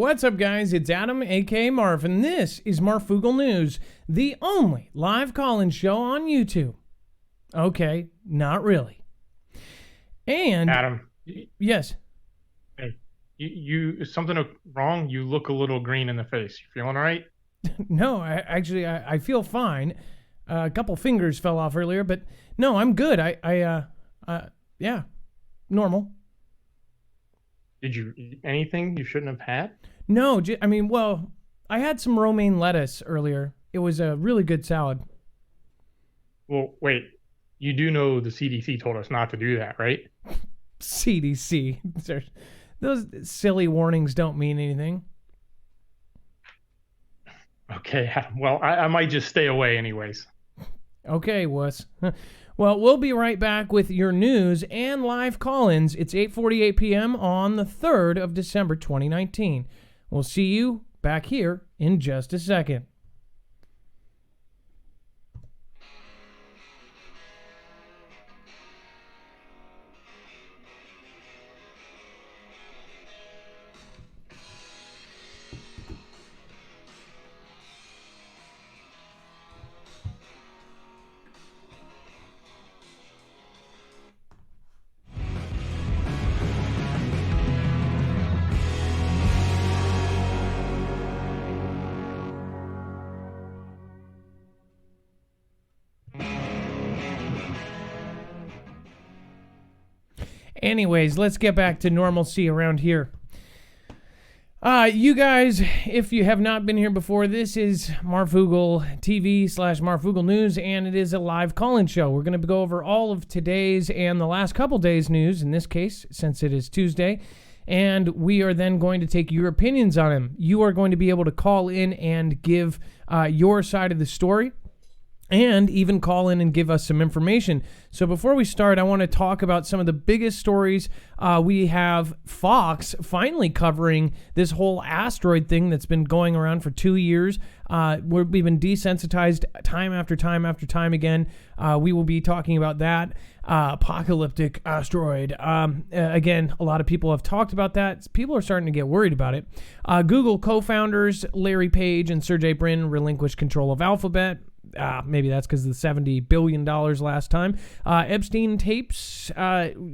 What's up, guys? It's Adam, aka Marf, and this is Marfoogle News, the only live call-in show on YouTube. Okay, not really. And Adam, yes. hey, you is something wrong? You look a little green in the face. You feeling all right? No, I feel fine. A couple fingers fell off earlier, but no, I'm good. Yeah, normal. Did you eat anything you shouldn't have had? No, I had some romaine lettuce earlier. It was a really good salad. Well, wait. You do know the CDC told us not to do that, right? CDC. Those silly warnings don't mean anything. Okay, Adam. Well, I might just stay away anyways. Okay, wuss. Well, we'll be right back with your news and live call-ins. It's 8:48 p.m. on the 3rd of December, 2019. We'll see you back here in just a second. Anyways, let's get back to normalcy around here. You guys, if you have not been here before, this is Marfoogle TV / Marfoogle News, and it is a live call-in show. We're going to go over all of today's and the last couple days' news, in this case, since it is Tuesday, and we are then going to take your opinions on them. You are going to be able to call in and give your side of the story, and even call in and give us some information. So before we start, I want to talk about some of the biggest stories. We have Fox finally covering this whole asteroid thing that's been going around for 2 years. We've been desensitized time after time after time again. We will be talking about that apocalyptic asteroid. Again, a lot of people have talked about that. People are starting to get worried about it. Google co-founders Larry Page and Sergey Brin relinquished control of Alphabet. Maybe that's because of the $70 billion last time. Epstein tapes.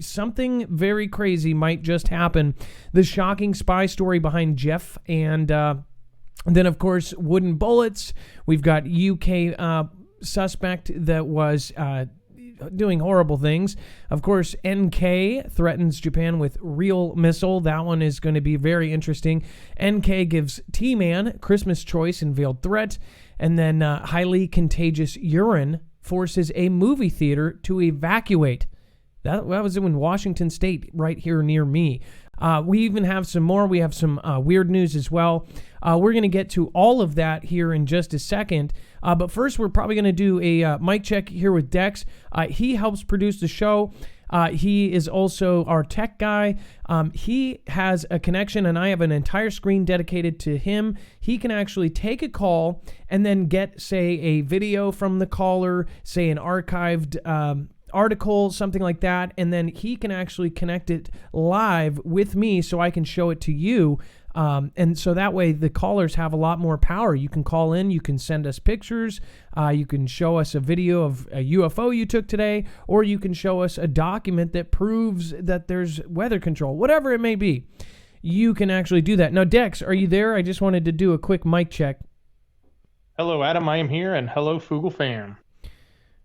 Something very crazy might just happen. The shocking spy story behind Jeff. And then, of course, wooden bullets. We've got UK suspect that was doing horrible things. Of course, NK threatens Japan with real missile. That one is going to be very interesting. NK gives T-Man Christmas choice and veiled threat. And then highly contagious urine forces a movie theater to evacuate. That was in Washington State, right here near me. We even have some more. We have some weird news as well. We're going to get to all of that here in just a second. But first, we're probably going to do a mic check here with Dex. He helps produce the show. He is also our tech guy. He has a connection, and I have an entire screen dedicated to him. He can actually take a call and then get, say, a video from the caller, say an archived article, something like that, and then he can actually connect it live with me so I can show it to you. And so that way the callers have a lot more power. You can call in, you can send us pictures, you can show us a video of a UFO you took today, or you can show us a document that proves that there's weather control, whatever it may be. You can actually do that. Now, Dex, are you there? I just wanted to do a quick mic check. Hello, Adam. I am here, and hello, Foogle Fam.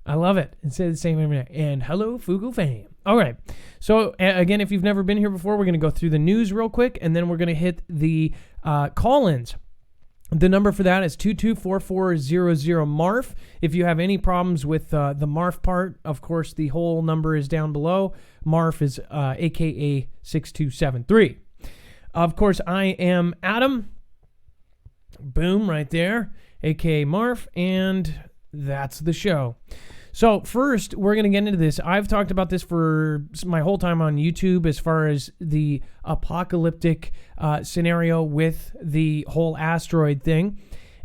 I love it. It says the same every night. And hello, Foogle Fam. All right. So, again, if you've never been here before, we're going to go through the news real quick, and then we're going to hit the call-ins. The number for that is 224400-MARF. If you have any problems with the MARF part, of course, the whole number is down below. MARF is AKA 6273. Of course, I am Adam. Boom, right there. AKA MARF, and that's the show. So first, we're going to get into this. I've talked about this for my whole time on YouTube as far as the apocalyptic scenario with the whole asteroid thing.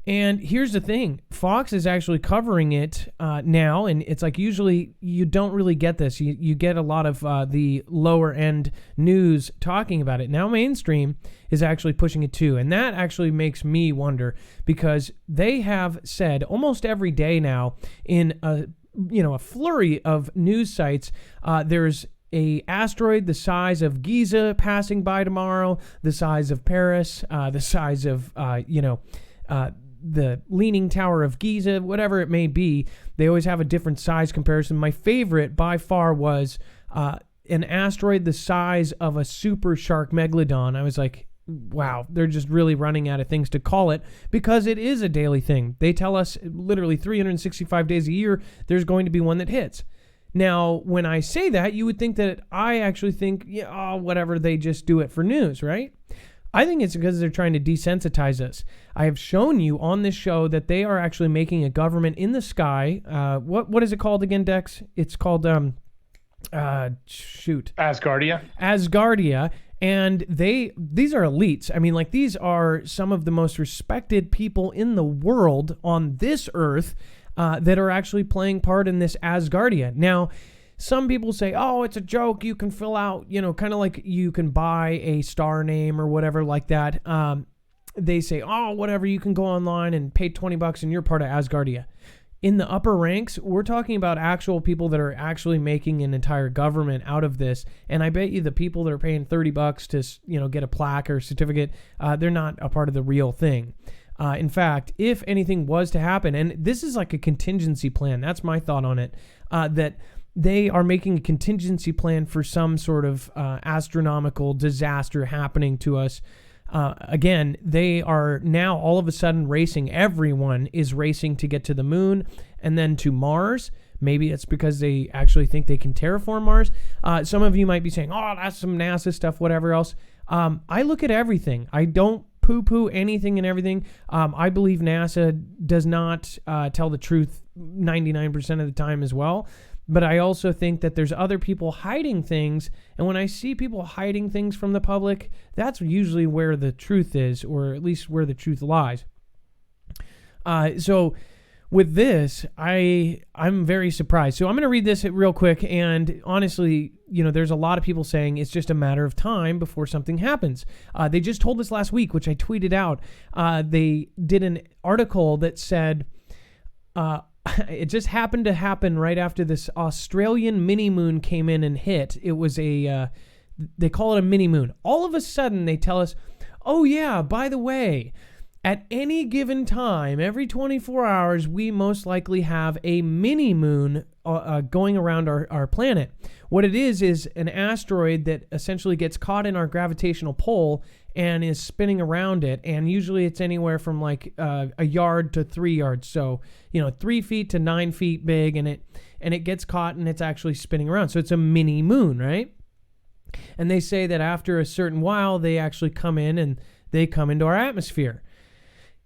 And here's the thing. Fox is actually covering it now, and it's like usually you don't really get this. You get a lot of the lower-end news talking about it. Now mainstream is actually pushing it too, and that actually makes me wonder because they have said almost every day now in a flurry of news sites, there's a asteroid the size of Giza passing by tomorrow, the size of Paris, the size of the Leaning Tower of Giza, whatever it may be. They always have a different size comparison. My favorite by far was an asteroid the size of a super shark megalodon. I was like, wow, they're just really running out of things to call it because it is a daily thing. They tell us literally 365 days a year, there's going to be one that hits. Now, when I say that, you would think that I actually think, whatever, they just do it for news, right? I think it's because they're trying to desensitize us. I have shown you on this show that they are actually making a government in the sky. What is it called again, Dex? It's called Asgardia. Asgardia. And these are elites. I mean, like, these are some of the most respected people in the world on this earth that are actually playing part in this Asgardia. Now, some people say, oh, it's a joke. You can fill out, kind of like you can buy a star name or whatever like that. They say, oh, whatever, you can go online and pay $20 and you're part of Asgardia. In the upper ranks, we're talking about actual people that are actually making an entire government out of this. And I bet you the people that are paying $30 to, get a plaque or certificate, they're not a part of the real thing. In fact, if anything was to happen, and this is like a contingency plan, that's my thought on it, that they are making a contingency plan for some sort of astronomical disaster happening to us. Again, they are now all of a sudden racing. Everyone is racing to get to the moon and then to Mars. Maybe it's because they actually think they can terraform Mars. Some of you might be saying, oh, that's some NASA stuff, whatever else. I look at everything. I don't poo-poo anything and everything. I believe NASA does not tell the truth 99% of the time as well. But I also think that there's other people hiding things. And when I see people hiding things from the public, that's usually where the truth is, or at least where the truth lies. So with this, I'm very surprised. So I'm going to read this real quick. And honestly, there's a lot of people saying it's just a matter of time before something happens. They just told us last week, which I tweeted out. They did an article that said, it just happened to happen right after this Australian mini-moon came in and hit. It was they call it a mini-moon. All of a sudden, they tell us, oh yeah, by the way, at any given time, every 24 hours, we most likely have a mini-moon going around our planet. What it is an asteroid that essentially gets caught in our gravitational pull and is spinning around it. And usually it's anywhere from like a yard to 3 yards. So, 3 feet to 9 feet big, and it gets caught and it's actually spinning around. So it's a mini moon, right? And they say that after a certain while, they actually come in and they come into our atmosphere.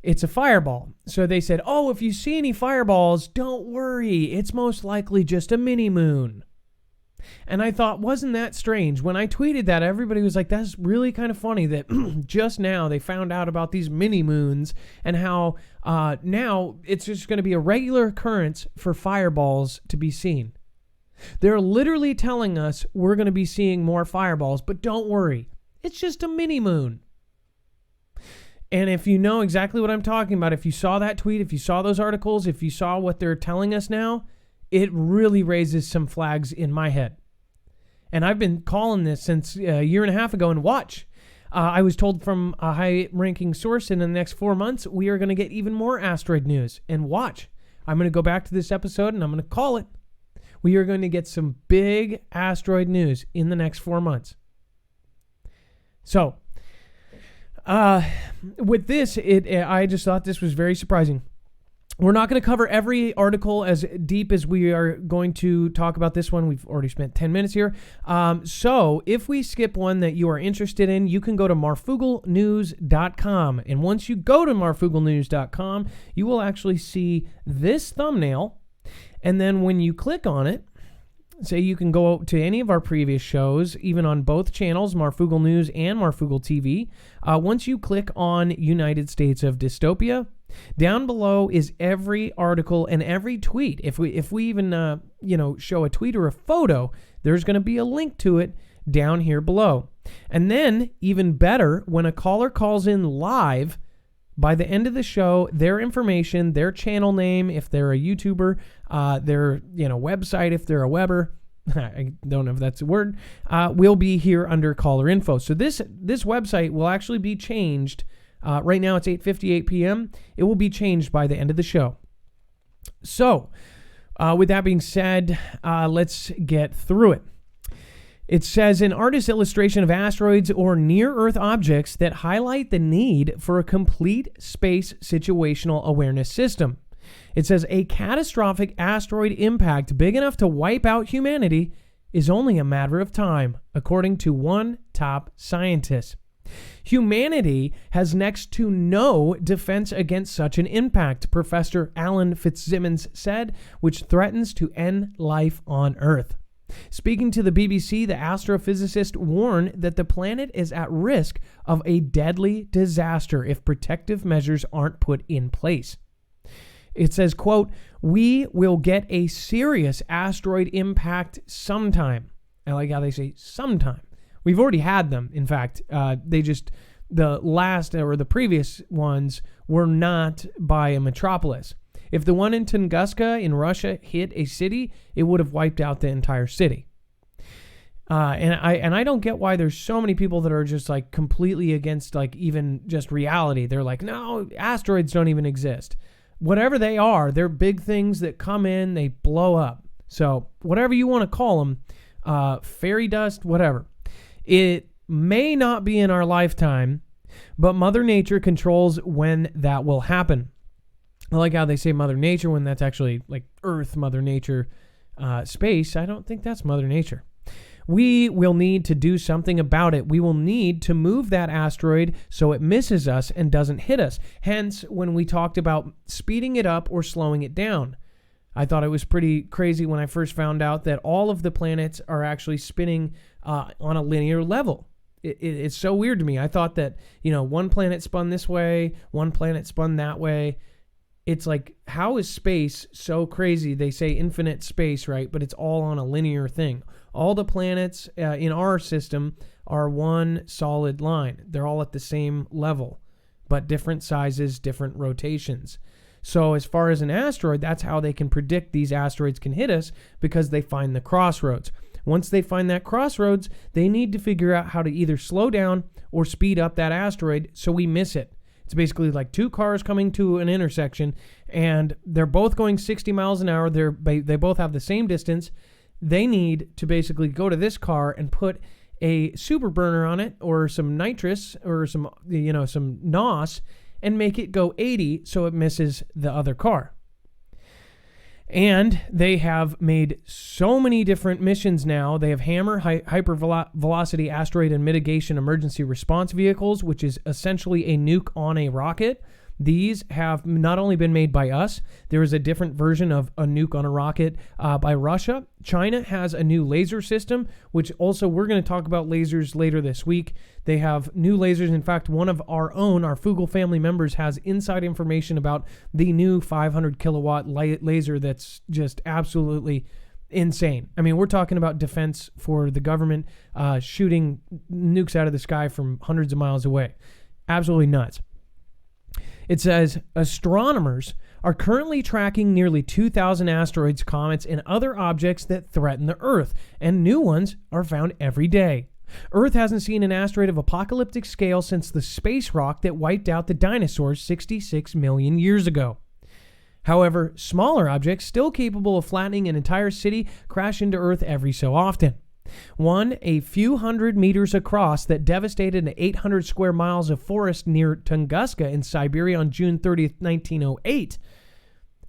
It's a fireball. So they said, oh, if you see any fireballs, don't worry. It's most likely just a mini moon. And I thought, wasn't that strange? When I tweeted that, everybody was like, that's really kind of funny that just now they found out about these mini moons and how now it's just going to be a regular occurrence for fireballs to be seen. They're literally telling us we're going to be seeing more fireballs, but don't worry. It's just a mini moon. And if you know exactly what I'm talking about, if you saw that tweet, if you saw those articles, if you saw what they're telling us now, it really raises some flags in my head. And I've been calling this since a year and a half ago, and watch. I was told from a high-ranking source in the next 4 months, we are going to get even more asteroid news. And watch. I'm going to go back to this episode, and I'm going to call it. We are going to get some big asteroid news in the next 4 months. So, with this, I just thought this was very surprising. We're not going to cover every article as deep as we are going to talk about this one. We've already spent 10 minutes here. So if we skip one that you are interested in, you can go to MARFOOGLEnews.com. And once you go to MARFOOGLEnews.com, you will actually see this thumbnail. And then when you click on it, say you can go to any of our previous shows, even on both channels, Marfoogle News and Marfoogle TV. Once you click on United States of Dystopia, Down below is every article and every tweet. If we even show a tweet or a photo, there's going to be a link to it down here below. And then, even better, when a caller calls in live, by the end of the show, their information, their channel name, if they're a YouTuber, their website, if they're a Weber, I don't know if that's a word, will be here under caller info. So this website will actually be changed. Right now it's 8:58 p.m. It will be changed by the end of the show. So, with that being said, let's get through it. It says, an artist's illustration of asteroids or near-Earth objects that highlight the need for a complete space situational awareness system. It says, a catastrophic asteroid impact big enough to wipe out humanity is only a matter of time, according to one top scientist. Humanity has next to no defense against such an impact, Professor Alan Fitzsimmons said, which threatens to end life on Earth. Speaking to the BBC, the astrophysicist warned that the planet is at risk of a deadly disaster if protective measures aren't put in place. It says, quote, we will get a serious asteroid impact sometime. I like how they say sometime. We've already had them. In fact, the last or the previous ones were not by a metropolis. If the one in Tunguska in Russia hit a city, it would have wiped out the entire city. And I don't get why there's so many people that are just like completely against like even just reality. They're like, no, asteroids don't even exist. Whatever they are, they're big things that come in, they blow up. So whatever you want to call them, fairy dust, whatever. It may not be in our lifetime, but Mother Nature controls when that will happen. I like how they say Mother Nature when that's actually like Earth, Mother Nature, space. I don't think that's Mother Nature. We will need to do something about it. We will need to move that asteroid so it misses us and doesn't hit us. Hence, when we talked about speeding it up or slowing it down. I thought it was pretty crazy when I first found out that all of the planets are actually spinning on a linear level. It's so weird to me. I thought that, one planet spun this way, one planet spun that way. It's like, how is space so crazy? They say infinite space, right? But it's all on a linear thing. All the planets in our system are one solid line. They're all at the same level, but different sizes, different rotations. So as far as an asteroid, that's how they can predict these asteroids can hit us, because they find the crossroads. Once they find that crossroads, they need to figure out how to either slow down or speed up that asteroid so we miss it. It's basically like two cars coming to an intersection, and they're both going 60 miles an hour. They both have the same distance. They need to basically go to this car and put a super burner on it, or some nitrous, or some NOS, and make it go 80 so it misses the other car. And they have made so many different missions now. They have Hammer, hypervelocity asteroid and mitigation emergency response vehicles, which is essentially a nuke on a rocket. These have not only been made by us, there is a different version of a nuke on a rocket by Russia. China has a new laser system, which also we're going to talk about lasers later this week. They have new lasers. In fact, one of our Foogle family members has inside information about the new 500 kilowatt laser that's just absolutely insane. I mean, we're talking about defense for the government, shooting nukes out of the sky from hundreds of miles away. Absolutely nuts. It says, astronomers are currently tracking nearly 2,000 asteroids, comets, and other objects that threaten the Earth, and new ones are found every day. Earth hasn't seen an asteroid of apocalyptic scale since the space rock that wiped out the dinosaurs 66 million years ago. However, smaller objects, still capable of flattening an entire city, crash into Earth every so often. One, a few hundred meters across, that devastated an 800 square miles of forest near Tunguska in Siberia on June 30th, 1908.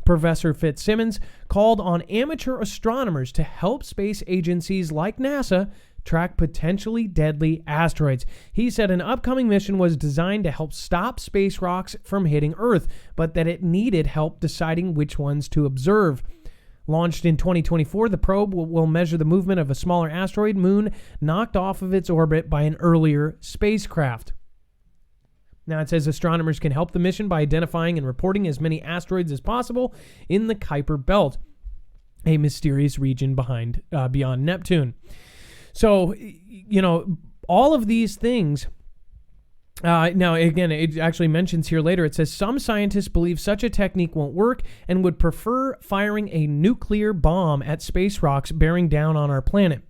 Professor Fitzsimmons called on amateur astronomers to help space agencies like NASA track potentially deadly asteroids. He said an upcoming mission was designed to help stop space rocks from hitting Earth, but that it needed help deciding which ones to observe. Launched in 2024, the probe will measure the movement of a smaller asteroid moon knocked off of its orbit by an earlier spacecraft. Now it says astronomers can help the mission by identifying and reporting as many asteroids as possible in the Kuiper Belt, a mysterious region beyond Neptune. So, all of these things. Now, again, it actually mentions here later, it says some scientists believe such a technique won't work and would prefer firing a nuclear bomb at space rocks bearing down on our planet.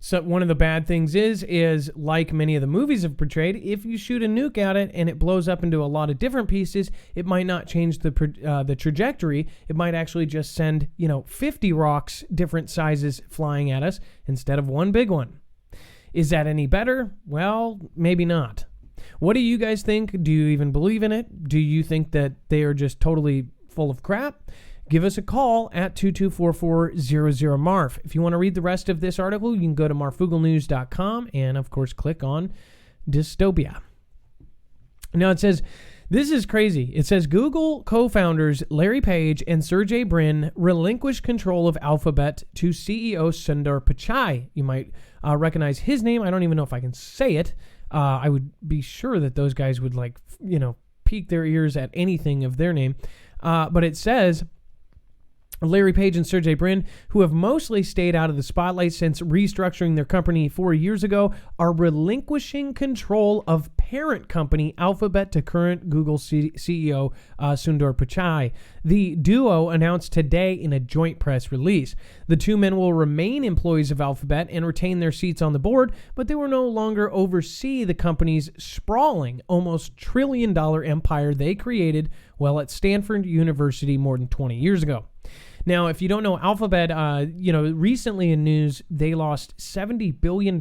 So one of the bad things is like many of the movies have portrayed, if you shoot a nuke at it and it blows up into a lot of different pieces, it might not change the trajectory. It might actually just send 50 rocks different sizes flying at us instead of one big one. Is that any better? Well, maybe not. What do you guys think? Do you even believe in it? Do you think that they are just totally full of crap? Give us a call at 2244-00-MARF. If you want to read the rest of this article, you can go to marfooglenews.com and, of course, click on Dystopia. Now, it says, this is crazy. It says, Google co-founders Larry Page and Sergey Brin relinquish control of Alphabet to CEO Sundar Pichai. You might recognize his name. I don't even know if I can say it. I would be sure that those guys would, peek their ears at anything of their name. But it says, Larry Page and Sergey Brin, who have mostly stayed out of the spotlight since restructuring their company 4 years ago, are relinquishing control of parent company Alphabet to current Google CEO Sundar Pichai. The duo announced today in a joint press release. The two men will remain employees of Alphabet and retain their seats on the board, but they will no longer oversee the company's sprawling, almost trillion-dollar empire they created while at Stanford University more than 20 years ago. Now, if you don't know, Alphabet, recently in news, they lost $70 billion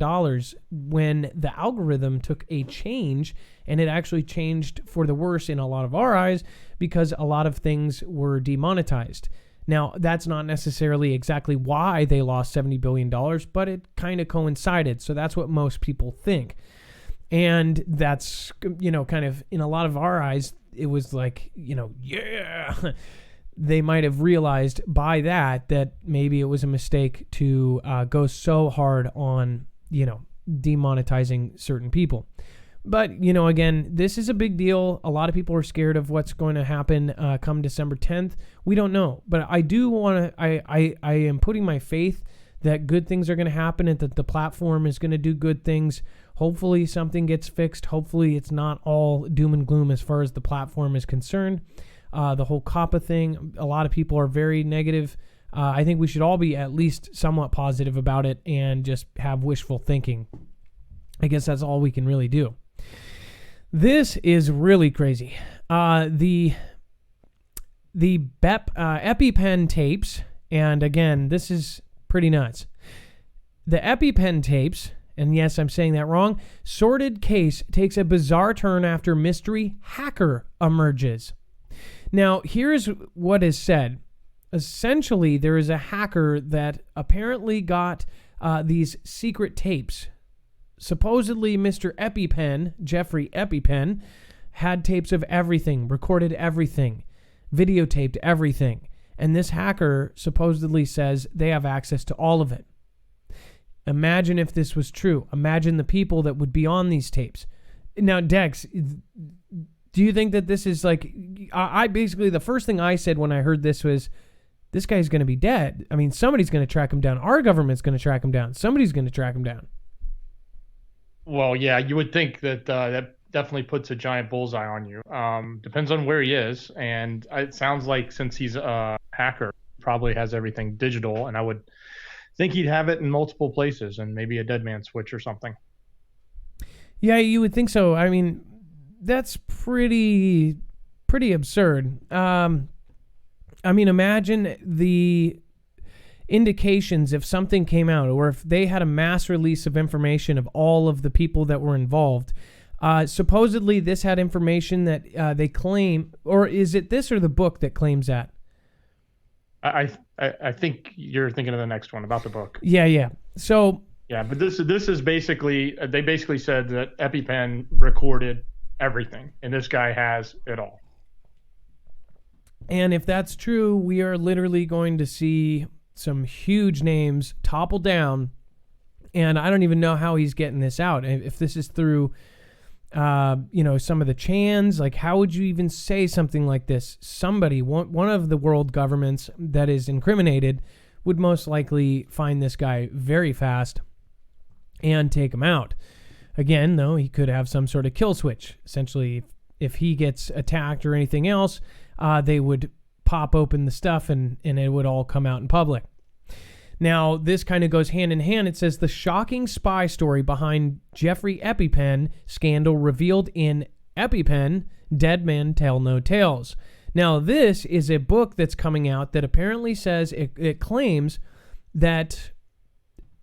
when the algorithm took a change, and it actually changed for the worse in a lot of our eyes because a lot of things were demonetized. Now, that's not necessarily exactly why they lost $70 billion, but it kind of coincided. So that's what most people think. And that's, kind of in a lot of our eyes, it was like, yeah. They might have realized by that maybe it was a mistake to go so hard on, demonetizing certain people. But, again, this is a big deal. A lot of people are scared of what's going to happen come December 10th. We don't know. But I do want to, I am putting my faith that good things are going to happen and that the platform is going to do good things. Hopefully something gets fixed. Hopefully it's not all doom and gloom as far as the platform is concerned. The whole COPPA thing, a lot of people are very negative. I think we should all be at least somewhat positive about it and just have wishful thinking. I guess that's all we can really do. This is really crazy. The EpiPen tapes, and again, this is pretty nuts. The EpiPen tapes, and yes, I'm saying that wrong, sordid case takes a bizarre turn after mystery hacker emerges. Now, here's what is said. Essentially, there is a hacker that apparently got these secret tapes. Supposedly, Mr. EpiPen, Jeffrey EpiPen, had tapes of everything, recorded everything, videotaped everything. And this hacker supposedly says they have access to all of it. Imagine if this was true. Imagine the people that would be on these tapes. Now, Dex, do you think that this is I basically, the first thing I said when I heard this was, this guy's going to be dead. I mean, somebody's going to track him down. Our government's going to track him down. Somebody's going to track him down. Well, yeah, you would think that that definitely puts a giant bullseye on you. Depends on where he is. And it sounds like since he's a hacker, probably has everything digital. And I would think he'd have it in multiple places and maybe a dead man switch or something. Yeah, you would think so. I mean, that's pretty absurd. Imagine the indications if something came out or if they had a mass release of information of all of the people that were involved. Supposedly, this had information that they claim, or is it this or the book that claims that? I think you're thinking of the next one about the book. Yeah. So yeah, but this is basically, they basically said that EpiPen recorded everything, and this guy has it all. And if that's true, we are literally going to see some huge names topple down, and I don't even know how he's getting this out. If this is through, some of the Chans. Like, how would you even say something like this? Somebody, one of the world governments that is incriminated would most likely find this guy very fast and take him out. Again, though, he could have some sort of kill switch. Essentially, if he gets attacked or anything else, they would pop open the stuff and it would all come out in public. Now, this kind of goes hand in hand. It says the shocking spy story behind Jeffrey EpiPen scandal revealed in EpiPen, Dead Men Tell No Tales. Now, this is a book that's coming out that apparently says, it claims that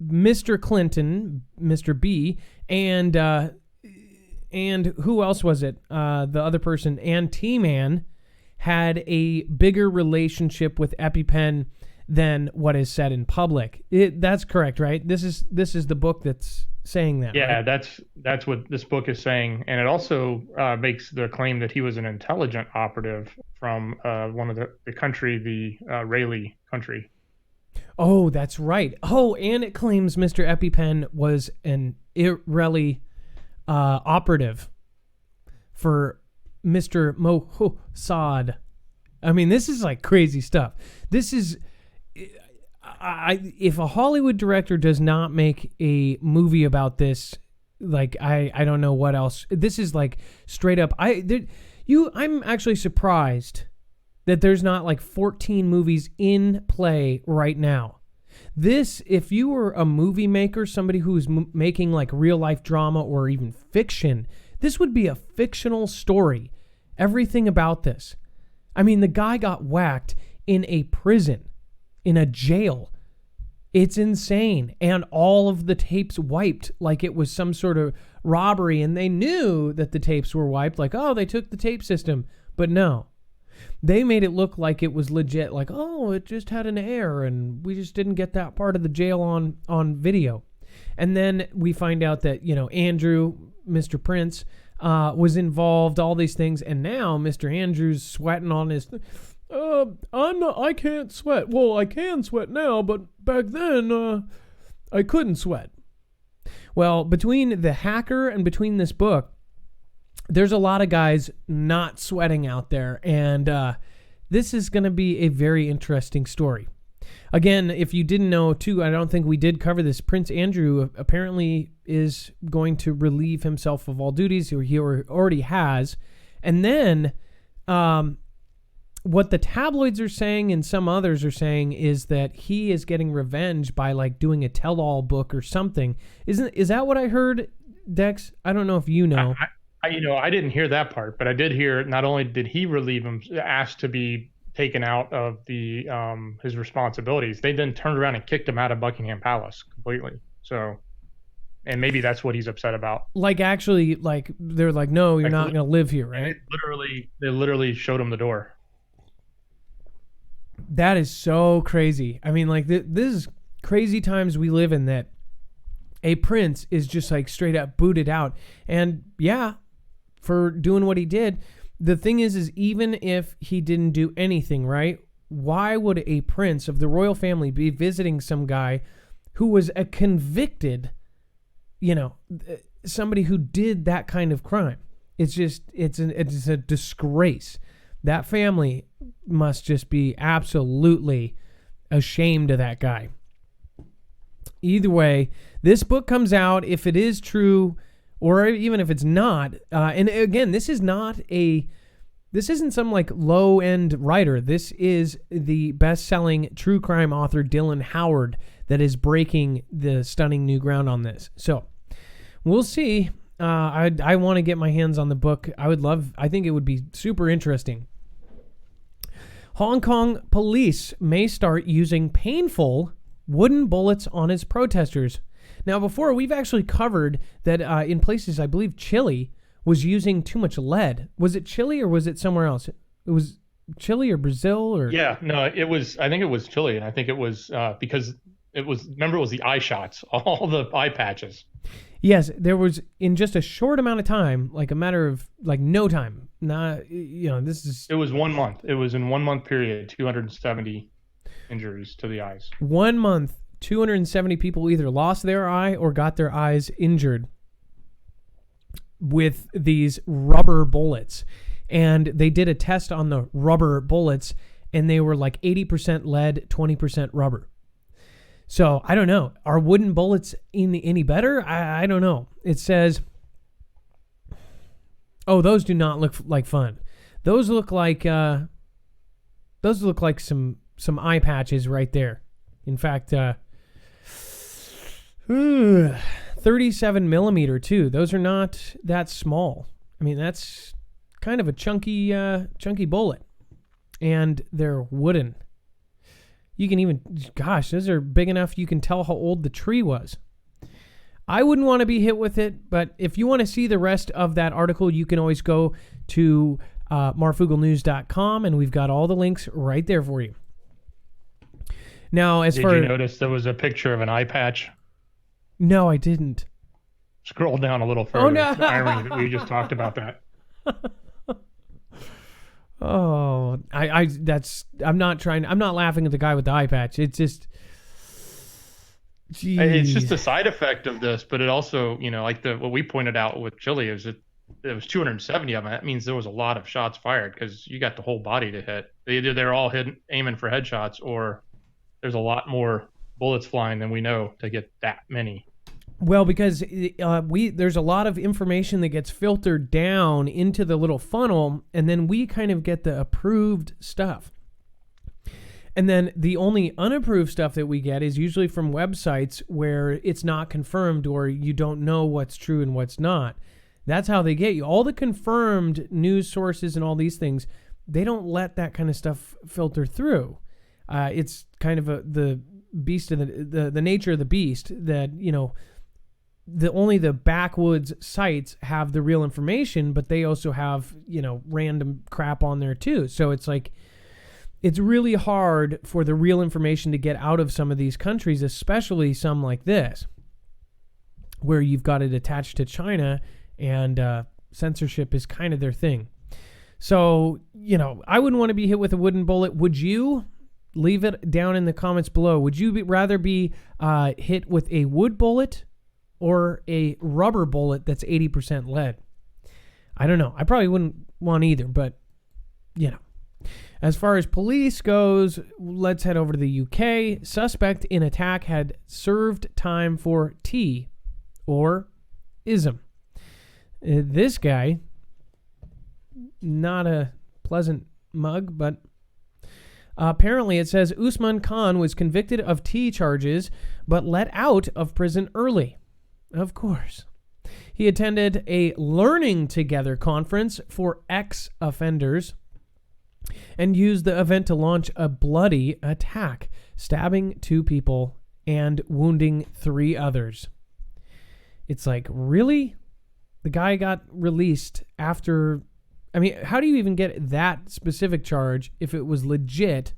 Mr. Clinton, Mr. B, and who else was it? The other person, and T-Man, had a bigger relationship with EpiPen than what is said in public. That's correct, right? This is the book that's saying that. Yeah, right? that's what this book is saying, and it also makes the claim that he was an intelligent operative from one of the country, the Rayleigh country. Oh, that's right. Oh, and it claims Mr. EpiPen was an Israeli operative for Mr. Mossad. I mean, this is like crazy stuff. This is, if a Hollywood director does not make a movie about this, like I don't know what else. This is like straight up. I'm actually surprised that there's not like 14 movies in play right now. This, if you were a movie maker, somebody who's making like real life drama or even fiction, this would be a fictional story. Everything about this. I mean, the guy got whacked in a prison, in a jail. It's insane. And all of the tapes wiped like it was some sort of robbery. And they knew that the tapes were wiped. Like, oh, they took the tape system. But no. They made it look like it was legit. Like, oh, it just had an error. And we just didn't get that part of the jail on video. And then we find out that, Andrew, Mr. Prince, was involved, all these things. And now Mr. Andrews sweating on his... I can't sweat. Well, I can sweat now, but back then, I couldn't sweat. Well, between the hacker and between this book, there's a lot of guys not sweating out there, and this is going to be a very interesting story. Again, if you didn't know, too, I don't think we did cover this. Prince Andrew apparently is going to relieve himself of all duties, or he already has. And then what the tabloids are saying and some others are saying is that he is getting revenge by like doing a tell-all book or something. Is that what I heard, Dex? I don't know if you know. I didn't hear that part, but I did hear not only did he relieve him, asked to be taken out of the his responsibilities, they then turned around and kicked him out of Buckingham Palace completely. So, and maybe that's what he's upset about. Like, actually, like they're like, no, you're not going to live here, right? They literally showed him the door. That is so crazy. I mean, like, this is crazy times we live in, that a prince is just like straight up booted out. And yeah, for doing what he did. The thing is even if he didn't do anything, right? Why would a prince of the royal family be visiting some guy who was a convicted, somebody who did that kind of crime? It's a disgrace. That family must just be absolutely ashamed of that guy. Either way, this book comes out. If it is true, or even if it's not, and again, this isn't some like low-end writer. This is the best-selling true crime author Dylan Howard that is breaking the stunning new ground on this. So we'll see. I want to get my hands on the book. I think it would be super interesting. Hong Kong police may start using painful wooden bullets on its protesters. Now, before, we've actually covered that in places, I believe Chile was using too much lead. Was it Chile or was it somewhere else? It was Chile or Brazil or? Yeah, no, it was, I think it was Chile. And I think it was because it was the eye shots, all the eye patches. Yes, there was, in just a short amount of time, like a matter of like no time. It was 1 month. It was in 1 month period, 270 injuries to the eyes. 1 month. 270 people either lost their eye or got their eyes injured with these rubber bullets. And they did a test on the rubber bullets, and they were like 80% lead, 20% rubber. So I don't know. Are wooden bullets any better? I don't know. It says, oh, those do not look like fun. Those look like some eye patches right there. In fact, 37 millimeter too. Those are not that small. I mean, that's kind of a chunky bullet, and they're wooden. You can even, gosh, those are big enough you can tell how old the tree was. I wouldn't want to be hit with it, but if you want to see the rest of that article, you can always go to marfooglenews.com, and we've got all the links right there for you. Now, did you notice there was a picture of an eye patch? No, I didn't. Scroll down a little further. Oh, no. The irony that we just talked about that. Oh, I'm not laughing at the guy with the eye patch. It's just, geez. It's just a side effect of this, but it also, like what we pointed out with Chile is it was 270 of them. That means there was a lot of shots fired because you got the whole body to hit. Either they're all aiming for headshots, or there's a lot more bullets flying than we know to get that many. Well, because there's a lot of information that gets filtered down into the little funnel, and then we kind of get the approved stuff. And then the only unapproved stuff that we get is usually from websites where it's not confirmed, or you don't know what's true and what's not. That's how they get you. All the confirmed news sources and all these things, they don't let that kind of stuff filter through. It's kind of the beast of the nature of the beast that, only the backwoods sites have the real information, but they also have, random crap on there too. So it's like, it's really hard for the real information to get out of some of these countries, especially some like this, where you've got it attached to China, and censorship is kind of their thing. So, I wouldn't want to be hit with a wooden bullet. Would you? Leave it down in the comments below. Would you rather be hit with a wood bullet or a rubber bullet that's 80% lead? I don't know. I probably wouldn't want either, but, As far as police goes, let's head over to the UK. Suspect in attack had served time for T or ism. This guy, not a pleasant mug, but apparently it says Usman Khan was convicted of T charges, but let out of prison early. Of course. He attended a Learning Together conference for ex-offenders and used the event to launch a bloody attack, stabbing 2 people and wounding 3 others. It's like, really? The guy got released after... I mean, how do you even get that specific charge if it was legit?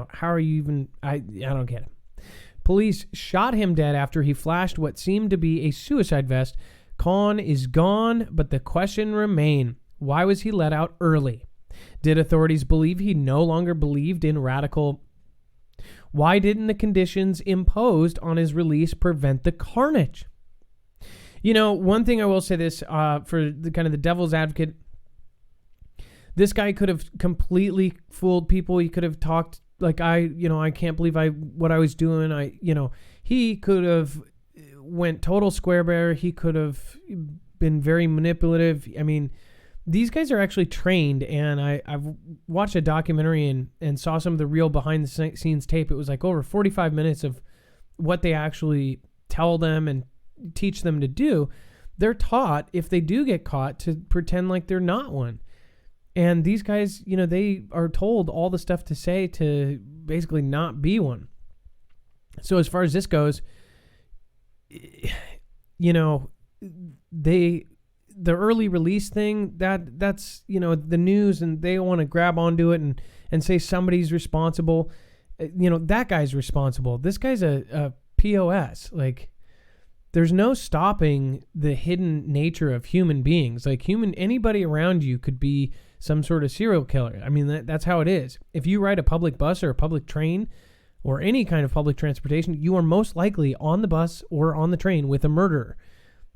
How are you even... I don't get it. Police shot him dead after he flashed what seemed to be a suicide vest. Khan is gone, but the question remains, why was he let out early? Did authorities believe he no longer believed in radical... Why didn't the conditions imposed on his release prevent the carnage? One thing I will say this, for the kind of the devil's advocate, this guy could have completely fooled people. He could have talked like, I can't believe what I was doing. He could have went total square bear. He could have been very manipulative. I mean, these guys are actually trained, and I've watched a documentary and saw some of the real behind the scenes tape. It was like over 45 minutes of what they actually tell them and teach them to do. They're taught, if they do get caught, to pretend like they're not one. And these guys, they are told all the stuff to say to basically not be one. So as far as this goes, the early release thing, that's the news, and they want to grab onto it and say somebody's responsible. That guy's responsible. This guy's a POS. Like, there's no stopping the hidden nature of human beings. Like, anybody around you could be some sort of serial killer. I mean, that's how it is. If you ride a public bus or a public train or any kind of public transportation, you are most likely on the bus or on the train with a murderer.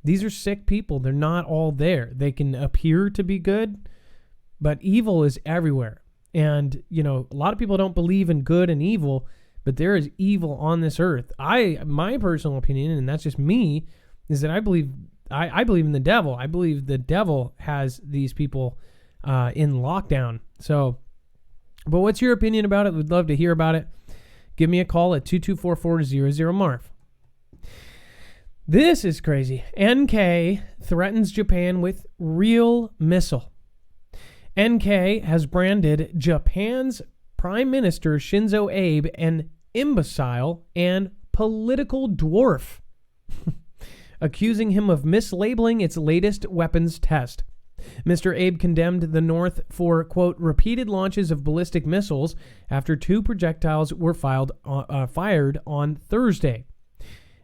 These are sick people. They're not all there. They can appear to be good, but evil is everywhere. And, you know, a lot of people don't believe in good and evil, but there is evil on this earth. My personal opinion, and that's just me, is that I believe in the devil. I believe the devil has these people in lockdown. So, but what's your opinion about it? We'd love to hear about it. Give me a call at 224-400-MARF. This is crazy. NK threatens Japan with real missile. NK has branded Japan's Prime Minister Shinzo Abe an imbecile and political dwarf, accusing him of mislabeling its latest weapons test. Mr. Abe condemned the North for, quote, repeated launches of ballistic missiles after 2 projectiles were fired on Thursday.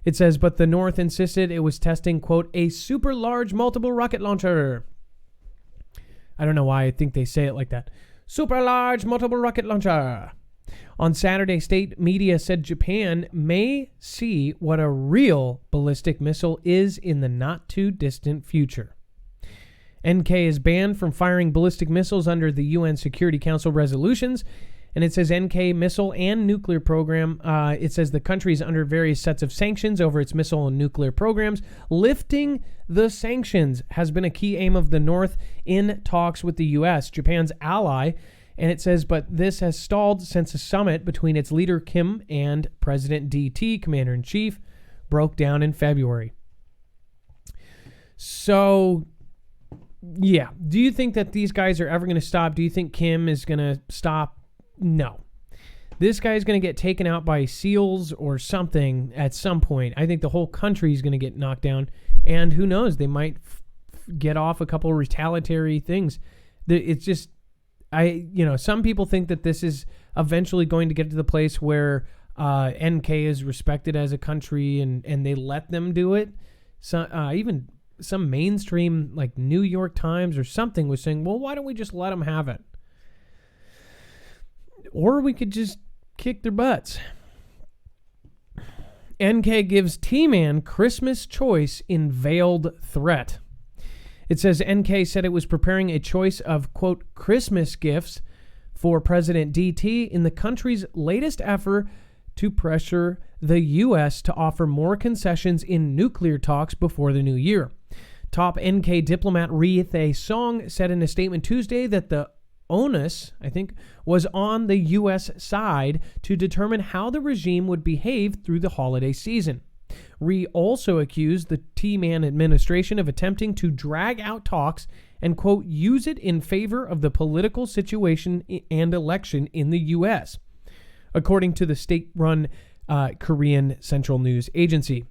It says, but the North insisted it was testing, quote, a super large multiple rocket launcher. I don't know why I think they say it like that. Super large multiple rocket launcher. On Saturday, state media said Japan may see what a real ballistic missile is in the not too distant future. NK is banned from firing ballistic missiles under the UN Security Council resolutions. And it says NK missile and nuclear program. It says the country is under various sets of sanctions over its missile and nuclear programs. Lifting the sanctions has been a key aim of the North in talks with the U.S., Japan's ally. And it says, but this has stalled since a summit between its leader Kim and President DT, Commander-in-Chief, broke down in February. So, yeah. Do you think that these guys are ever going to stop? Do you think Kim is going to stop? No. This guy is going to get taken out by SEALs or something at some point. I think the whole country is going to get knocked down. And who knows? They might get off a couple of retaliatory things. It's just, some people think that this is eventually going to get to the place where NK is respected as a country and they let them do it. So, even some mainstream, like New York Times or something, was saying, well, why don't we just let them have it? Or we could just kick their butts. NK gives T-Man Christmas choice in veiled threat. It says NK said it was preparing a choice of, quote, Christmas gifts for President DT in the country's latest effort to pressure the U.S. to offer more concessions in nuclear talks before the new year. Top NK diplomat Ri Thae-song said in a statement Tuesday that the onus, I think, was on the U.S. side to determine how the regime would behave through the holiday season. Ri also accused the T-Man administration of attempting to drag out talks and, quote, use it in favor of the political situation and election in the U.S., according to the state-run Korean Central News Agency.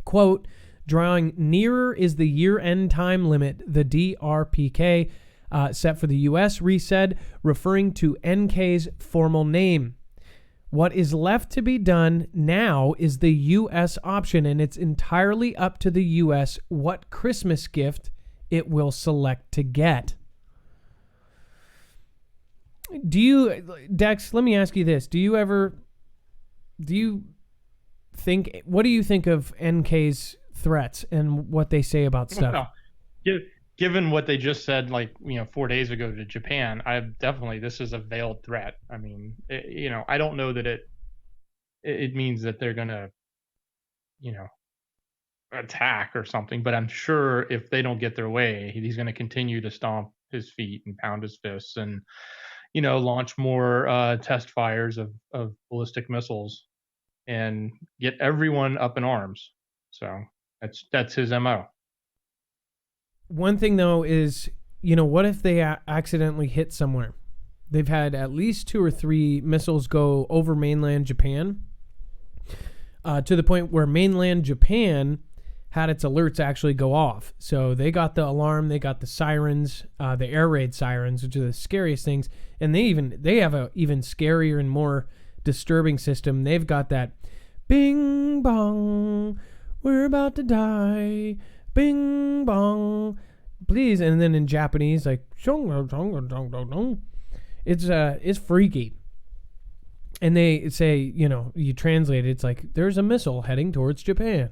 Quote, drawing nearer is the year-end time limit, the DRPK, set for the U.S., Ri said, referring to NK's formal name. What is left to be done now is the U.S. option, and it's entirely up to the U.S. what Christmas gift it will select to get. Dex, let me ask you this. What do you think of NK's threats and what they say about stuff? Given what they just said, 4 days ago to Japan, this is a veiled threat. I mean, I don't know that it means that they're going to, attack or something, but I'm sure if they don't get their way, he's going to continue to stomp his feet and pound his fists and, launch more test fires of ballistic missiles and get everyone up in arms. So that's his MO. One thing, though, is, what if they accidentally hit somewhere? They've had at least 2 or 3 missiles go over mainland Japan, to the point where mainland Japan had its alerts actually go off. So they got the alarm, they got the sirens, the air raid sirens, which are the scariest things. And they have a even scarier and more disturbing system. They've got that bing bong, we're about to die. Bing bong, please, and then in Japanese, like it's freaky. And they say, you translate it, it's like there's a missile heading towards Japan.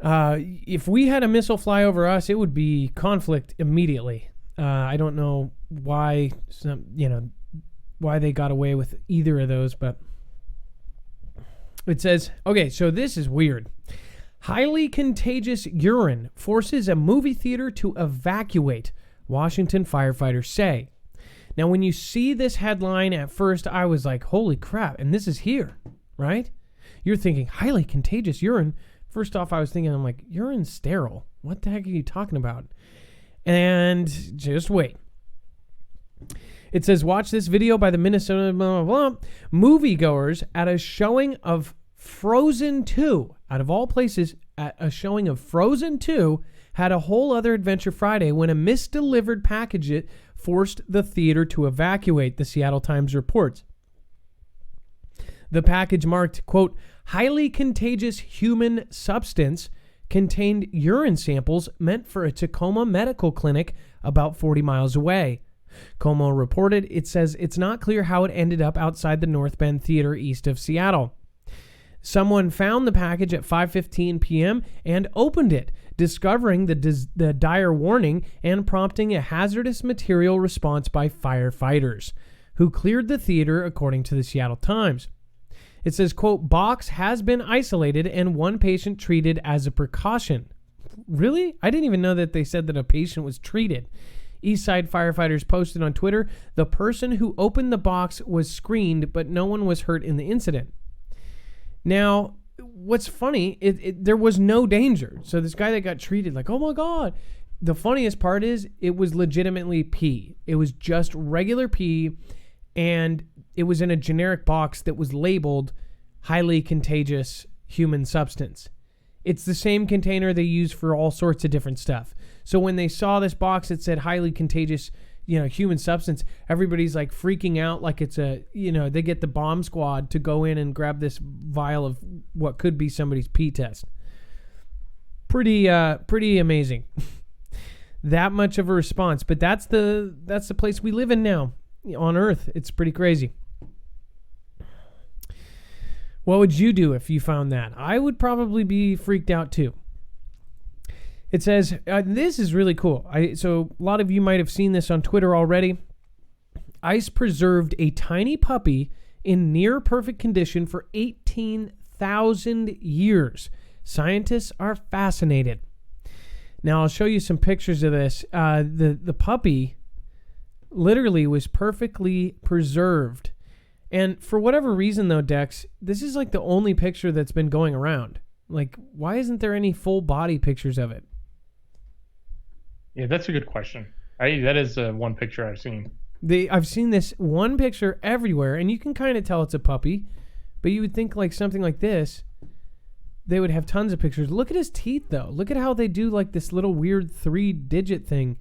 If we had a missile fly over us, it would be conflict immediately. I don't know why why they got away with either of those, but it says, okay, so this is weird. Highly contagious urine forces a movie theater to evacuate, Washington firefighters say. Now, when you see this headline at first, I was like, holy crap, and this is here, right? You're thinking, highly contagious urine. First off, I was thinking, I'm like, urine's sterile. What the heck are you talking about? And just wait. It says, watch this video by the Minnesota blah, blah, blah. Moviegoers at a showing of Frozen 2, out of all places, at a showing of Frozen 2, had a whole other adventure Friday when a misdelivered package forced the theater to evacuate, the Seattle Times reports. The package marked, quote, highly contagious human substance contained urine samples meant for a Tacoma medical clinic about 40 miles away. Como reported, it says it's not clear how it ended up outside the North Bend Theater east of Seattle. Someone found the package at 5:15 p.m. and opened it, discovering the dire warning and prompting a hazardous material response by firefighters, who cleared the theater, according to the Seattle Times. It says, quote, box has been isolated and one patient treated as a precaution. Really? I didn't even know that they said that a patient was treated. Eastside firefighters posted on Twitter, the person who opened the box was screened, but no one was hurt in the incident. Now, what's funny, there was no danger. So this guy that got treated, like, oh my God. The funniest part is it was legitimately pee. It was just regular pee, and it was in a generic box that was labeled highly contagious human substance. It's the same container they use for all sorts of different stuff. So when they saw this box that said highly contagious, human substance, everybody's like freaking out like it's they get the bomb squad to go in and grab this vial of what could be somebody's pee test. Pretty amazing. That much of a response, but that's the place we live in now on Earth. It's pretty crazy. What would you do if you found that? I would probably be freaked out too. It says, this is really cool. So a lot of you might have seen this on Twitter already. Ice preserved a tiny puppy in near perfect condition for 18,000 years. Scientists are fascinated. Now I'll show you some pictures of this. The puppy literally was perfectly preserved. And for whatever reason, though, Dex, this is like the only picture that's been going around. Like, why isn't there any full body pictures of it? Yeah, that's a good question. That is one picture I've seen. I've seen this one picture everywhere, and you can kind of tell it's a puppy, but you would think like something like this, they would have tons of pictures. Look at his teeth, though. Look at how they do like this little weird 3-digit thing.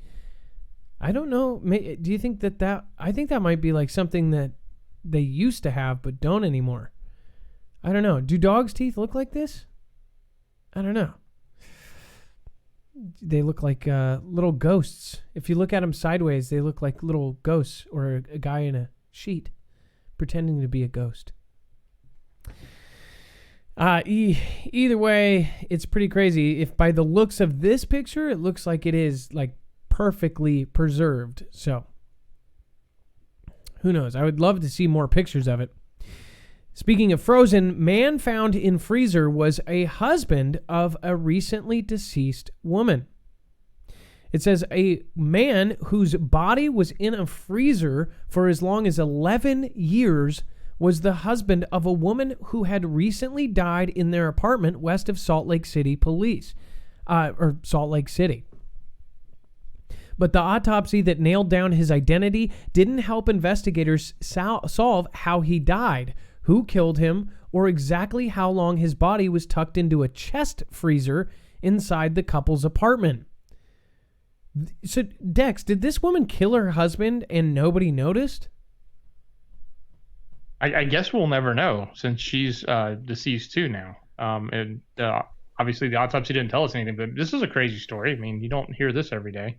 I don't know. Do you think that I think that might be like something that they used to have but don't anymore. I don't know. Do dogs' teeth look like this? I don't know. They look like little ghosts. If you look at them sideways, they look like little ghosts or a guy in a sheet pretending to be a ghost. Either way, it's pretty crazy. If by the looks of this picture, it looks like it is like perfectly preserved. So who knows? I would love to see more pictures of it. Speaking of frozen, man found in freezer was a husband of a recently deceased woman. It says a man whose body was in a freezer for as long as 11 years was the husband of a woman who had recently died in their apartment west of Salt Lake City Salt Lake City. But the autopsy that nailed down his identity didn't help investigators solve how he died, who killed him, or exactly how long his body was tucked into a chest freezer inside the couple's apartment. So, Dex, did this woman kill her husband and nobody noticed? I guess we'll never know since she's deceased too now. And obviously the autopsy didn't tell us anything, but this is a crazy story. I mean, you don't hear this every day.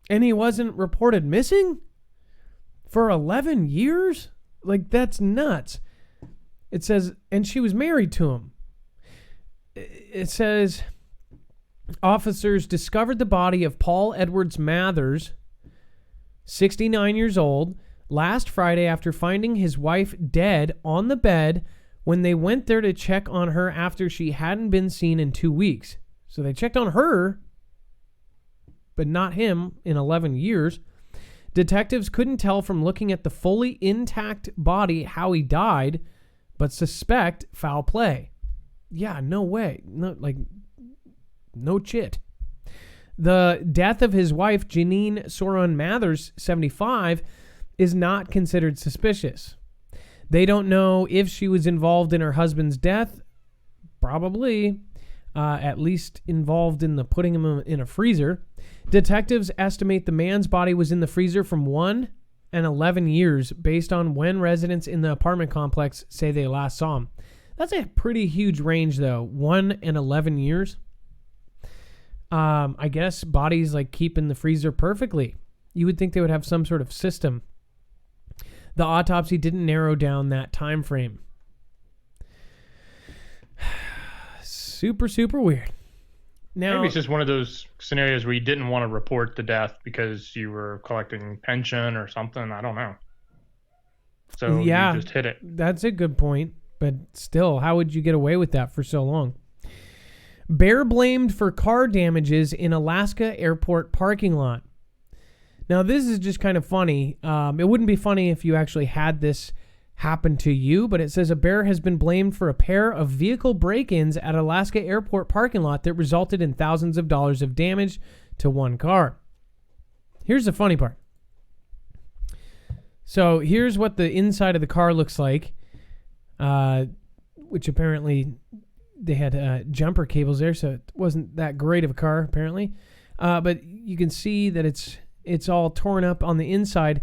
And he wasn't reported missing for 11 years? Like, that's nuts. It says, and she was married to him. it says officers discovered the body of Paul Edwards Mathers, 69 years old, last Friday after finding his wife dead on the bed when they went there to check on her after she hadn't been seen in 2 weeks. So they checked on her, but not him in 11 years. Detectives couldn't tell from looking at the fully intact body how he died, but suspect foul play. Yeah, no way. No chit. The death of his wife, Janine Soron Mathers, 75, is not considered suspicious. They don't know if she was involved in her husband's death. Probably. At least involved in the putting him in a freezer. Detectives estimate the man's body was in the freezer from 1 and 11 years based on when residents in the apartment complex say they last saw him. That's a pretty huge range, though. 1 and 11 years. I guess bodies keep in the freezer perfectly. You would think they would have some sort of system. The autopsy didn't narrow down that time frame. Super, super weird. Now, maybe it's just one of those scenarios where you didn't want to report the death because you were collecting pension or something. I don't know. So yeah, you just hit it. That's a good point. But still, how would you get away with that for so long? Bear blamed for car damages in Alaska airport parking lot. Now, this is just kind of funny. It wouldn't be funny if you actually had this happen to you, but it says a bear has been blamed for a pair of vehicle break-ins at Alaska airport parking lot that resulted in thousands of dollars of damage to one car. Here's the funny part. So here's what the inside of the car looks like, which apparently they had jumper cables there, so it wasn't that great of a car, apparently. But you can see that it's all torn up on the inside.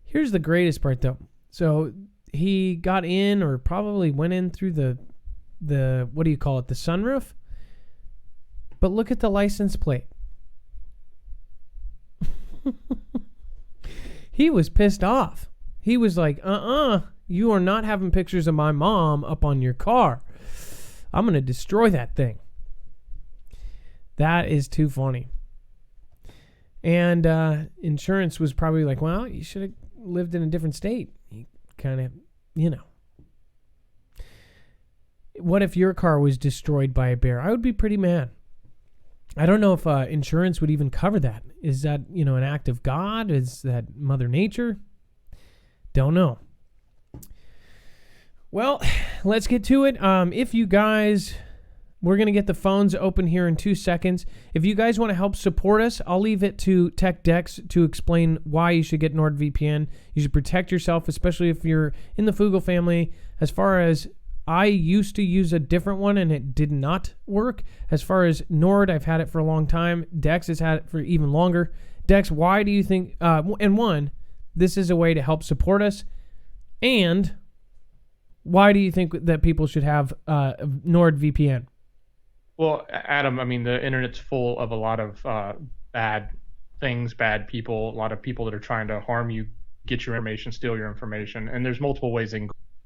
Here's the greatest part, though. So he got in, or probably went in through the what do you call it, the sunroof? But look at the license plate. He was pissed off. He was like, you are not having pictures of my mom up on your car. I'm going to destroy that thing. That is too funny. And insurance was probably like, well, you should have lived in a different state. You kind of, What if your car was destroyed by a bear? I would be pretty mad. I don't know if insurance would even cover that. Is that, an act of God? Is that Mother Nature? Don't know. Well, let's get to it. If you guys... We're going to get the phones open here in 2 seconds. If you guys want to help support us, I'll leave it to Tech Dex to explain why you should get NordVPN. You should protect yourself, especially if you're in the Foogle family. As far as I used to use a different one and it did not work. As far as Nord, I've had it for a long time. Dex has had it for even longer. Dex, why do you think... and one, this is a way to help support us. And why do you think that people should have NordVPN? Well, Adam, the internet's full of a lot of bad things, bad people, a lot of people that are trying to harm you, get your information, steal your information. And there's multiple ways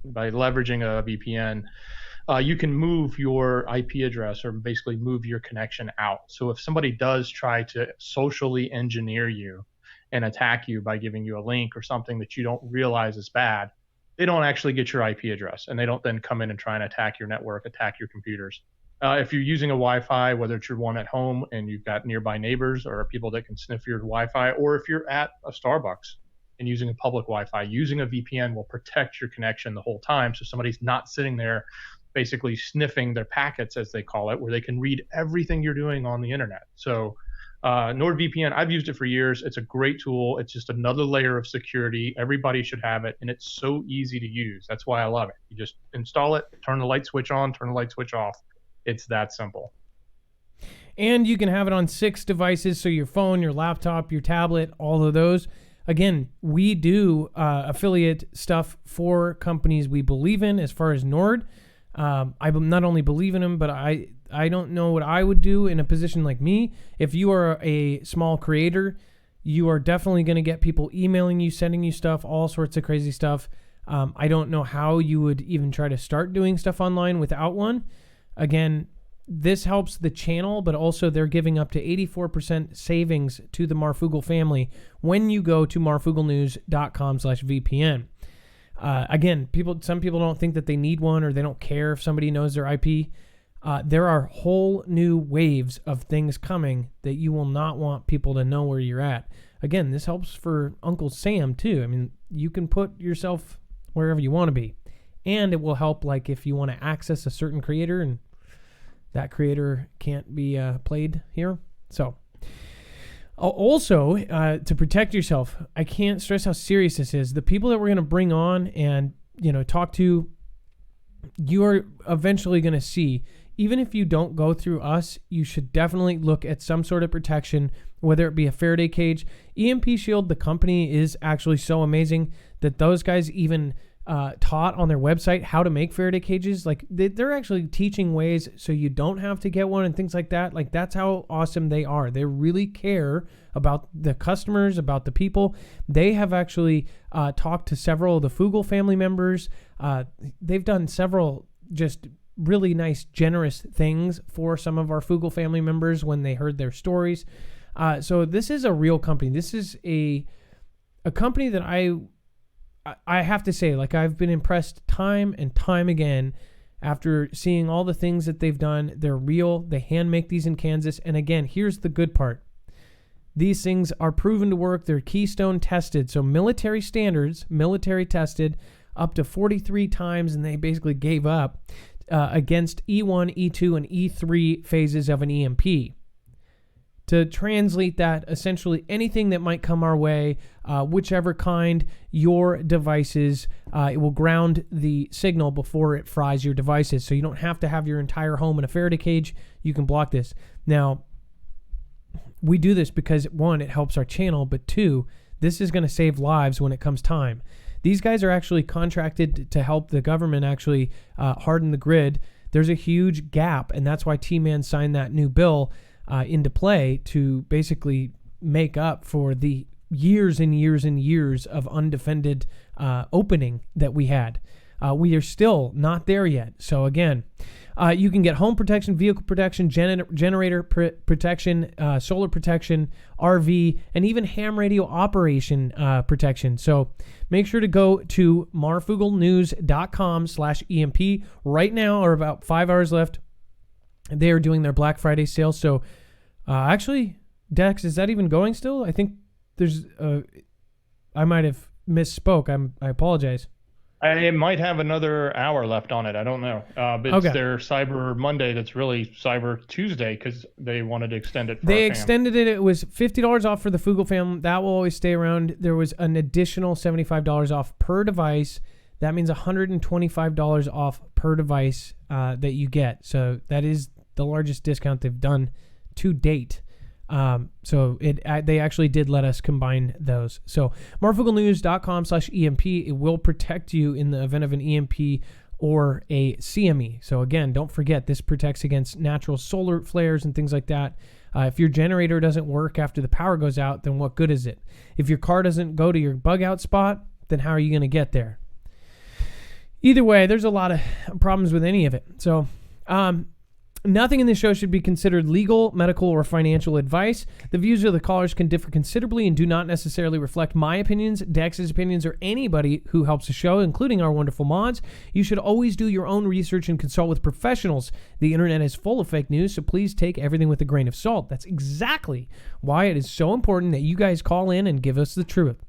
by leveraging a VPN, you can move your IP address or basically move your connection out. So if somebody does try to socially engineer you and attack you by giving you a link or something that you don't realize is bad, they don't actually get your IP address, and they don't then come in and try and attack your network, attack your computers. If you're using a Wi-Fi, whether it's your one at home and you've got nearby neighbors or people that can sniff your Wi-Fi, or if you're at a Starbucks and using a public Wi-Fi, using a VPN will protect your connection the whole time. So somebody's not sitting there basically sniffing their packets, as they call it, where they can read everything you're doing on the internet. So NordVPN, I've used it for years. It's a great tool. It's just another layer of security. Everybody should have it, and it's so easy to use. That's why I love it. You just install it, turn the light switch on, turn the light switch off. It's that simple. And you can have it on 6 devices, so your phone, your laptop, your tablet, all of those. Again, we do affiliate stuff for companies we believe in as far as Nord. I not only believe in them, but I don't know what I would do in a position like me. If you are a small creator, you are definitely going to get people emailing you, sending you stuff, all sorts of crazy stuff. I don't know how you would even try to start doing stuff online without one. Again, this helps the channel, but also they're giving up to 84% savings to the Marfoogle family when you go to marfooglenews.com/VPN. Again, some people don't think that they need one, or they don't care if somebody knows their IP. There are whole new waves of things coming that you will not want people to know where you're at. Again, this helps for Uncle Sam too. I mean, you can put yourself wherever you want to be, and it will help like if you want to access a certain creator and that creator can't be played here. So also, to protect yourself, I can't stress how serious this is. The people that we're going to bring on and, talk to, you are eventually going to see, even if you don't go through us, you should definitely look at some sort of protection, whether it be a Faraday cage. EMP Shield, the company, is actually so amazing that those guys even taught on their website how to make Faraday cages. Like they're actually teaching ways so you don't have to get one and things like that. Like that's how awesome they are. They really care about the customers, about the people. They have actually talked to several of the Foogle family members. They've done several just really nice, generous things for some of our Foogle family members when they heard their stories. So this is a real company. This is a company that I have to say, like, I've been impressed time and time again after seeing all the things that they've done. They're real. They hand make these in Kansas. And again, here's the good part. These things are proven to work. They're Keystone tested. So military standards, military tested up to 43 times, and they basically gave up against E1, E2, and E3 phases of an EMP. To translate that, essentially anything that might come our way, whichever kind, your devices, it will ground the signal before it fries your devices. So you don't have to have your entire home in a Faraday cage. You can block this. Now, we do this because, one, it helps our channel, but two, this is going to save lives when it comes time. These guys are actually contracted to help the government actually harden the grid. There's a huge gap, and that's why T-Man signed that new bill into play to basically make up for the years and years and years of undefended opening that we had. We are still not there yet. So again, you can get home protection, vehicle protection, generator protection, solar protection, RV, and even ham radio operation protection. So make sure to go to marfooglenews.com/EMP right now, or about 5 hours left. They are doing their Black Friday sale. So actually, Dex, is that even going still? I think there's I might have misspoke. I apologize. It might have another hour left on it. I don't know. But it's their Cyber Monday that's really Cyber Tuesday because they wanted to extend it for They extended it. It was $50 off for the Foogle Fam. That will always stay around. There was an additional $75 off per device. That means $125 off per device that you get. So that is the largest discount they've done to date. So they actually did let us combine those. So marfooglenews.com/EMP, it will protect you in the event of an EMP or a CME. So again, don't forget, this protects against natural solar flares and things like that. If your generator doesn't work after the power goes out, then what good is it? If your car doesn't go to your bug out spot, then how are you going to get there? Either way, there's a lot of problems with any of it. So, nothing in this show should be considered legal, medical, or financial advice. The views of the callers can differ considerably and do not necessarily reflect my opinions, Dex's opinions, or anybody who helps the show, including our wonderful mods. You should always do your own research and consult with professionals. The internet is full of fake news, so please take everything with a grain of salt. That's exactly why it is so important that you guys call in and give us the truth.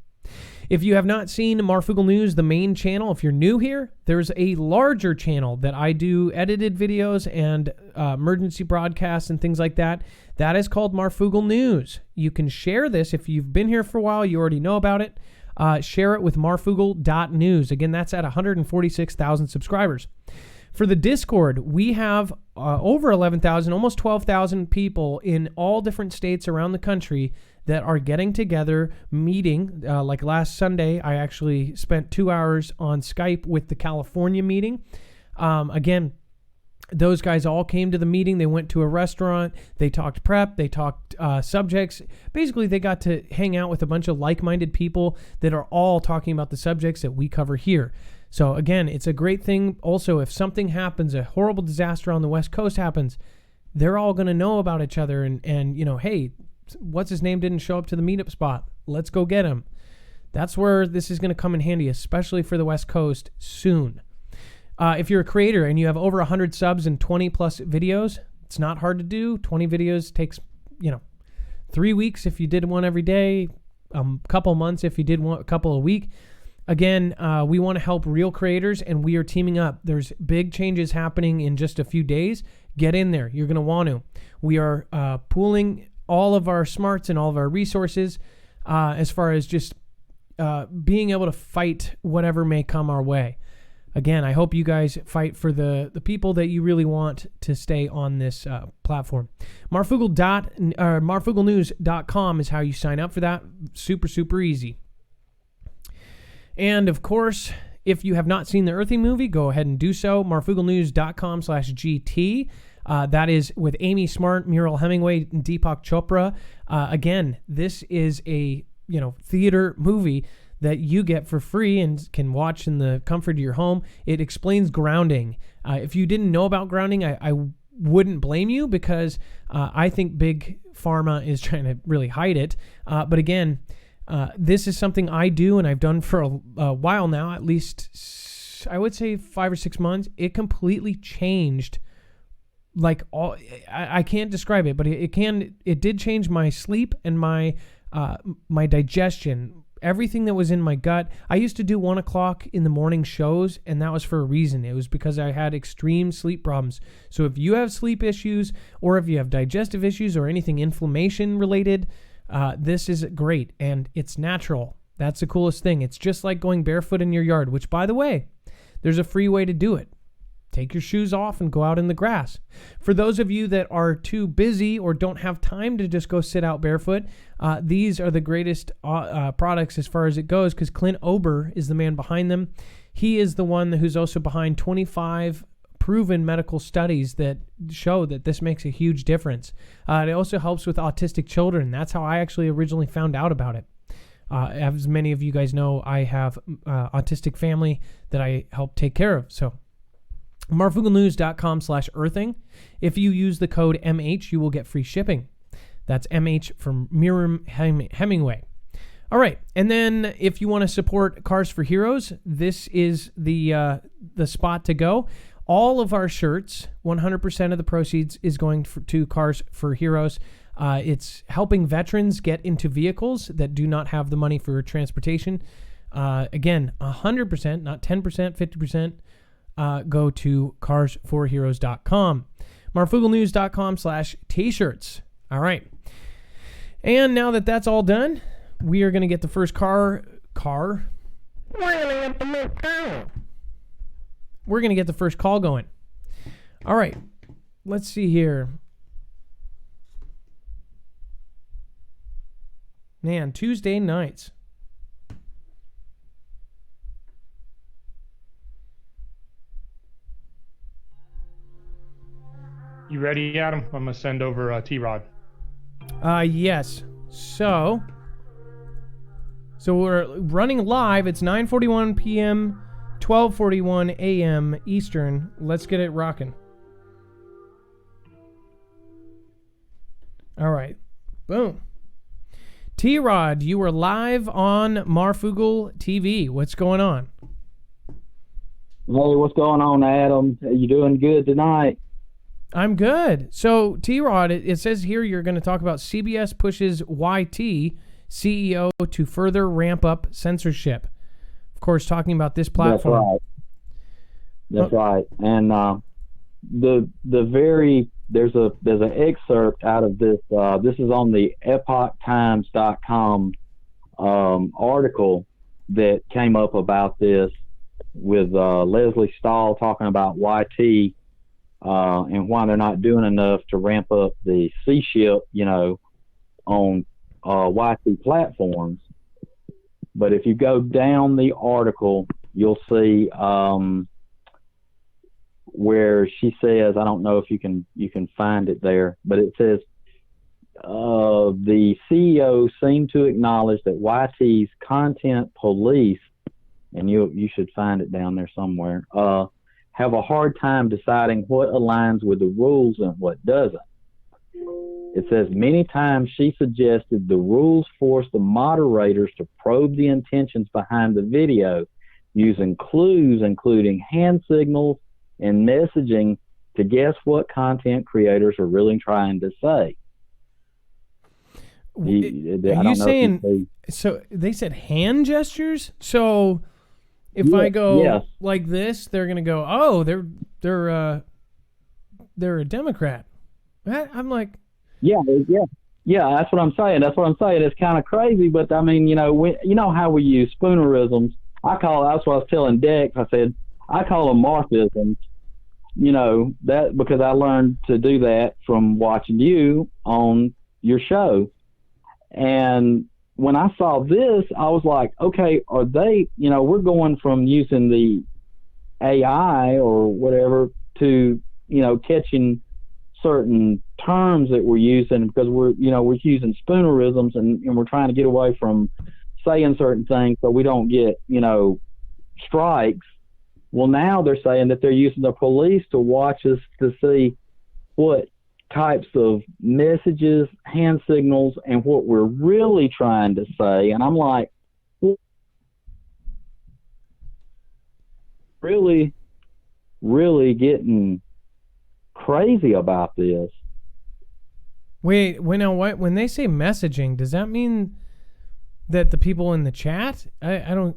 If you have not seen Marfoogle News, the main channel, if you're new here, there's a larger channel that I do edited videos and emergency broadcasts and things like that. That is called Marfoogle News. You can share this. If you've been here for a while, you already know about it. Share it with marfoogle.news. Again, that's at 146,000 subscribers. For the Discord, we have over 11,000, almost 12,000 people in all different states around the country that are getting together, meeting. Like last Sunday, I actually spent 2 hours on Skype with the California meeting. Again, those guys all came to the meeting. They went to a restaurant. They talked prep. They talked subjects. Basically, they got to hang out with a bunch of like-minded people that are all talking about the subjects that we cover here. So again, it's a great thing. Also, if something happens, a horrible disaster on the West Coast happens, they're all going to know about each other and, you know, hey, what's his name didn't show up to the meetup spot. Let's go get him. That's where this is going to come in handy, especially for the West Coast soon. If you're a creator and you have over 100 subs and 20 plus videos, it's not hard to do. 20 videos takes, 3 weeks if you did one every day, a couple months if you did one, a couple a week. Again, we want to help real creators, and we are teaming up. There's big changes happening in just a few days. Get in there. You're going to want to. We are pooling all of our smarts and all of our resources as far as just being able to fight whatever may come our way. Again, I hope you guys fight for the people that you really want to stay on this platform. MarFoogleNews.com is how you sign up for that. Super, super easy. And, of course, if you have not seen the Earthing movie, go ahead and do so. MarFoogleNews.com/GT. That is with Amy Smart, Muriel Hemingway, and Deepak Chopra. Again, this is a theater movie that you get for free and can watch in the comfort of your home. It explains grounding. If you didn't know about grounding, I wouldn't blame you, because I think Big Pharma is trying to really hide it. But again, this is something I do and I've done for a while now, at least I would say 5 or 6 months. It completely changed. I can't describe it, but it did change my sleep and my digestion. Everything that was in my gut. I used to do 1 o'clock in the morning shows, and that was for a reason. It was because I had extreme sleep problems. So if you have sleep issues, or if you have digestive issues, or anything inflammation related, this is great, and it's natural. That's the coolest thing. It's just like going barefoot in your yard, which, by the way, there's a free way to do it. Take your shoes off and go out in the grass. For those of you that are too busy or don't have time to just go sit out barefoot, these are the greatest products as far as it goes, because Clint Ober is the man behind them. He is the one who's also behind 25 proven medical studies that show that this makes a huge difference. It also helps with autistic children. That's how I actually originally found out about it. As many of you guys know, I have autistic family that I help take care of. So MarFoogleNews.com/earthing. If you use the code MH, you will get free shipping. That's MH from Miriam Hemingway. All right, and then if you want to support Cars for Heroes, this is the spot to go. All of our shirts, 100% of the proceeds is going to Cars for Heroes. It's helping veterans get into vehicles that do not have the money for transportation. Again, 100%, not 10%, 50%. Go to carsforheroes.com. MarFoogleNews.com/t-shirts. All right. And now that that's all done, we are going to get the first car. We're going to get the first call going. All right. Let's see here. Man, Tuesday nights. You ready, Adam? I'm going to send over T-Rod. Yes. So we're running live. It's 9:41 p.m., 12:41 a.m. Eastern. Let's get it rocking. All right. Boom. T-Rod, you are live on Marfoogle TV. What's going on? Hey, what's going on, Adam? You doing good tonight? I'm good. So, T-Rod, it says here you're going to talk about CBS pushes YT CEO to further ramp up censorship. Of course, talking about this platform. That's right. And there's an excerpt out of this. This is on the EpochTimes.com article that came up about this with Leslie Stahl talking about YT. And why they're not doing enough to ramp up the C-ship, on YT platforms. But if you go down the article, you'll see where she says, I don't know if you can find it there, but it says the CEO seemed to acknowledge that YT's content police, and you should find it down there somewhere, have a hard time deciding what aligns with the rules and what doesn't. It says many times she suggested the rules force the moderators to probe the intentions behind the video using clues, including hand signals and messaging, to guess what content creators are really trying to say. Are you saying, so they said hand gestures? So if I go like this, they're going to go, oh, they're a Democrat. I'm like, yeah. That's what I'm saying. It's kind of crazy, but I mean, you know how we use spoonerisms. That's what I was telling Dex. I said I call them morphisms. That because I learned to do that from watching you on your show. And when I saw this, I was like, okay, are they, we're going from using the AI or whatever to, catching certain terms that we're using because we're using spoonerisms and we're trying to get away from saying certain things so we don't get, strikes. Well, now they're saying that they're using the police to watch us to see what types of messages, hand signals, and what we're really trying to say. And I'm like, really, really getting crazy about this. Wait, now what? When they say messaging, does that mean that the people in the chat? I don't.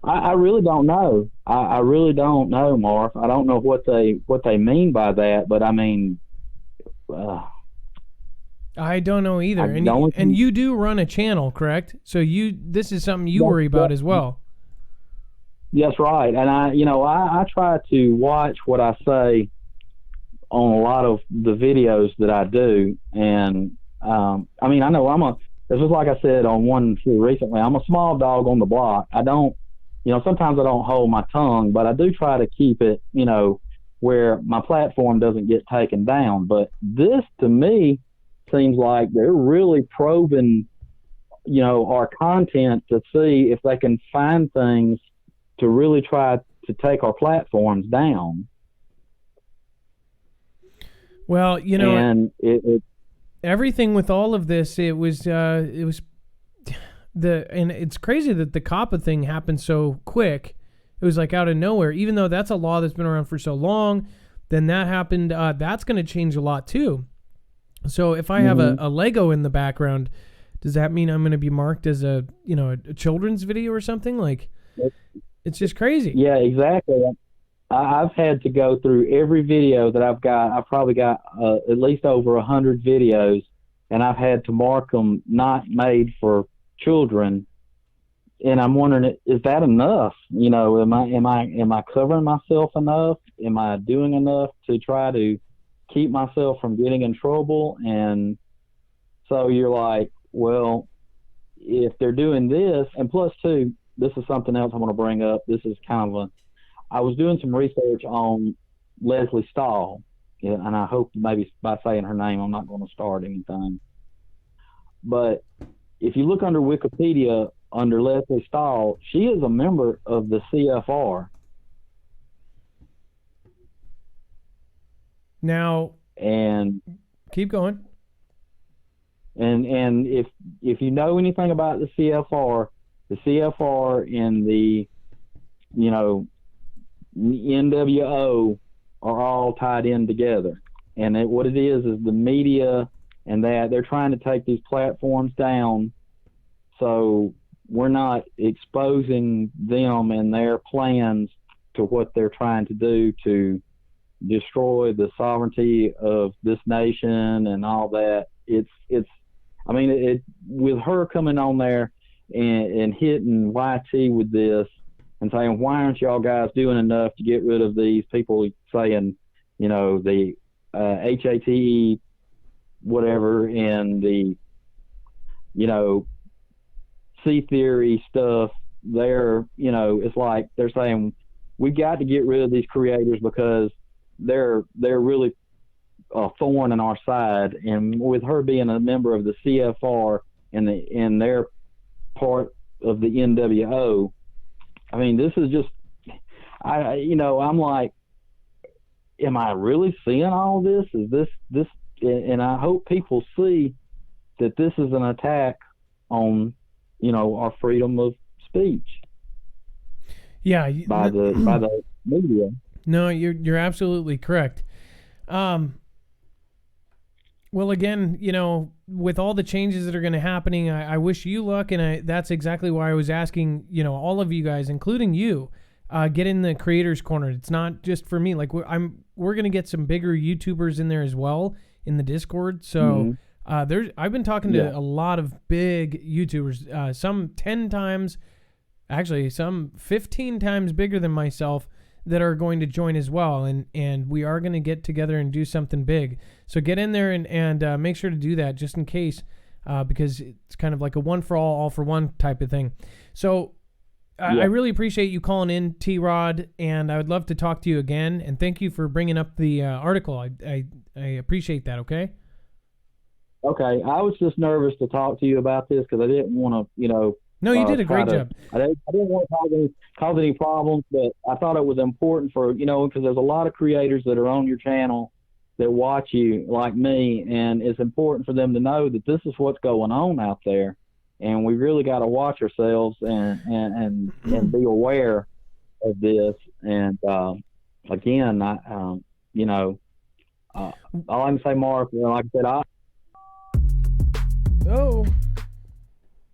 I really don't know. I really don't know, Marf. I don't know what they mean by that, but I mean, I don't know either. And you do run a channel, correct? So this is something you worry about as well. That's right. And I try to watch what I say on a lot of the videos that I do. And I know this is like I said on one recently, I'm a small dog on the block. I don't, sometimes I don't hold my tongue, but I do try to keep it, where my platform doesn't get taken down. But this to me seems like they're really probing, our content to see if they can find things to really try to take our platforms down. Well, and everything with all of this, it was and it's crazy that the COPPA thing happened so quick. It was like out of nowhere, even though that's a law that's been around for so long. Then that happened. That's going to change a lot too. So if I have a Lego in the background, does that mean I'm going to be marked as a children's video or something? Like, it's just crazy. Yeah, exactly. I've had to go through every video that I've got. I've probably got at least over 100 videos, and I've had to mark them not made for children. And I'm wondering, is that enough? Am I covering myself enough? Am I doing enough to try to keep myself from getting in trouble? And so you're like, well, if they're doing this, and plus too, this is something else I want to bring up. This is kind of I was doing some research on Leslie Stahl, and I hope maybe by saying her name, I'm not going to start anything. But if you look under Wikipedia, under Leslie Stahl, she is a member of the CFR. Now, and keep going. And if you know anything about the CFR and the NWO are all tied in together. And what it is the media and that they're trying to take these platforms down so we're not exposing them and their plans to what they're trying to do to destroy the sovereignty of this nation and all that. With her coming on there and hitting YT with this and saying, why aren't y'all guys doing enough to get rid of these people saying, the HATE whatever and the, C theory stuff there, it's like they're saying we got to get rid of these creators because they're really a thorn in our side. And with her being a member of the CFR and their part of the NWO, I mean, this is just, I'm like, am I really seeing all this? Is this? And I hope people see that this is an attack on, our freedom of speech. Yeah, by the media. No, you're absolutely correct. Well, again, with all the changes that are going to happening, I wish you luck, and that's exactly why I was asking, all of you guys, including you, get in the creators corner. It's not just for me. Like we're going to get some bigger YouTubers in there as well in the Discord. So I've been talking to a lot of big YouTubers, some 10 times, actually some 15 times bigger than myself, that are going to join as well, and we are going to get together and do something big. So get in there and make sure to do that just in case, because it's kind of like a one for all for one type of thing. So I really appreciate you calling in, T-Rod, and I would love to talk to you again. And thank you for bringing up the article. I appreciate that. Okay. Okay, I was just nervous to talk to you about this because I didn't want to, No, you did a great job. I didn't want to cause any problems, but I thought it was important for, because there's a lot of creators that are on your channel that watch you like me, and it's important for them to know that this is what's going on out there, and we really got to watch ourselves and be aware of this. And again, all I can say, Mark, like I said,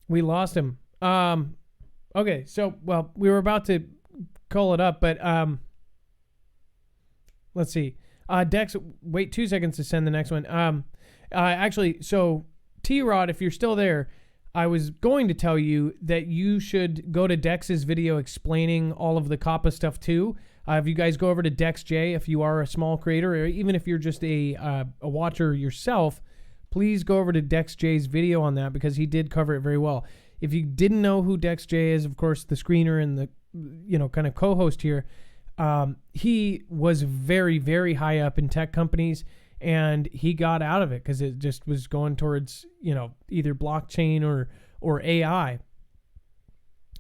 we lost him. Okay, so, we were about to call it up, but let's see. Dex, wait 2 seconds to send the next one. Actually, so T-Rod, if you're still there, I was going to tell you that you should go to Dex's video explaining all of the COPPA stuff too. If you guys go over to Dex J, if you are a small creator, or even if you're just a watcher yourself, please go over to Dex J's video on that, because he did cover it very well. If you didn't know who Dex J is, of course, the screener and the, kind of co-host here, he was very, very high up in tech companies, and he got out of it because it just was going towards, either blockchain or AI.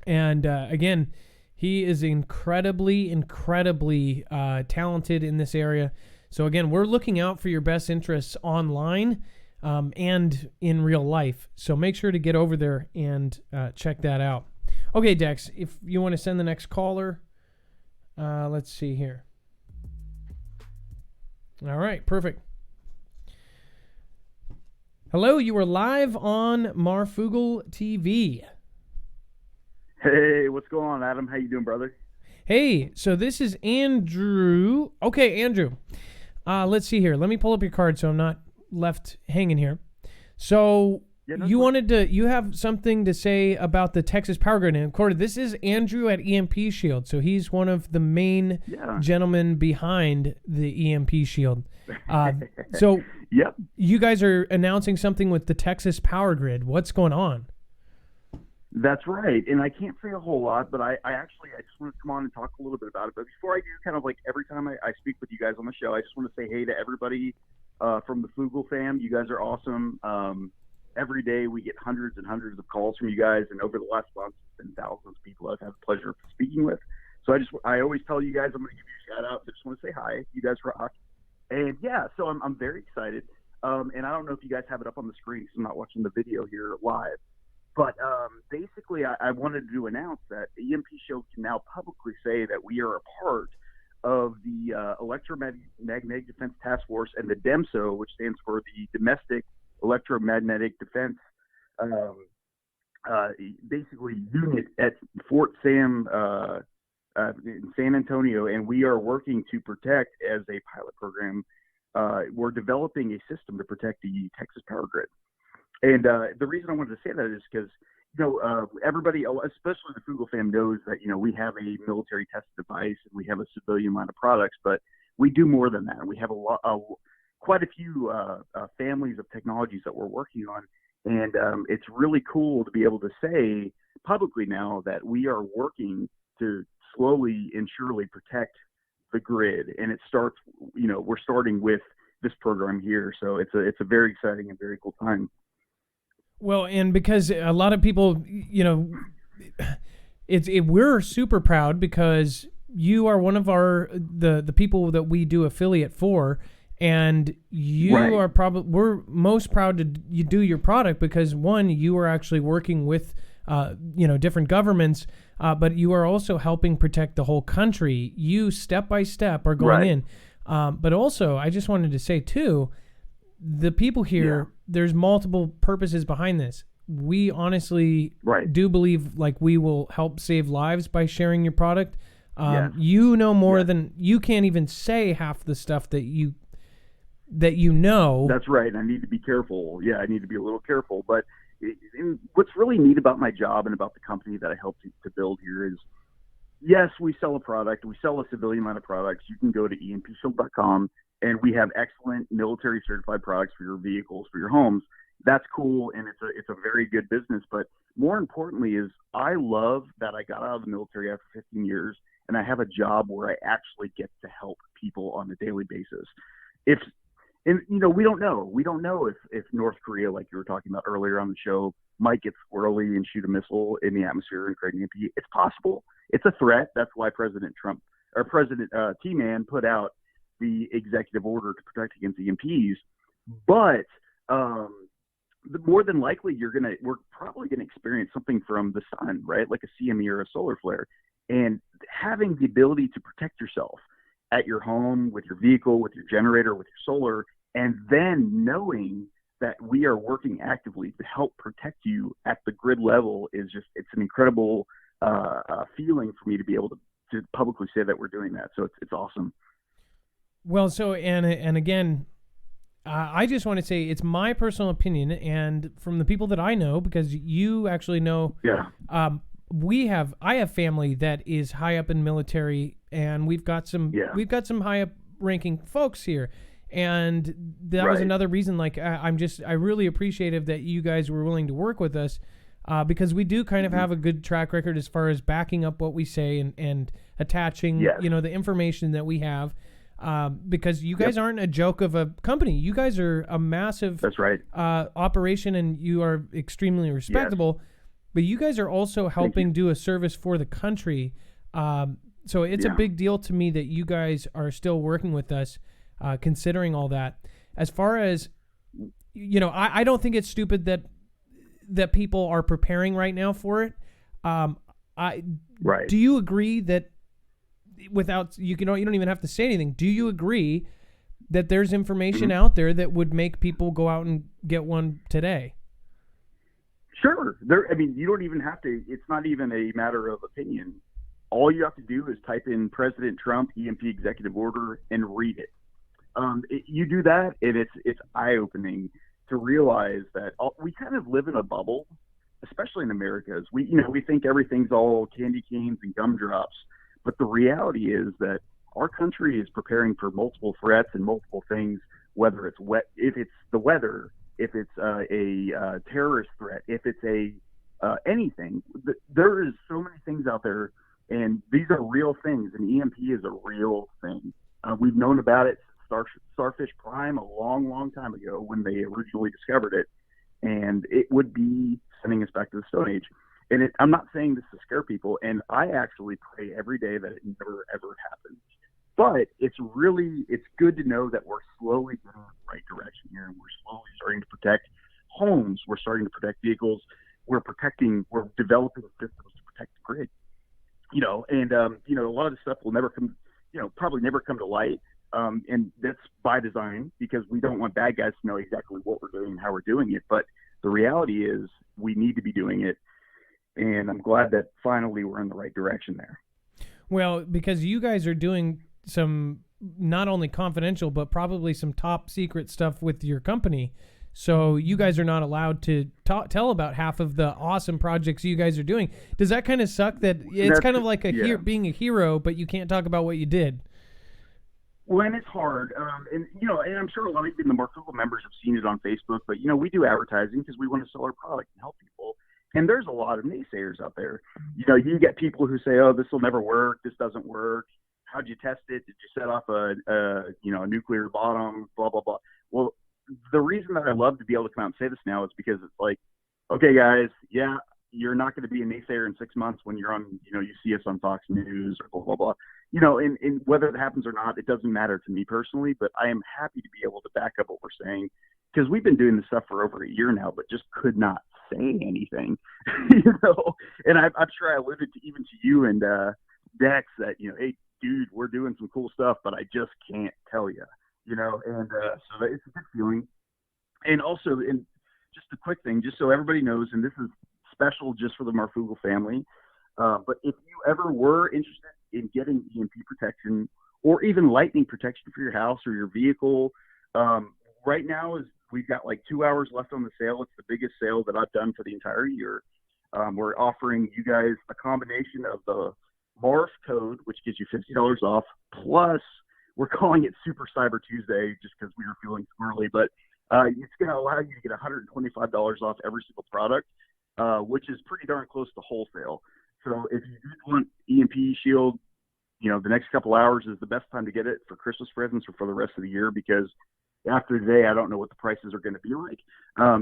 And again, he is incredibly, incredibly talented in this area. So again, we're looking out for your best interests online and in real life. So make sure to get over there and check that out. Okay, Dex, if you want to send the next caller, let's see here. All right, perfect. Hello, you are live on Marfoogle TV. Hey, what's going on, Adam? How you doing, brother? Hey, so this is Andrew. Okay, Andrew. Let's see here. Let me pull up your card so I'm not left hanging here. So you have something to say about the Texas Power Grid. And of course, this is Andrew at EMP Shield. So he's one of the main gentlemen behind the EMP Shield. So you guys are announcing something with the Texas Power Grid. What's going on? That's right. And I can't say a whole lot, but I just want to come on and talk a little bit about it. But before I do, kind of like every time I speak with you guys on the show, I just want to say hey to everybody from the Foogle Fam. You guys are awesome. Every day we get hundreds and hundreds of calls from you guys, and over the last month, it's been thousands of people I've had the pleasure of speaking with. So I always tell you guys I'm going to give you a shout out. I just want to say hi. You guys rock. And so I'm very excited. And I don't know if you guys have it up on the screen because I'm not watching the video here live. But basically, I wanted to announce that EMP Shield can now publicly say that we are a part of the Electromagnetic Defense Task Force and the DEMSO, which stands for the Domestic Electromagnetic Defense, basically unit at Fort Sam in San Antonio, and we are working to protect as a pilot program. We're developing a system to protect the Texas Power Grid. And the reason I wanted to say that is because, everybody, especially the Foogle Fam, knows that, we have a military tested device and we have a civilian line of products, but we do more than that. We have quite a few families of technologies that we're working on. And it's really cool to be able to say publicly now that we are working to slowly and surely protect the grid. And it starts, we're starting with this program here. So it's a very exciting and very cool time. Well, and because a lot of people, we're super proud because, you are one of the people that we do affiliate for, and you Right. are we're most proud to you do your product because one, you are actually working with different governments, but you are also helping protect the whole country. You step by step are going Right. in, but also I just wanted to say too, the people here, there's multiple purposes behind this. We honestly Right. do believe like we will help save lives by sharing your product. Yes. You know more Yes. than you can't even say half the stuff that you know. That's right. I need to be careful. Yeah, I need to be a little careful. But and what's really neat about my job and about the company that I helped to build here is, yes, we sell a product. We sell a civilian line of products. You can go to empshield.com, and we have excellent military certified products for your vehicles, for your homes. That's cool, and it's a very good business. But more importantly is I love that I got out of the military after 15 years, and I have a job where I actually get to help people on a daily basis. And we don't know. We don't know if North Korea, like you were talking about earlier on the show, might get squirrely and shoot a missile in the atmosphere and create an EMP. It's possible. It's a threat. That's why President T-Man put out the executive order to protect against EMPs. But more than likely, we're probably gonna experience something from the sun, right? Like a CME or a solar flare, and having the ability to protect yourself at your home, with your vehicle, with your generator, with your solar, and then knowing that we are working actively to help protect you at the grid level it's an incredible feeling for me to be able to publicly say that we're doing that. So it's awesome. Well, so and again, I just want to say it's my personal opinion, and from the people that I know, because you actually know, Yeah. I have family that is high up in military, and we've got some high up ranking folks here, and that was Right. another reason. Like I really appreciative that you guys were willing to work with us, because we do kind of have a good track record as far as backing up what we say and attaching Yes. the information that we have. Because you guys aren't a joke of a company. You guys are a massive That's right. operation, and you are extremely respectable. But you guys are also helping do a service for the country. So it's a big deal to me that you guys are still working with us, considering all that. As far as, I don't think it's stupid that people are preparing right now for it. Right. Do you agree that without, you don't even have to say anything. Do you agree that there's information out there that would make people go out and get one today? Sure. You don't even have to. It's not even a matter of opinion. All you have to do is type in President Trump EMP executive order and read it. You do that, and it's eye-opening to realize that we kind of live in a bubble, especially in Americas. We think everything's all candy canes and gumdrops, but the reality is that our country is preparing for multiple threats and multiple things, whether it's if it's the weather, if it's a terrorist threat, if it's anything. There is so many things out there, and these are real things, and EMP is a real thing. We've known about it since Starfish Prime a long, long time ago when they originally discovered it, and it would be sending us back to the Stone Age. And I'm not saying this to scare people, and I actually pray every day that it never, ever happens. But it's good to know that we're slowly getting in the right direction here, and we're slowly starting to protect homes. We're starting to protect vehicles. We're developing systems to protect the grid. A lot of this stuff will probably never come to light. And that's by design, because we don't want bad guys to know exactly what we're doing and how we're doing it. But the reality is we need to be doing it. And I'm glad that finally we're in the right direction there. Well, because you guys are doing some not only confidential, but probably some top secret stuff with your company. So you guys are not allowed to tell about half of the awesome projects you guys are doing. Does that kind of suck that it's kind of like being a hero, but you can't talk about what you did? Well, and it's hard. And I'm sure a lot of even the Marfoogle members have seen it on Facebook, but, we do advertising because we want to sell our product and help people. And there's a lot of naysayers out there. You get people who say, oh, this will never work. This doesn't work. How'd you test it? Did you set off a nuclear bomb, blah, blah, blah. Well, the reason that I love to be able to come out and say this now is because it's like, okay, guys, you're not going to be a naysayer in 6 months when you're on, you see us on Fox News or blah, blah, blah. And whether it happens or not, it doesn't matter to me personally, but I am happy to be able to back up what we're saying, because we've been doing this stuff for over a year now, but just could not say anything, and I'm sure I alluded to even to you and Dex that, hey, dude, we're doing some cool stuff, but I just can't tell you, and so it's a good feeling. And also, and just a quick thing, just so everybody knows, and this is special just for the Marfoogle family, but if you ever were interested in getting EMP protection or even lightning protection for your house or your vehicle, right now we've got like 2 hours left on the sale. It's the biggest sale that I've done for the entire year. We're offering you guys a combination of the MARF code, which gives you $50 off, plus we're calling it Super Cyber Tuesday just because we were feeling squirrely, but it's going to allow you to get $125 off every single product, which is pretty darn close to wholesale. So if you do want EMP Shield, the next couple hours is the best time to get it for Christmas presents or for the rest of the year, because after today, I don't know what the prices are going to be like.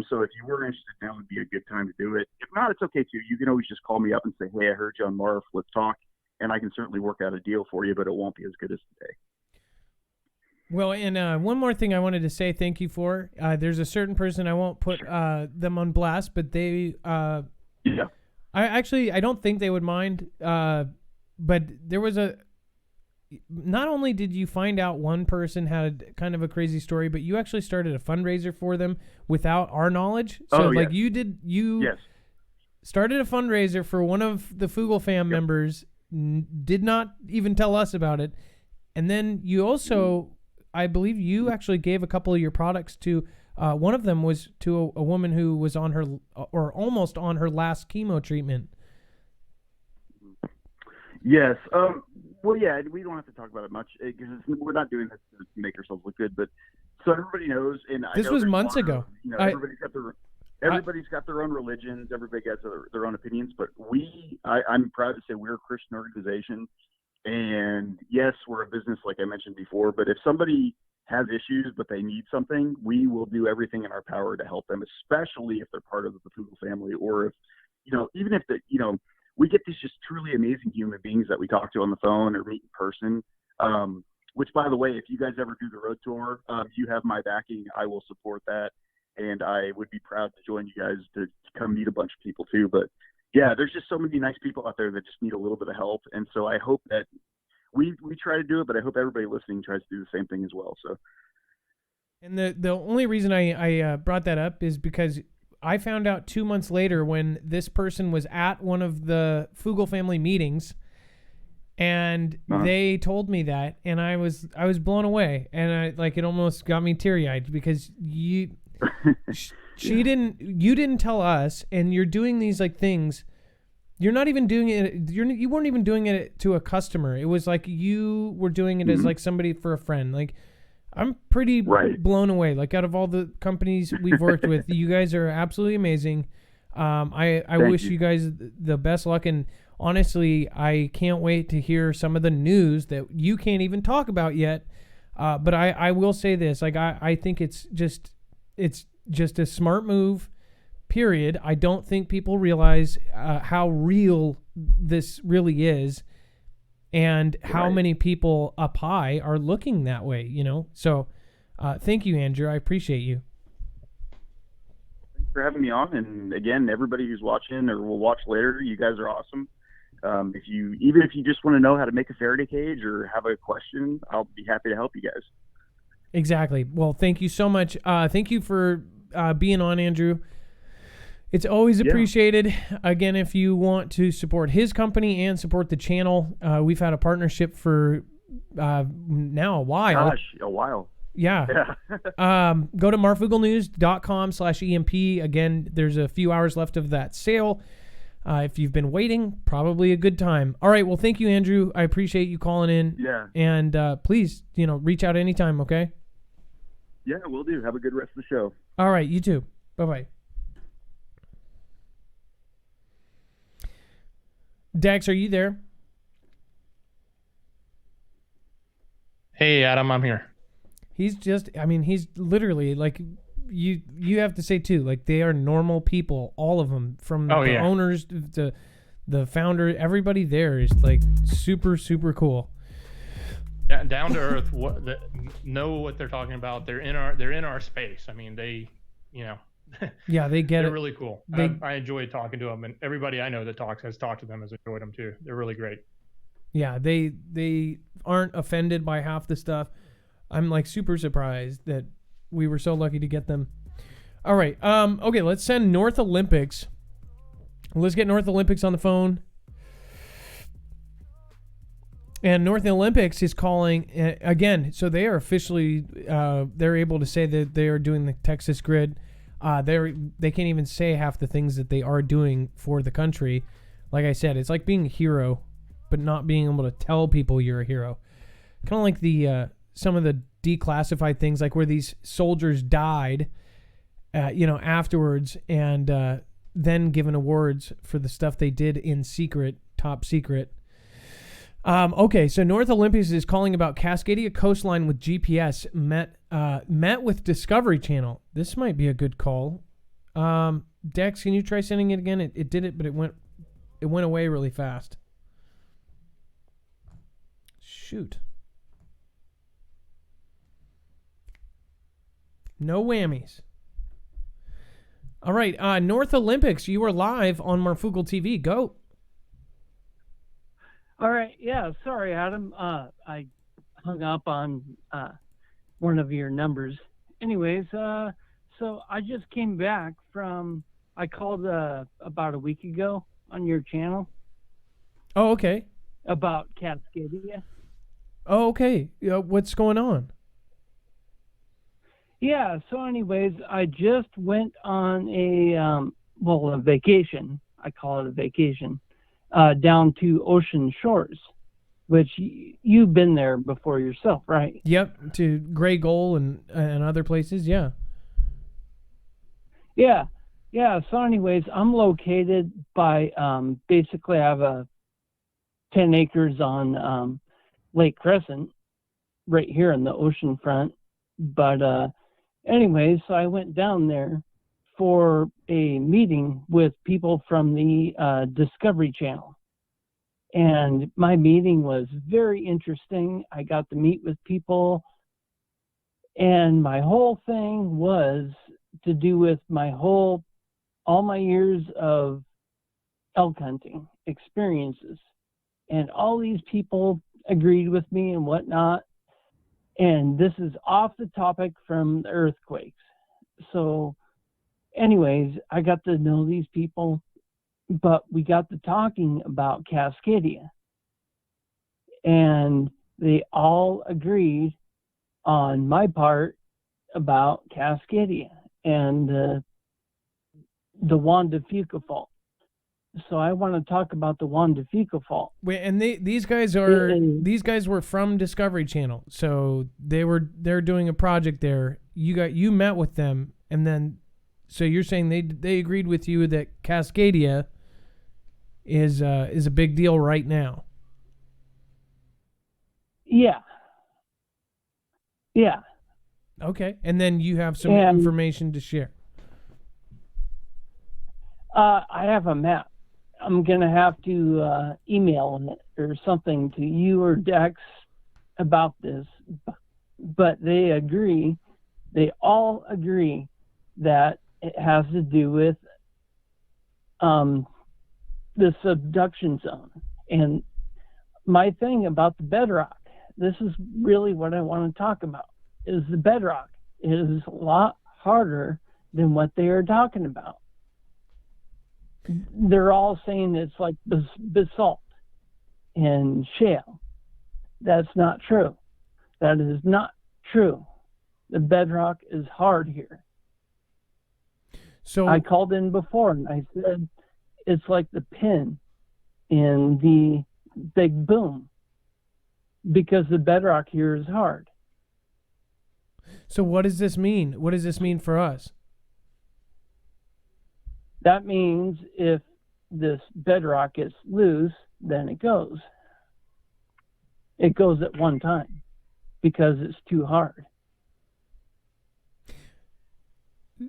So if you were interested, now would be a good time to do it. If not, it's okay too. You can always just call me up and say, hey, I heard you on Marf, let's talk. And I can certainly work out a deal for you, but it won't be as good as today. Well, and one more thing I wanted to say thank you for. There's a certain person, I won't put them on blast, but they yeah. I don't think they would mind, but there was not only did you find out one person had kind of a crazy story, but you actually started a fundraiser for them without our knowledge. So yes. You started a fundraiser for one of the Foogle Fam members, did not even tell us about it. And then you also, I believe you actually gave a couple of your products to, one of them was to a woman who was on her, or almost on her last chemo treatment. Yes. Well, yeah, we don't have to talk about it much because we're not doing this to make ourselves look good. But so everybody knows, and this was months ago. Everybody's got their own religions. Everybody has their own opinions. But I'm proud to say we're a Christian organization, and yes, we're a business like I mentioned before. But if somebody has issues but they need something, we will do everything in our power to help them, especially if they're part of the Foogle family, or if even if we get these just truly amazing human beings that we talk to on the phone or meet in person, which, by the way, if you guys ever do the road tour, you have my backing. I will support that, and I would be proud to join you guys to come meet a bunch of people too. But, yeah, there's just so many nice people out there that just need a little bit of help, and so I hope that we try to do it, but I hope everybody listening tries to do the same thing as well. So, and the only reason I brought that up is because I found out 2 months later when this person was at one of the Foogle family meetings, and they told me that, and I was blown away, and it almost got me teary-eyed because you didn't tell us, and you're doing these things. You're not even doing it. You weren't even doing it to a customer. It was like you were doing it as somebody for a friend. I'm pretty blown away. Out of all the companies we've worked with, you guys are absolutely amazing. I wish you guys the best luck. And honestly, I can't wait to hear some of the news that you can't even talk about yet. But I will say this, I think it's just a smart move, period. I don't think people realize how real this really is. And how many people up high are looking that way, So thank you, Andrew. I appreciate you. Thanks for having me on. And again, everybody who's watching or will watch later, you guys are awesome. If you just want to know how to make a Faraday cage or have a question, I'll be happy to help you guys. Exactly. Well, thank you so much. Thank you for being on, Andrew. It's always appreciated. Yeah. Again, if you want to support his company and support the channel, we've had a partnership for now a while. Gosh, a while. Yeah. Go to marfooglenews.com/EMP. Again, there's a few hours left of that sale. If you've been waiting, probably a good time. All right. Well, thank you, Andrew. I appreciate you calling in. Yeah. And please, reach out anytime, okay? Yeah, we'll do. Have a good rest of the show. All right. You too. Bye-bye. Dex, are you there? Hey, Adam, I'm here. He's literally you have to say too, like they are normal people, all of them, from the owners to the founder. Everybody there is like super, super cool. Yeah, down to earth. Know what they're talking about. They're in our space. I mean, they, yeah, they get they're it. Really cool. I enjoy talking to them, and everybody I know that has talked to them has enjoyed them too. They're really great. Yeah, they aren't offended by half the stuff. I'm like super surprised that we were so lucky to get them. All right. Okay, let's send North Olympics. Let's get North Olympics on the phone. And North Olympics is calling again. So they are officially they're able to say that they are doing the Texas grid. They can't even say half the things that they are doing for the country. Like I said, it's like being a hero, but not being able to tell people you're a hero. Kind of like the some of the declassified things, like where these soldiers died, afterwards, and then given awards for the stuff they did in secret, top secret. Okay, so North Olympics is calling about Cascadia coastline with GPS met with Discovery Channel. This might be a good call. Dex, can you try sending it again? It did it, but it went away really fast. Shoot. No whammies. All right, North Olympics, you are live on Marfoogle TV. Go. All right, yeah, sorry, Adam. I hung up on one of your numbers. Anyways, so I just came back from, I called about a week ago on your channel. Oh, okay. About Cascadia. Oh, okay. What's going on? Yeah, so anyways, I just went on a vacation. I call it a vacation, down to Ocean Shores, which you've been there before yourself, right? Yep, to Gray Gull and other places, yeah. Yeah, so anyways, I'm located by, basically I have 10 acres on Lake Crescent, right here in the ocean front, but anyways, so I went down there for a meeting with people from the Discovery Channel. And my meeting was very interesting. I got to meet with people. And my whole thing was to do with all my years of elk hunting experiences. And all these people agreed with me and whatnot. And this is off the topic from the earthquakes. So anyways, I got to know these people, but we got to talking about Cascadia. And they all agreed on my part about Cascadia and the Juan de Fuca fault. So I want to talk about the Juan de Fuca fault. Wait, and these guys were from Discovery Channel, so they're doing a project there. You met with them, and then so you're saying they agreed with you that Cascadia is a big deal right now. Yeah. Okay, and then you have some information to share. I have a map. I'm going to have to email it or something to you or Dex about this. But they all agree that it has to do with the subduction zone. And my thing about the bedrock, this is really what I want to talk about, is the bedrock is a lot harder than what they are talking about. They're all saying it's like basalt and shale. That's not true. That is not true. The bedrock is hard here. So I called in before and I said it's like the pin in the big boom because the bedrock here is hard. So what does this mean? What does this mean for us? That means if this bedrock gets loose, then it goes. It goes at one time because it's too hard.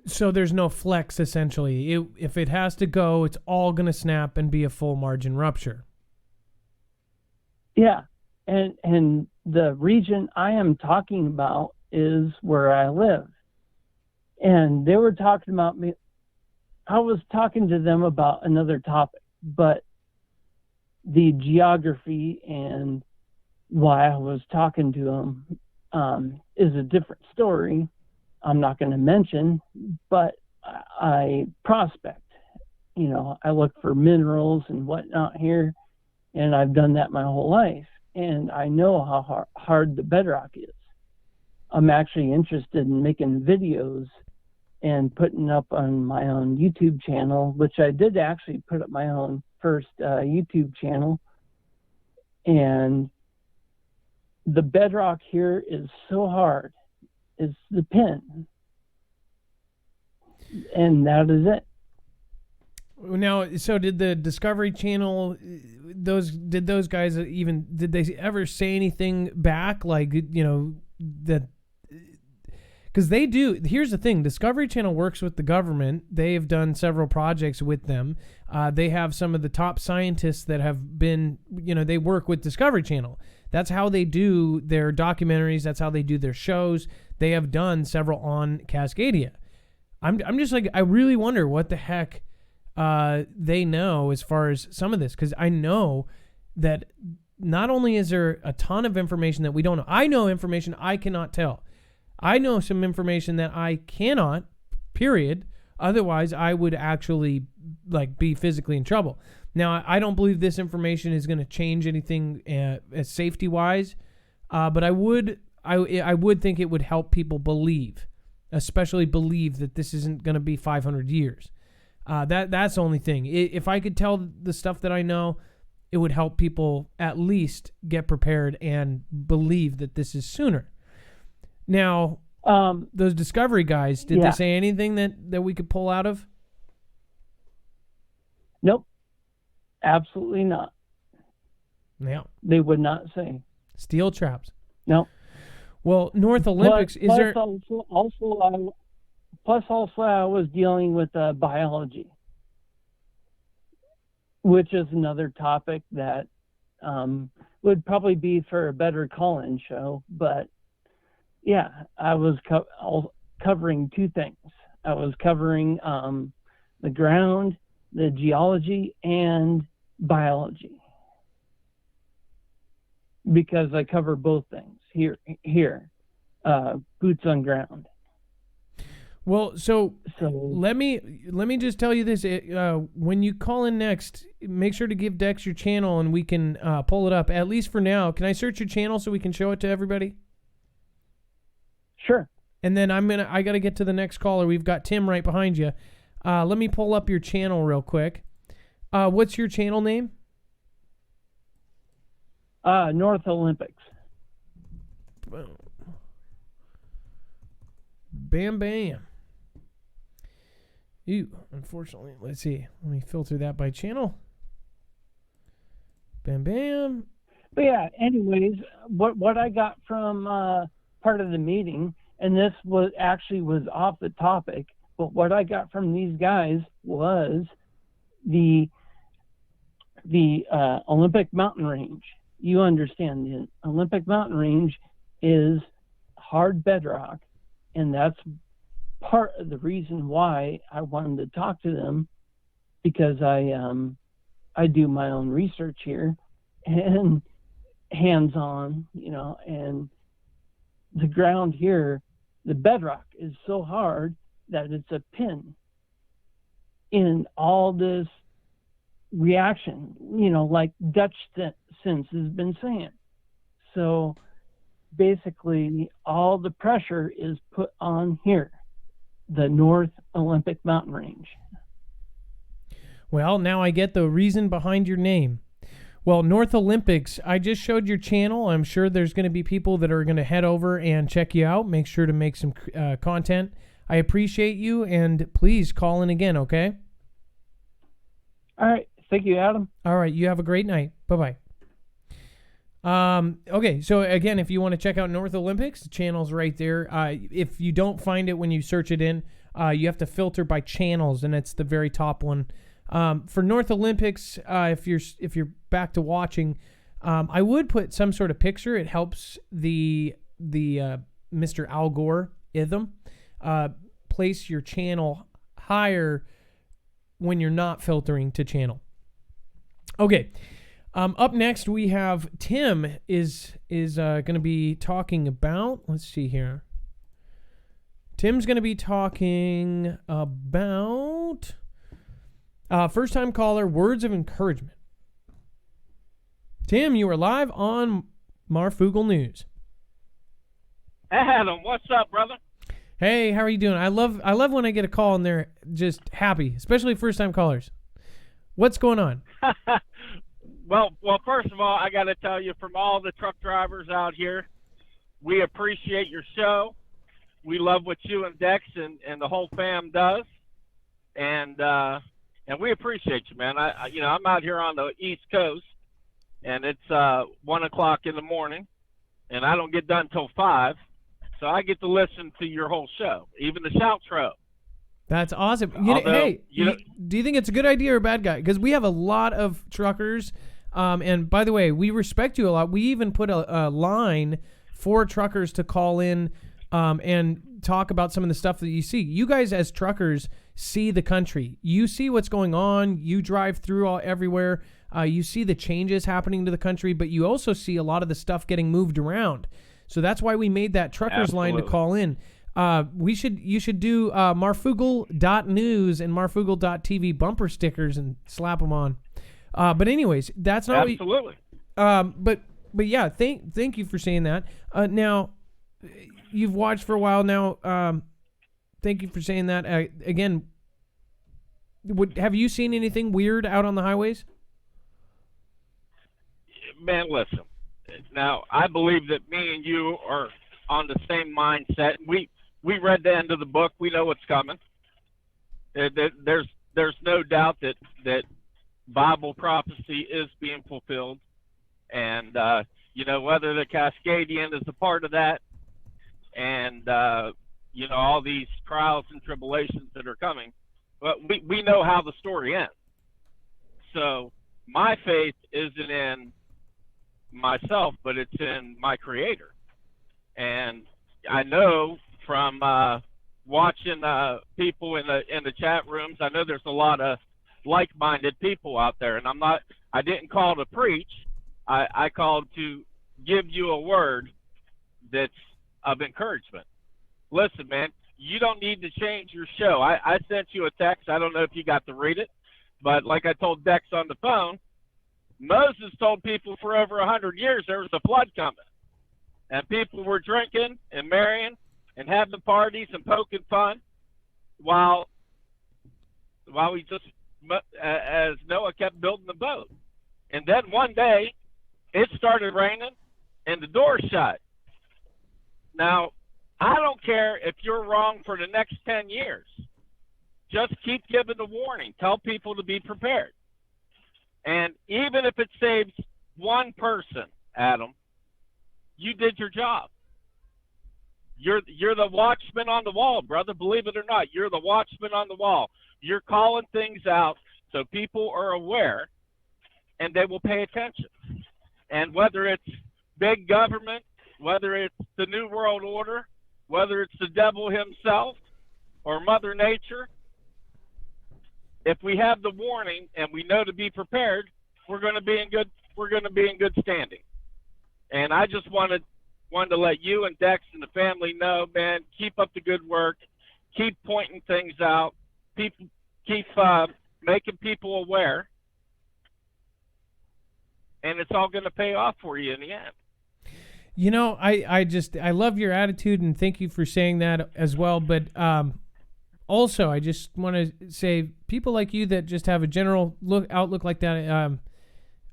So there's no flex, essentially. If it has to go, it's all going to snap and be a full margin rupture. Yeah. And the region I am talking about is where I live. And they were talking about me. I was talking to them about another topic, but the geography and why I was talking to them is a different story. I'm not going to mention, but I prospect. You know, I look for minerals and whatnot here, and I've done that my whole life. And I know how hard the bedrock is. I'm actually interested in making videos and putting up on my own YouTube channel, which I did actually put up my own first YouTube channel. And the bedrock here is so hard. It's the pin. And that is it. Now, so did the Discovery Channel, did those guys even, did they ever say anything back? Like, you know, that, because they do, here's the thing, Discovery Channel works with the government. They have done several projects with them. They have some of the top scientists that have been, you know, they work with Discovery Channel. That's how they do their documentaries. That's how they do their shows. They have done several on Cascadia. I'm just like, I really wonder what the heck they know as far as some of this, because I know that not only is there a ton of information that we don't know, I know information I cannot tell. I know some information that I cannot, period. Otherwise, I would actually like be physically in trouble. Now, I don't believe this information is going to change anything safety wise, but I would think it would help people believe, especially believe that this isn't going to be 500 years. That's the only thing. If I could tell the stuff that I know, it would help people at least get prepared and believe that this is sooner. Now, those Discovery guys, did they say anything that we could pull out of? Nope. Absolutely not. Yeah. They would not say. Steel traps. No. Well, North Olympics, Plus also I was dealing with biology, which is another topic that would probably be for a better call-in show. But yeah, I was covering two things. I was covering the ground, the geology, and biology, because I cover both things here, boots on ground. Well, so let me just tell you this. When you call in next, make sure to give Dex your channel and we can pull it up, at least for now. Can I search your channel so we can show it to everybody? Sure. And then I got to get to the next caller. We've got Tim right behind you. Let me pull up your channel real quick. What's your channel name? North Olympics. Bam, bam. Unfortunately, let's see. Let me filter that by channel. Bam, bam. But yeah, anyways, what I got from part of the meeting, and this was off the topic, but what I got from these guys was the Olympic mountain range. You understand, the Olympic mountain range is hard bedrock, and that's part of the reason why I wanted to talk to them, because I do my own research here and hands-on, you know, and the ground here, the bedrock is so hard that it's a pin in all this reaction, you know, like Dutch Sense has been saying. So basically all the pressure is put on here, the North Olympic mountain range. Well, now I get the reason behind your name. Well, North Olympics, I just showed your channel. I'm sure there's going to be people that are going to head over and check you out. Make sure to make some content. I appreciate you, and please call in again, okay? All right. Thank you, Adam. All right. You have a great night. Bye-bye. Okay, so again, if you want to check out North Olympics, the channel's right there. If you don't find it when you search it in, You have to filter by channels, and it's the very top one. For North Olympics, if you're back to watching, I would put some sort of picture. It helps the Mr. Al Gore-ism. Place your channel higher when you're not filtering to channel. Okay. Up next, we have Tim is going to be talking about, let's see here. Tim's going to be talking about first-time caller, words of encouragement. Tim, you are live on Marfoogle News. Adam, what's up, brother? Hey, how are you doing? I love when I get a call and they're just happy, especially first-time callers. What's going on? Well, first of all, I got to tell you, from all the truck drivers out here, we appreciate your show. We love what you and Dex and the whole fam does, and we appreciate you, man. I'm out here on the East Coast, and it's 1 o'clock in the morning, and I don't get done till 5, so I get to listen to your whole show, even the outro. That's awesome. Do you think it's a good idea or a bad guy? Because we have a lot of truckers. And by the way, we respect you a lot. We even put a line for truckers to call in and talk about some of the stuff that you see. You guys as truckers see the country. You see what's going on. You drive through everywhere. You see the changes happening to the country, but you also see a lot of the stuff getting moved around. So that's why we made that truckers line to call in. You should do marfoogle.news and marfoogle.tv bumper stickers and slap them on. But anyways, that's not absolutely. But yeah, thank you for saying that. Now, you've watched for a while now. Thank you for saying that. Again, have you seen anything weird out on the highways? Man, listen. Now, I believe that me and you are on the same mindset. We read the end of the book. We know what's coming. There's no doubt that Bible prophecy is being fulfilled, and whether the Cascadian is a part of that, and all these trials and tribulations that are coming, but we know how the story ends. So my faith isn't in myself, but it's in my Creator, and I know from watching people in the chat rooms, I know there's a lot of like-minded people out there, and I didn't call to preach. I called to give you a word that's of encouragement. Listen, man, you don't need to change your show. I sent you a text. I don't know if you got to read it, but like I told Dex on the phone, Moses told people for over 100 years there was a flood coming, and people were drinking and marrying and having parties and poking fun while we just, as Noah kept building the boat. And then one day it started raining and the door shut. Now, I don't care if you're wrong for the next 10 years. Just keep giving the warning. Tell people to be prepared. And even if it saves one person, Adam, you did your job. You're the watchman on the wall, brother. Believe it or not, you're the watchman on the wall. You're calling things out so people are aware and they will pay attention. And whether it's big government, whether it's the New World Order, whether it's the devil himself or Mother Nature, if we have the warning and we know to be prepared, we're going to be in good standing. And I just wanted to let you and Dex and the family know, man, keep up the good work, keep pointing things out, keep making people aware, and it's all going to pay off for you in the end. You know, I love your attitude, and thank you for saying that as well. But also, I just want to say, people like you that just have a general outlook like that,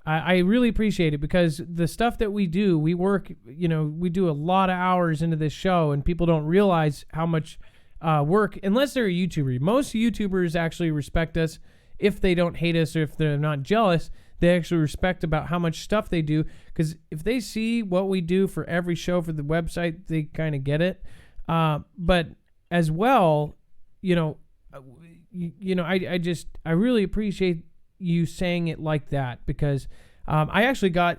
I really appreciate it, because the stuff that we do, we work, we do a lot of hours into this show, and people don't realize how much work, unless they're a YouTuber. Most YouTubers actually respect us if they don't hate us or if they're not jealous. They actually respect about how much stuff they do, because if they see what we do for every show for the website, they kind of get it. But as well, I really appreciate you saying it like that, because I actually got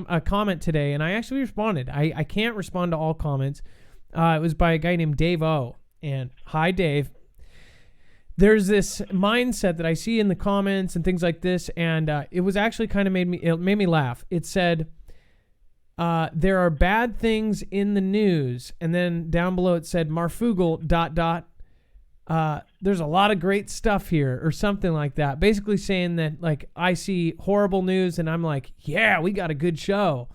a comment today, and I actually responded. I can't respond to all comments. It was by a guy named Dave O. And hi, Dave. There's this mindset that I see in the comments and things like this, and it was actually kind of made me laugh. It said, there are bad things in the news, and then down below it said Marfoogle ... there's a lot of great stuff here, or something like that. Basically saying that, like, I see horrible news and I'm like, yeah, we got a good show.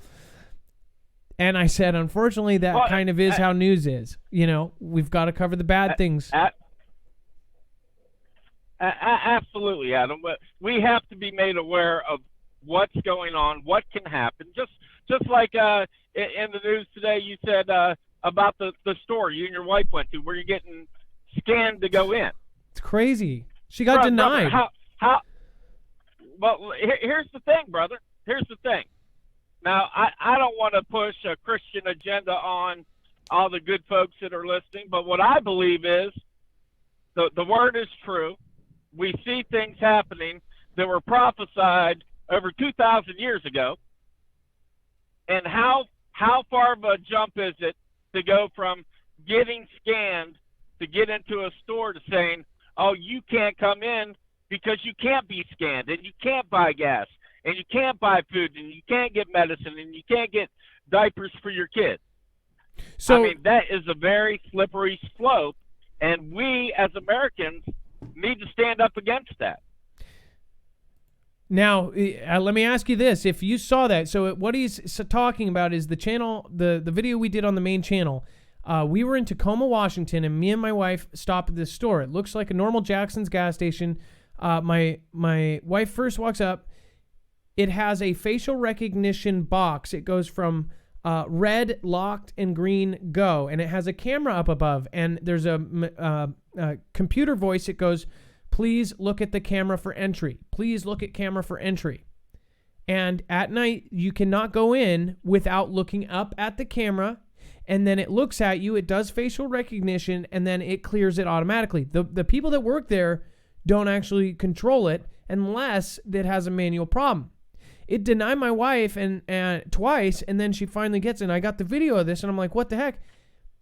And I said, unfortunately, that kind of is how news is. We've got to cover the bad things. Absolutely, Adam. But we have to be made aware of what's going on, what can happen. Just like in the news today, you said about the store you and your wife went to, where you're getting scanned to go in. It's crazy. She got denied. How? Well, here's the thing, brother. Here's the thing. Now, I don't want to push a Christian agenda on all the good folks that are listening, but what I believe is the word is true. We see things happening that were prophesied over 2,000 years ago. And how far of a jump is it to go from getting scanned to get into a store to saying, oh, you can't come in because you can't be scanned, and you can't buy gas, and you can't buy food, and you can't get medicine, and you can't get diapers for your kids. So, I mean, that is a very slippery slope, and we as Americans need to stand up against that. Now, let me ask you this. If you saw that, so what he's talking about is the channel, the video we did on the main channel. We were in Tacoma, Washington, and me and my wife stopped at this store. It looks like a normal Jackson's gas station. My wife first walks up. It has a facial recognition box. It goes from red, locked, and green, go. And it has a camera up above. And there's a computer voice. It goes, please look at the camera for entry. Please look at camera for entry. And at night, you cannot go in without looking up at the camera. And then it looks at you. It does facial recognition, and then it clears it automatically. The people that work there don't actually control it unless it has a manual problem. It denied my wife and twice, and then she finally gets it. And I got the video of this, and I'm like, what the heck?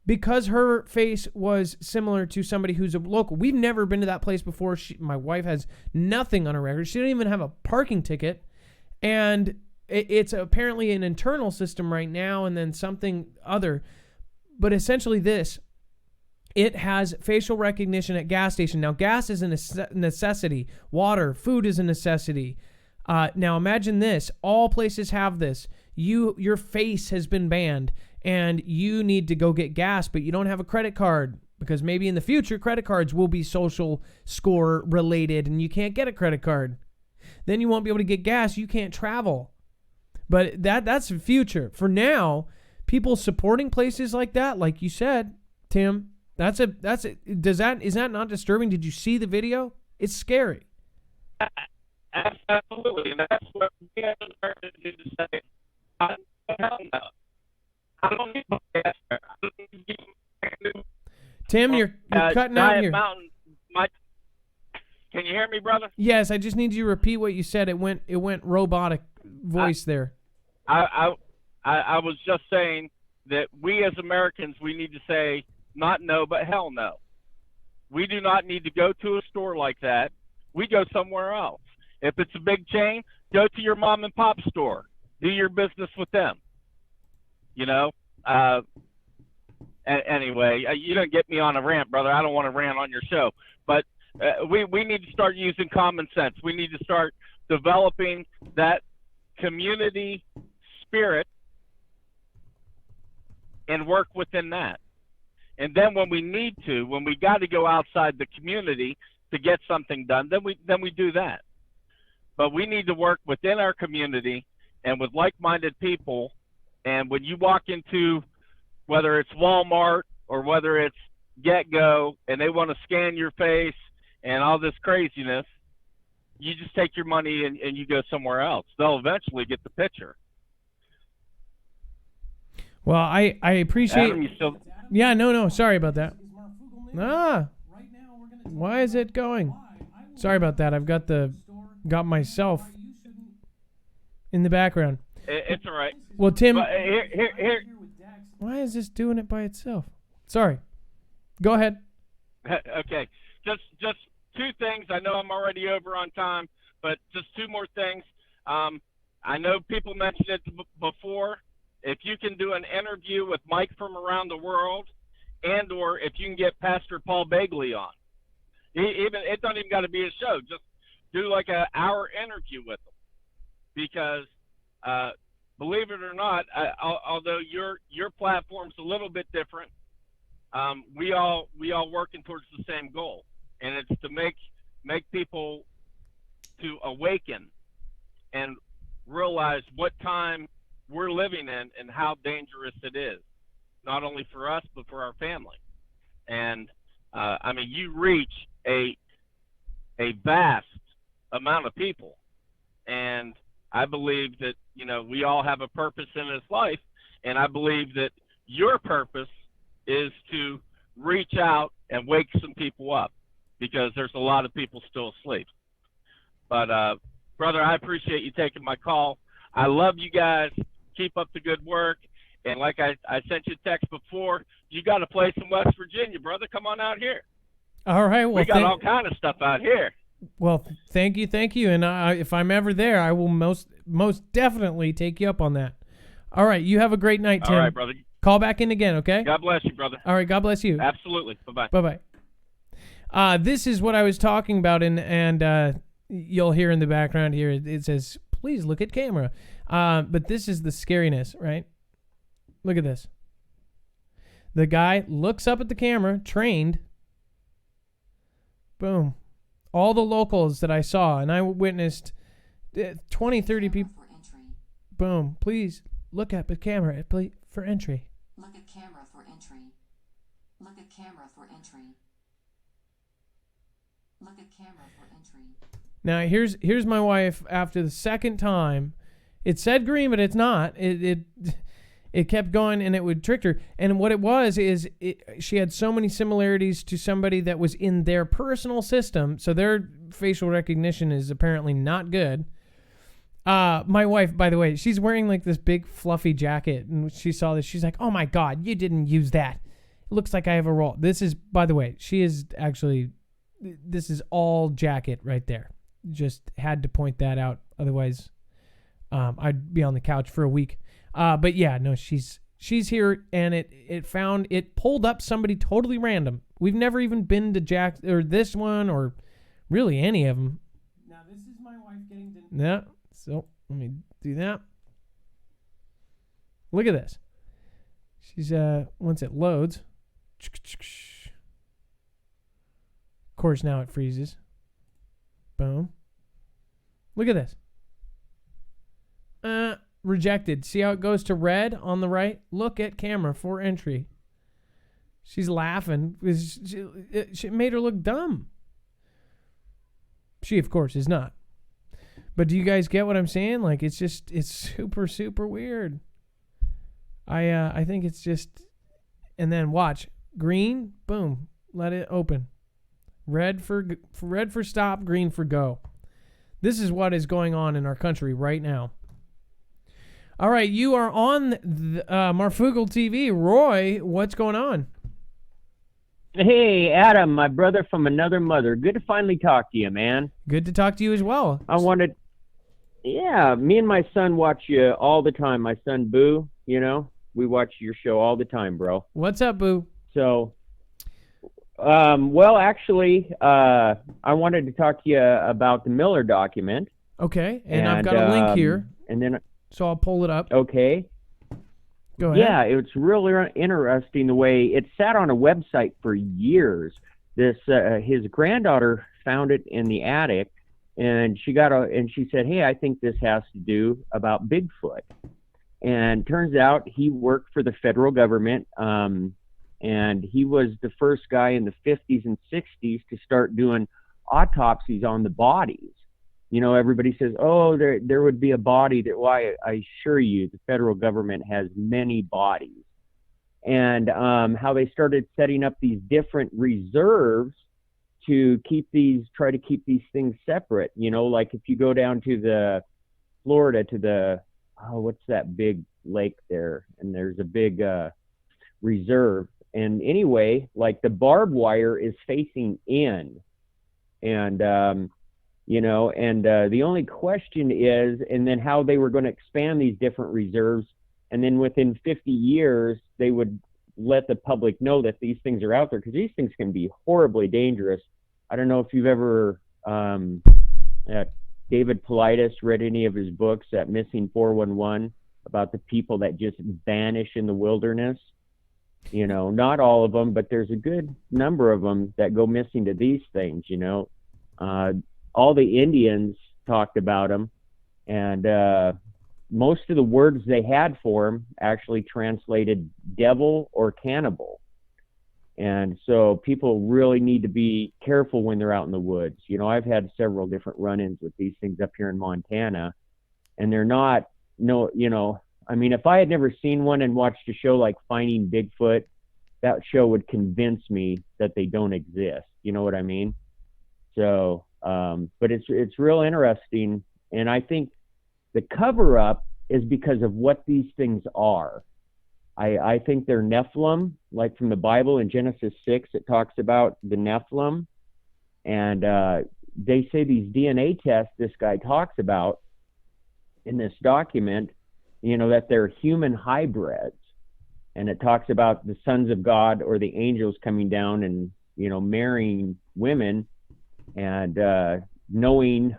Because her face was similar to somebody who's a local. We've never been to that place before. My wife has nothing on her record. She didn't even have a parking ticket. And it's apparently an internal system right now, and then something other. But essentially this, it has facial recognition at gas station. Now, gas is a necessity. Water, food is a necessity. Now, imagine this. All places have this. Your face has been banned, and you need to go get gas, but you don't have a credit card, because maybe in the future, credit cards will be social score related, and you can't get a credit card. Then you won't be able to get gas. You can't travel. But that's the future. For now, people supporting places like that, like you said, Tim, is that not disturbing? Did you see the video? It's scary. Absolutely, and that's what we as Americans need to say. Hell no. I don't need gas. Tim, you're cutting out here. Mountain, can you hear me, brother? Yes, I just need you to repeat what you said. It went robotic voice there. I was just saying that we as Americans, we need to say not no, but hell no. We do not need to go to a store like that. We go somewhere else. If it's a big chain, go to your mom and pop store. Do your business with them. Anyway, you don't get me on a rant, brother. I don't want to rant on your show. But we need to start using common sense. We need to start developing that community spirit and work within that. And then when we got to go outside the community to get something done, then we do that. But we need to work within our community and with like-minded people. And when you walk into, whether it's Walmart or whether it's Get-Go, and they want to scan your face and all this craziness, you just take your money and you go somewhere else. They'll eventually get the picture. Well, I appreciate... Adam, you still... Yeah, no, sorry about that. Why is it going? Sorry about that. I've got myself in the background. It's all right. Well, Tim, But here. why is this doing it by itself? Sorry. Go ahead. Okay. Just two things. I know I'm already over on time, but just two more things. I know people mentioned it before. If you can do an interview with Mike from around the world, and or if you can get Pastor Paul Begley on, it don't even got to be a show. Just do like an hour interview with them, because believe it or not, although your platform's a little bit different, we all working towards the same goal, and it's to make people to awaken and realize what time we're living in and how dangerous it is, not only for us but for our family. And I mean, you reach a vast amount of people, and I believe that, you know, we all have a purpose in this life, and I believe that your purpose is to reach out and wake some people up, because there's a lot of people still asleep. But brother, I appreciate you taking my call. I love you guys. Keep up the good work. And like I sent you a text before, you got a place in West Virginia, brother. Come on out here. All right. Well, we got all kind of stuff out here. Well, thank you. And if I'm ever there, I will most definitely take you up on that. All right. You have a great night, Tim. All right, brother. Call back in again, okay? God bless you, brother. All right. God bless you. Absolutely. Bye-bye. Bye-bye. This is what I was talking about, and you'll hear in the background here, it says, please look at camera. But this is the scariness, right? Look at this. The guy looks up at the camera, trained. Boom. All the locals that I saw, and I witnessed 20, 30 people. Boom. Please look at the camera for entry. Look at camera for entry. Look at camera for entry. Look at camera for entry. Now, here's my wife after the second time. It said green, but it's not. It kept going, and it would trick her. And what it was is she had so many similarities to somebody that was in their personal system, so their facial recognition is apparently not good. My wife, by the way, she's wearing like this big fluffy jacket, and she saw this. She's like, "Oh my God, you didn't use that. It looks like I have a roll." This is, by the way, this is all jacket right there. Just had to point that out. Otherwise, I'd be on the couch for a week. But yeah, no, she's here, and it pulled up somebody totally random. We've never even been to Jack or this one or really any of them. Now this is my wife getting to. Yeah. So let me do that. Look at this. She's once it loads. Of course, now it freezes. Boom. Look at this. Rejected. See how it goes to red on the right? Look at camera for entry. She's laughing because she made her look dumb. She, of course, is not. But do you guys get what I'm saying? Like, it's super, super weird. I think it's just, and then watch. Green, boom, let it open. Red for stop, green for go. This is what is going on in our country right now. All right, you are on Marfoogle TV. Roy, what's going on? Hey, Adam, my brother from another mother. Good to finally talk to you, man. Good to talk to you as well. Me and my son watch you all the time. My son, Boo, we watch your show all the time, bro. What's up, Boo? So, actually, I wanted to talk to you about the Miller document. Okay, and I've got a link here. And then... So I'll pull it up. Okay. Go ahead. Yeah, it's really interesting the way it sat on a website for years. His granddaughter found it in the attic, and she said, "Hey, I think this has to do about Bigfoot." And turns out he worked for the federal government, and he was the first guy in the 50s and 60s to start doing autopsies on the bodies. Everybody says, "Oh, there would be a body." I assure you, the federal government has many bodies. And how they started setting up these different reserves to try to keep these things separate. You know, like if you go down to the Florida to the, what's that big lake there? And there's a big reserve. And anyway, like the barbed wire is facing in. And, you know, and the only question is, and then how they were going to expand these different reserves. And then within 50 years, they would let the public know that these things are out there, because these things can be horribly dangerous. I don't know if you've ever, David Paulides read any of his books, that Missing 411, about the people that just vanish in the wilderness. You know, not all of them, but there's a good number of them that go missing to these things, you know. All the Indians talked about them, and most of the words they had for them actually translated devil or cannibal. And so people really need to be careful when they're out in the woods. You know, I've had several different run-ins with these things up here in Montana, and they're not, no, you know, I mean, if I had never seen one and watched a show like Finding Bigfoot, that show would convince me that they don't exist. You know what I mean? So, but it's real interesting. And I think the cover-up is because of what these things are. I think they're Nephilim, like from the Bible in Genesis 6, it talks about the Nephilim. And they say these DNA tests this guy talks about in this document, you know, that they're human hybrids. And it talks about the sons of God or the angels coming down and, you know, marrying women and knowing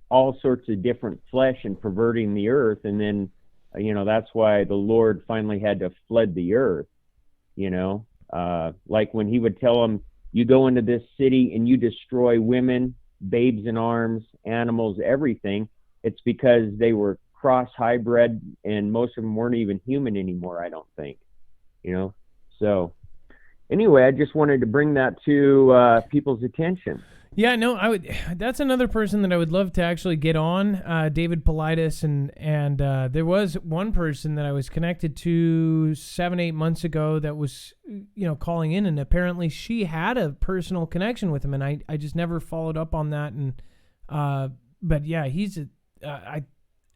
all sorts of different flesh and perverting the earth. And then, you know, that's why the Lord finally had to flood the earth, you know, like when he would tell them, you go into this city and you destroy women, babes in arms, animals, everything. It's because they were cross hybrid, and most of them weren't even human anymore, I don't think, you know. So anyway, I just wanted to bring that to people's attention. Yeah, no, I would. That's another person that I would love to actually get on, David Paulides, and there was one person that I was connected to 7-8 months ago that was, you know, calling in, and apparently she had a personal connection with him, and I just never followed up on that. And but yeah,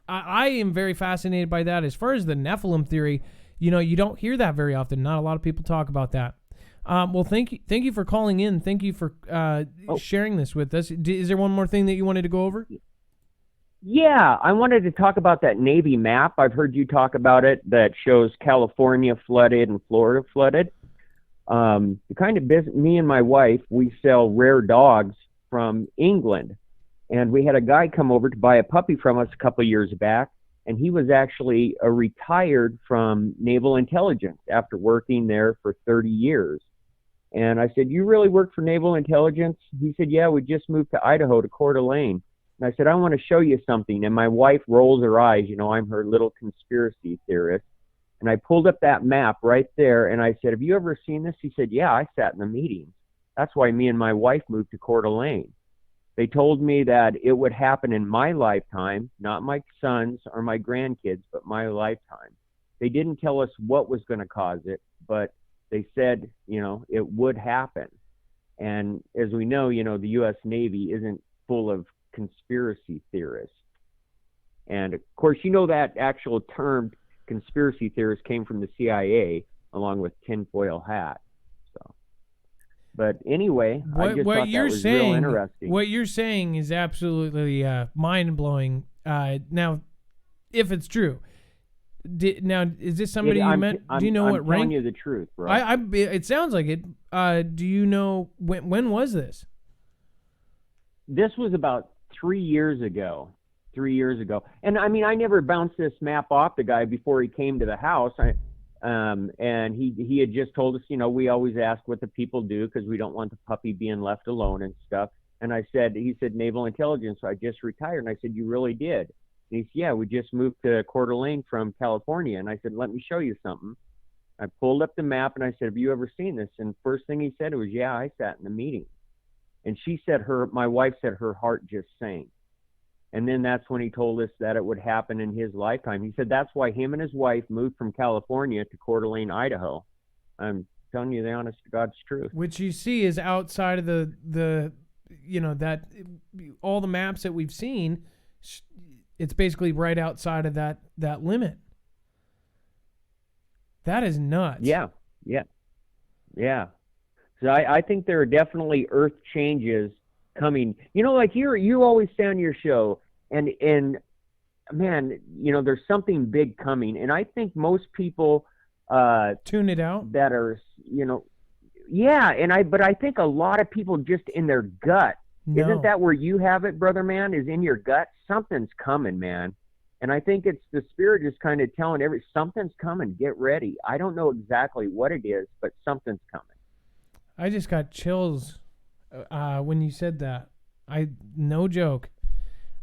I am very fascinated by that. As far as the Nephilim theory, you know, you don't hear that very often. Not a lot of people talk about that. Well, thank you for calling in. Thank you for sharing this with us. Is there one more thing that you wanted to go over? Yeah, I wanted to talk about that Navy map. I've heard you talk about it, that shows California flooded and Florida flooded. The kind of business, me and my wife, we sell rare dogs from England. And we had a guy come over to buy a puppy from us a couple of years back, and he was actually retired from Naval Intelligence after working there for 30 years. And I said, you really work for Naval Intelligence? He said, yeah, we just moved to Idaho, to Coeur d'Alene. And I said, I want to show you something. And my wife rolls her eyes. You know, I'm her little conspiracy theorist. And I pulled up that map right there, and I said, have you ever seen this? He said, yeah, I sat in the meetings. That's why me and my wife moved to Coeur d'Alene. They told me that it would happen in my lifetime, not my son's or my grandkids, but my lifetime. They didn't tell us what was going to cause it, but they said, you know, it would happen. And as we know, you know, the U.S. Navy isn't full of conspiracy theorists. And of course, you know, that actual term conspiracy theorist came from the CIA along with tinfoil hat. But anyway, I just thought that was real interesting. What you're saying is absolutely mind-blowing. Now, if it's true, now is this somebody you met? Do you know what rank? I'm telling you the truth, bro. It sounds like it. Do you know when was this? This was about 3 years ago. 3 years ago, and I mean, I never bounced this map off the guy before he came to the house. And he had just told us, you know, we always ask what the people do because we don't want the puppy being left alone and stuff. And he said, Naval Intelligence, so I just retired. And I said, you really did? And he said, yeah, we just moved to Coeur d'Alene from California. And I said, let me show you something. I pulled up the map and I said, have you ever seen this? And first thing he said was, yeah, I sat in the meeting. And my wife said her heart just sank. And then that's when he told us that it would happen in his lifetime. He said that's why him and his wife moved from California to Coeur d'Alene, Idaho. telling you the honest to God's truth. Which you see is outside of the that all the maps that we've seen, it's basically right outside of that limit. That is nuts. Yeah. So I think there are definitely earth changes coming. Like you always say on your show, and man, there's something big coming, and I think most people tune it out. That are, but I think a lot of people just in their gut. No. Isn't that where you have it, brother man? Is in your gut? Something's coming, man. And I think it's the spirit just kind of telling something's coming. Get ready. I don't know exactly what it is, but something's coming. I just got chills when you said that. No joke.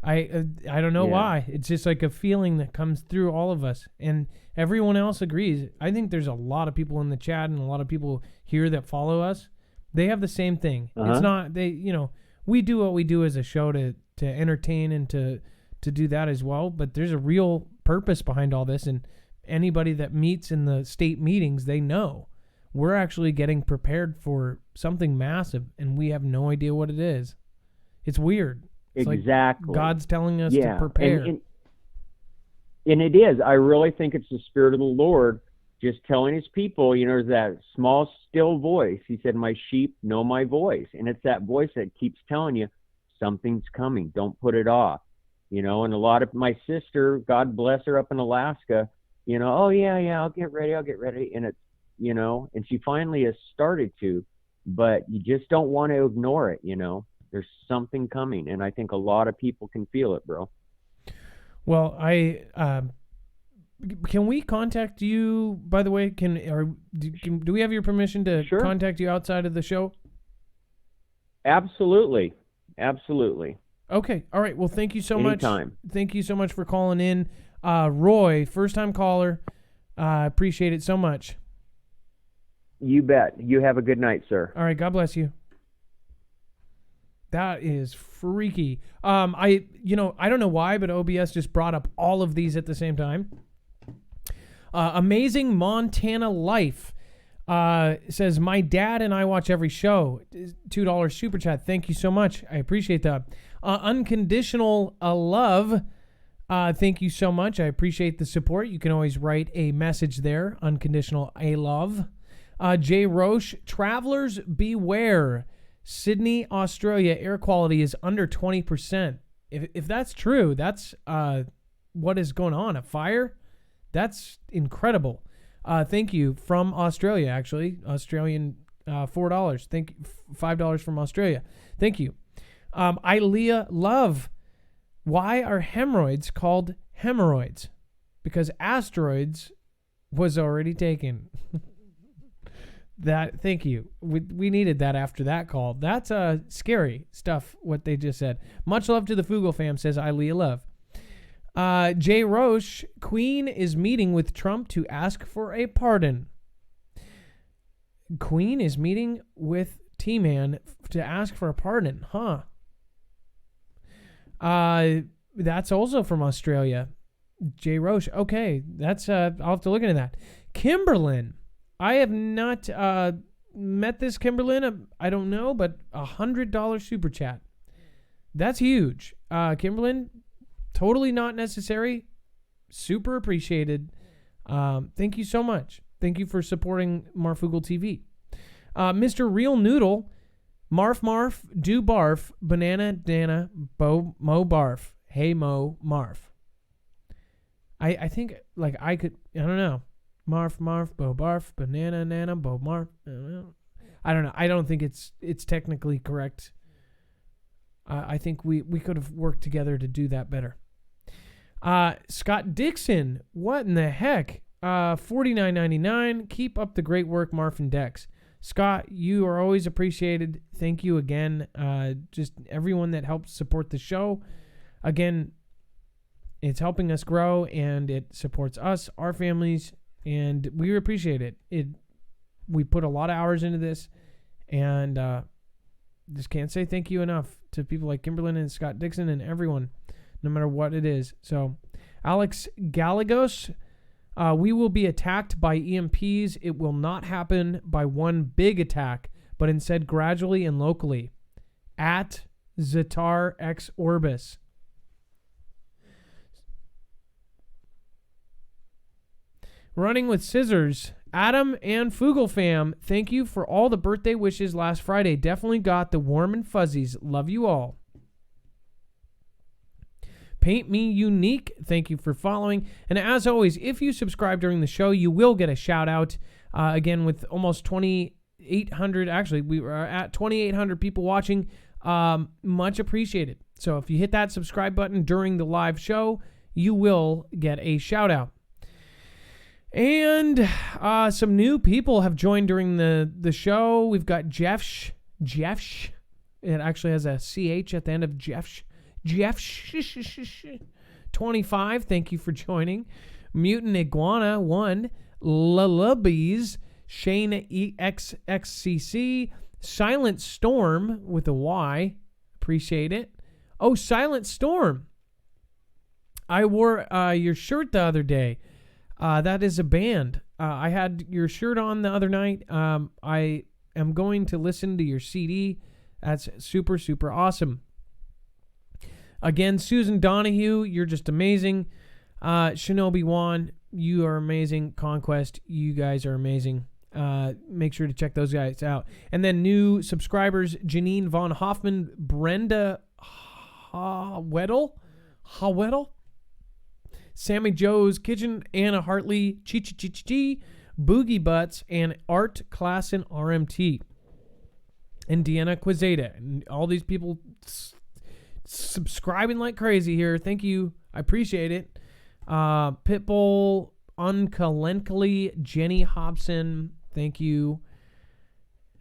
I don't know why. It's just like a feeling that comes through all of us, and everyone else agrees. I think there's a lot of people in the chat and a lot of people here that follow us. They have the same thing. It's not we do what we do as a show to entertain and to do that as well, but there's a real purpose behind all this, and anybody that meets in the state meetings, they know we're actually getting prepared for something massive, and we have no idea what it is. It's weird. It's exactly. Like God's telling us to prepare. And it is. I really think it's the Spirit of the Lord just telling his people, that small, still voice. He said, my sheep know my voice. And it's that voice that keeps telling you something's coming. Don't put it off. And a lot of my sister, God bless her, up in Alaska, oh, yeah, I'll get ready. And it's, and she finally has started to, but you just don't want to ignore it, There's something coming, and I think a lot of people can feel it, bro. Well, can we contact you, by the way? Do we have your permission to contact you outside of the show? Absolutely. Okay. All right. Well, thank you so Anytime. much. Thank you so much for calling in. Roy, first-time caller. Appreciate it so much. You bet. You have a good night, sir. All right. God bless you. That is freaky. I don't know why, but OBS just brought up all of these at the same time. Amazing Montana Life says, my dad and I watch every show. $2 super chat. Thank you so much. I appreciate that. Unconditional Love. Thank you so much. I appreciate the support. You can always write a message there. Unconditional love. Jay Roche, travelers beware. Sydney, Australia, air quality is under 20%. If that's true, that's what is going on. A fire? That's incredible. Thank you from Australia, actually. Australian $4. Thank you. $5 from Australia. Thank you. Ilea Love. Why are hemorrhoids called hemorrhoids? Because asteroids was already taken. Thank you. We needed that after that call. That's scary stuff, what they just said. Much love to the Foogle Fam, says Ilea Love. Jay Roche, Queen is meeting with Trump to ask for a pardon. Queen is meeting with T-Man to ask for a pardon, huh? That's also from Australia. Jay Roche. Okay, that's I'll have to look into that. Kimberlyn. I have not met this Kimberlyn. I don't know, but $100 super chat. That's huge. Kimberlyn, totally not necessary. Super appreciated. Thank you so much. Thank you for supporting Marfoogle TV. Mr. Real Noodle, Marf, do barf, banana, dana, mo barf. Hey, Mo, Marf. I think, I don't know. Marf, bo barf, banana, nana, bo marf. I don't know. I don't think it's technically correct. I think we could have worked together to do that better. Scott Dixon, what in the heck? $49.99. Keep up the great work, Marf and Dex. Scott, you are always appreciated. Thank you again. Just everyone that helps support the show. Again, it's helping us grow, and it supports us, our families, and we appreciate it. We put a lot of hours into this, and just can't say thank you enough to people like Kimberlyn and Scott Dixon and everyone, no matter what it is. So, Alex Gallegos, We will be attacked by EMPs. It will not happen by one big attack, but instead gradually and locally. At Zatar X Orbis. Running with Scissors. Adam and Foogle Fam, thank you for all the birthday wishes last Friday. Definitely got the warm and fuzzies. Love you all. Paint Me Unique, thank you for following. And as always, if you subscribe during the show, you will get a shout out. Again, with almost 2,800, actually, we were at 2,800 people watching. Much appreciated. So if you hit that subscribe button during the live show, you will get a shout out. And some new people have joined during the show. We've got Jeffsh. It actually has a CH at the end of Jeffsh. 25, thank you for joining. Mutant Iguana 1, Lullabies, Shane EXXCC, Silent Storm with a Y, appreciate it. Oh, Silent Storm, I wore your shirt the other day. That is a band. I had your shirt on the other night. I am going to listen to your CD. That's super, super awesome. Again, Susan Donahue, you're just amazing. Shinobi Wan, you are amazing. Conquest, you guys are amazing. Make sure to check those guys out. And then new subscribers, Janine Von Hoffman, Brenda Hawettle, Sammy Joe's Kitchen, Anna Hartley, Chi Boogie Butts, and Art Klassen RMT. And Deanna Quizeta. And all these people subscribing like crazy here. Thank you. I appreciate it. Pitbull, Unkalenkly, Jenny Hobson. Thank you.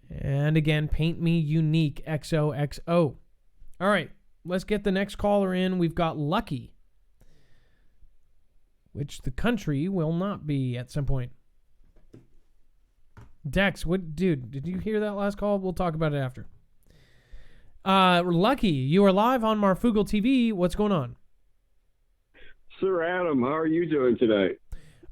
And again, Paint Me Unique, XOXO. All right, let's get the next caller in. We've got Lucky, which the country will not be at some point. Dex, dude, did you hear that last call? We'll talk about it after. Lucky, you are live on Marfoogle TV. What's going on? Sir Adam, how are you doing today?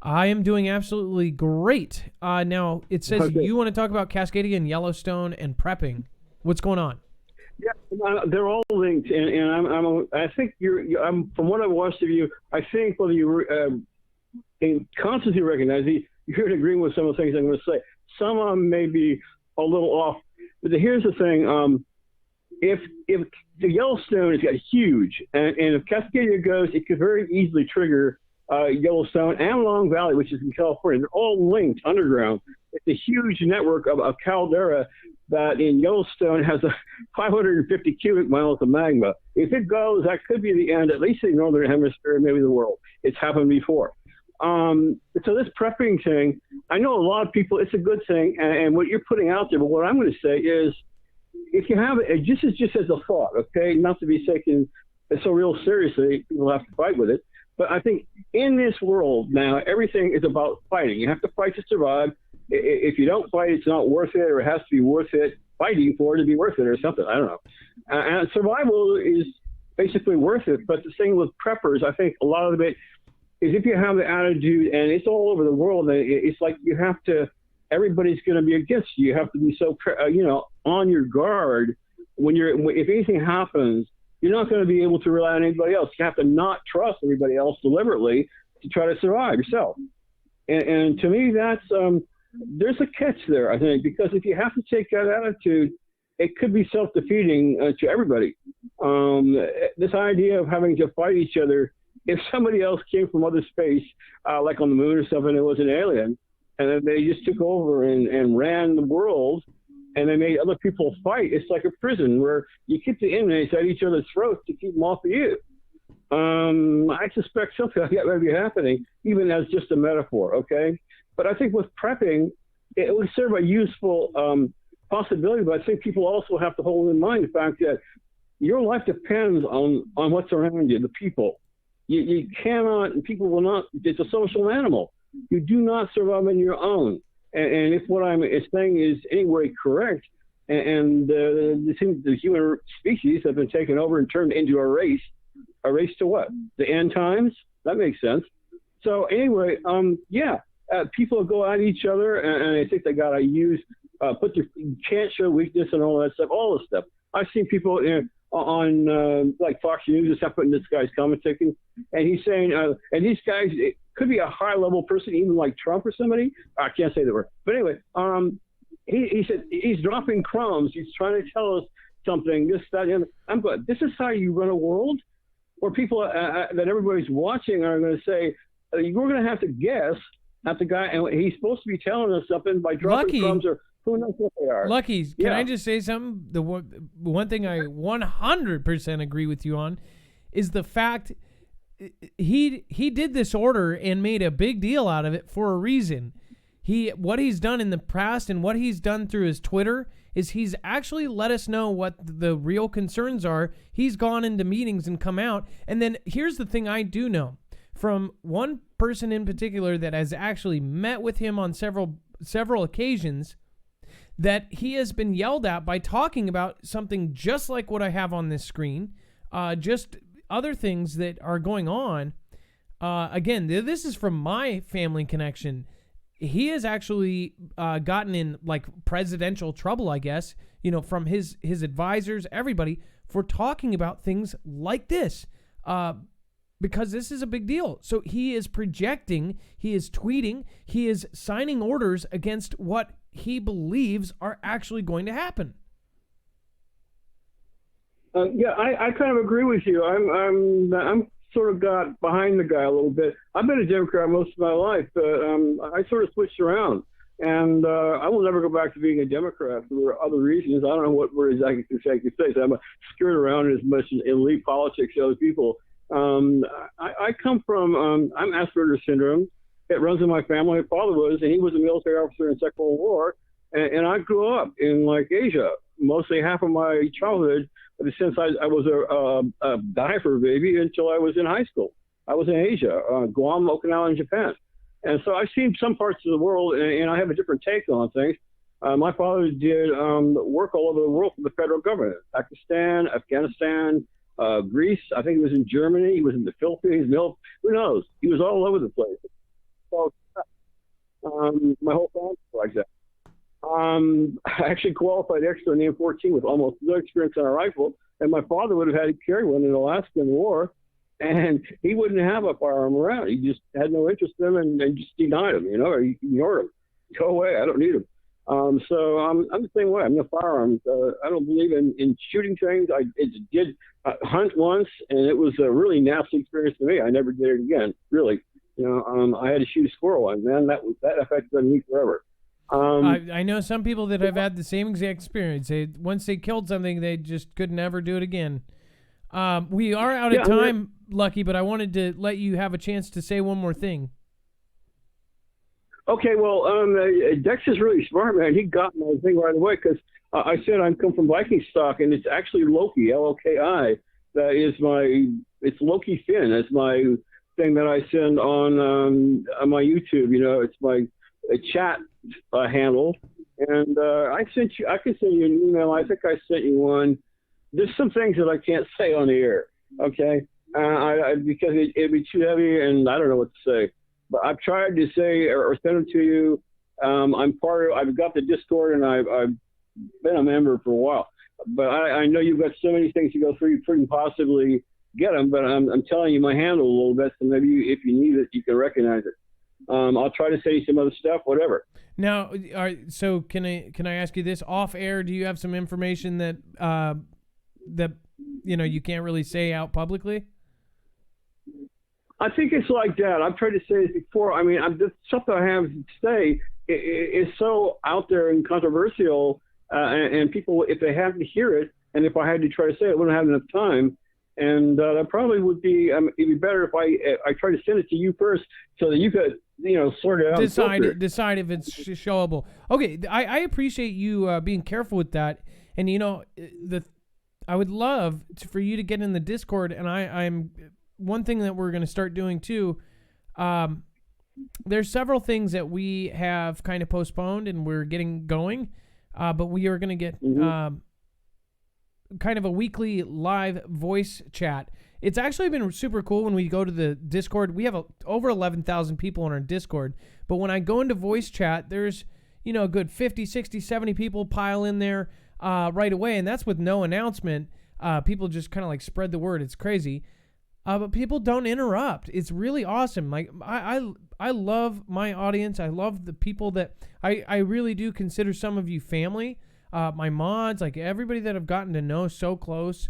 I am doing absolutely great. Now, it says Okay. You want to talk about Cascadia and Yellowstone and prepping. What's going on? Yeah, they're all linked, and I think I'm from what I've watched of you. I think whether you constantly recognize you're in agreement with some of the things I'm going to say. Some of them may be a little off, but here's the thing: if the Yellowstone has got huge, and if Cascadia goes, it could very easily trigger Yellowstone and Long Valley, which is in California. They're all linked underground. It's a huge network of caldera that in Yellowstone has a 550 cubic miles of magma. If it goes, that could be the end, at least in the Northern Hemisphere, maybe the world. It's happened before. So this prepping thing, I know a lot of people, it's a good thing, and what you're putting out there, but what I'm going to say is, if you have it, just as a thought, okay, not to be taken so real seriously, people have to fight with it, but I think in this world now, everything is about fighting. You have to fight to survive. If you don't fight, it's not worth it, or it has to be worth it, fighting for it to be worth it or something. I don't know. And survival is basically worth it, but the thing with preppers, I think a lot of it is if you have the attitude, and it's all over the world, it's like you have to, everybody's going to be against you. You have to be so, on your guard if anything happens. You're not going to be able to rely on anybody else. You have to not trust everybody else deliberately to try to survive yourself. And to me, that's there's a catch there, I think, because if you have to take that attitude, it could be self-defeating to everybody. This idea of having to fight each other, if somebody else came from other space, like on the moon or something, it was an alien, and then they just took over and ran the world, and they made other people fight. It's like a prison where you keep the inmates at each other's throats to keep them off of you. I suspect something like that may be happening, even as just a metaphor, okay? But I think with prepping, it would serve a useful possibility, but I think people also have to hold in mind the fact that your life depends on what's around you, the people. You cannot, people will not, it's a social animal. You do not survive on your own. And if what I'm saying is anyway correct, and the human species have been taken over and turned into a race to what? The end times? That makes sense. So anyway, people go at each other, and I think they gotta can't show weakness and all that stuff, all this stuff. I've seen people on like Fox News and stuff putting this guy's commentating, and he's saying, and these guys, it could be a high level person, even like Trump or somebody. I can't say the word, but anyway, he said he's dropping crumbs. He's trying to tell us something. This, that, and I'm going. This is how you run a world, where people that everybody's watching are going to say, you're going to have to guess at the guy, and he's supposed to be telling us something by dropping crumbs or who knows what they are. Lucky, can I just say something? The one thing I 100% agree with you on is the fact he did this order and made a big deal out of it for a reason. What he's done in the past and what he's done through his Twitter is he's actually let us know what the real concerns are. He's gone into meetings and come out. And then here's the thing I do know from one person in particular that has actually met with him on several occasions, that he has been yelled at by talking about something just like what I have on this screen, just other things that are going on. Again, this is from my family connection. He has actually gotten in like presidential trouble, I guess, from his advisors, everybody, for talking about things like this, because this is a big deal. So he is projecting, he is tweeting, he is signing orders against what he believes are actually going to happen. I kind of agree with you. I'm sort of got behind the guy a little bit. I've been a Democrat most of my life, but I sort of switched around, and I will never go back to being a Democrat for other reasons. I don't know what words I can say. So I'm screwed around as much in elite politics as other people. I come from I'm Asperger's syndrome. It runs in my family. My father was, and he was a military officer in the Second World War, and I grew up in like Asia. Mostly half of my childhood, since I was a diaper baby until I was in high school. I was in Asia, Guam, Okinawa, and Japan. And so I've seen some parts of the world, and I have a different take on things. My father did work all over the world for the federal government, Pakistan, Afghanistan, Greece. I think he was in Germany. He was in the Philippines. Who knows? He was all over the place. So, my whole family was like that. I actually qualified extra in the M14 with almost no experience on a rifle, and my father would have had to carry one in Alaska in the war, and he wouldn't have a firearm around. He just had no interest in them and just denied them, or he ignored them. Go away, I don't need them. So I'm the same way. I'm no firearms. I don't believe in shooting things. I did hunt once, and it was a really nasty experience to me. I never did it again, really. I had to shoot a squirrel, and man, that affected me forever. I know some people that have had the same exact experience. Once they killed something, they just could never do it again. We are out of time, Lucky, but I wanted to let you have a chance to say one more thing. Okay, well, Dex is really smart, man. He got my thing right away because I said I come from Viking stock, and it's actually Loki, L-O-K-I. That is it's Loki Finn. That's my thing that I send on my YouTube. It's my chat handle, and I can send you an email. I think I sent you one. There's some things that I can't say on the air, okay? Because it'd be too heavy, and I don't know what to say. But I've tried to say or send them to you. I've got the Discord, and I've been a member for a while. But I know you've got so many things to go through, you couldn't possibly get them. But I'm telling you my handle a little bit, so maybe if you need it, you can recognize it. I'll try to say some other stuff, whatever. Now, so can I ask you this off air? Do you have some information that you can't really say out publicly? I think it's like that. I've tried to say this before. I mean, the stuff that I have to say is so out there and controversial, and people, if they have to hear it, and if I had to try to say it, I wouldn't have enough time. And that probably would be it'd be better if I try to send it to you first, so that you could sort it out. Decide if it's showable. Okay, I appreciate you being careful with that, and I would love for you to get in the Discord, and I'm one thing that we're going to start doing too. There's several things that we have kind of postponed, and we're getting going, but we are going to get kind of a weekly live voice chat. It's actually been super cool when we go to the Discord. We have over 11,000 people on our Discord. But when I go into voice chat, there's, a good 50, 60, 70 people pile in there right away. And that's with no announcement. People just kind of like spread the word. It's crazy. But people don't interrupt. It's really awesome. Like I love my audience. I love the people that I really do consider some of you family. My mods, like everybody that I've gotten to know so close.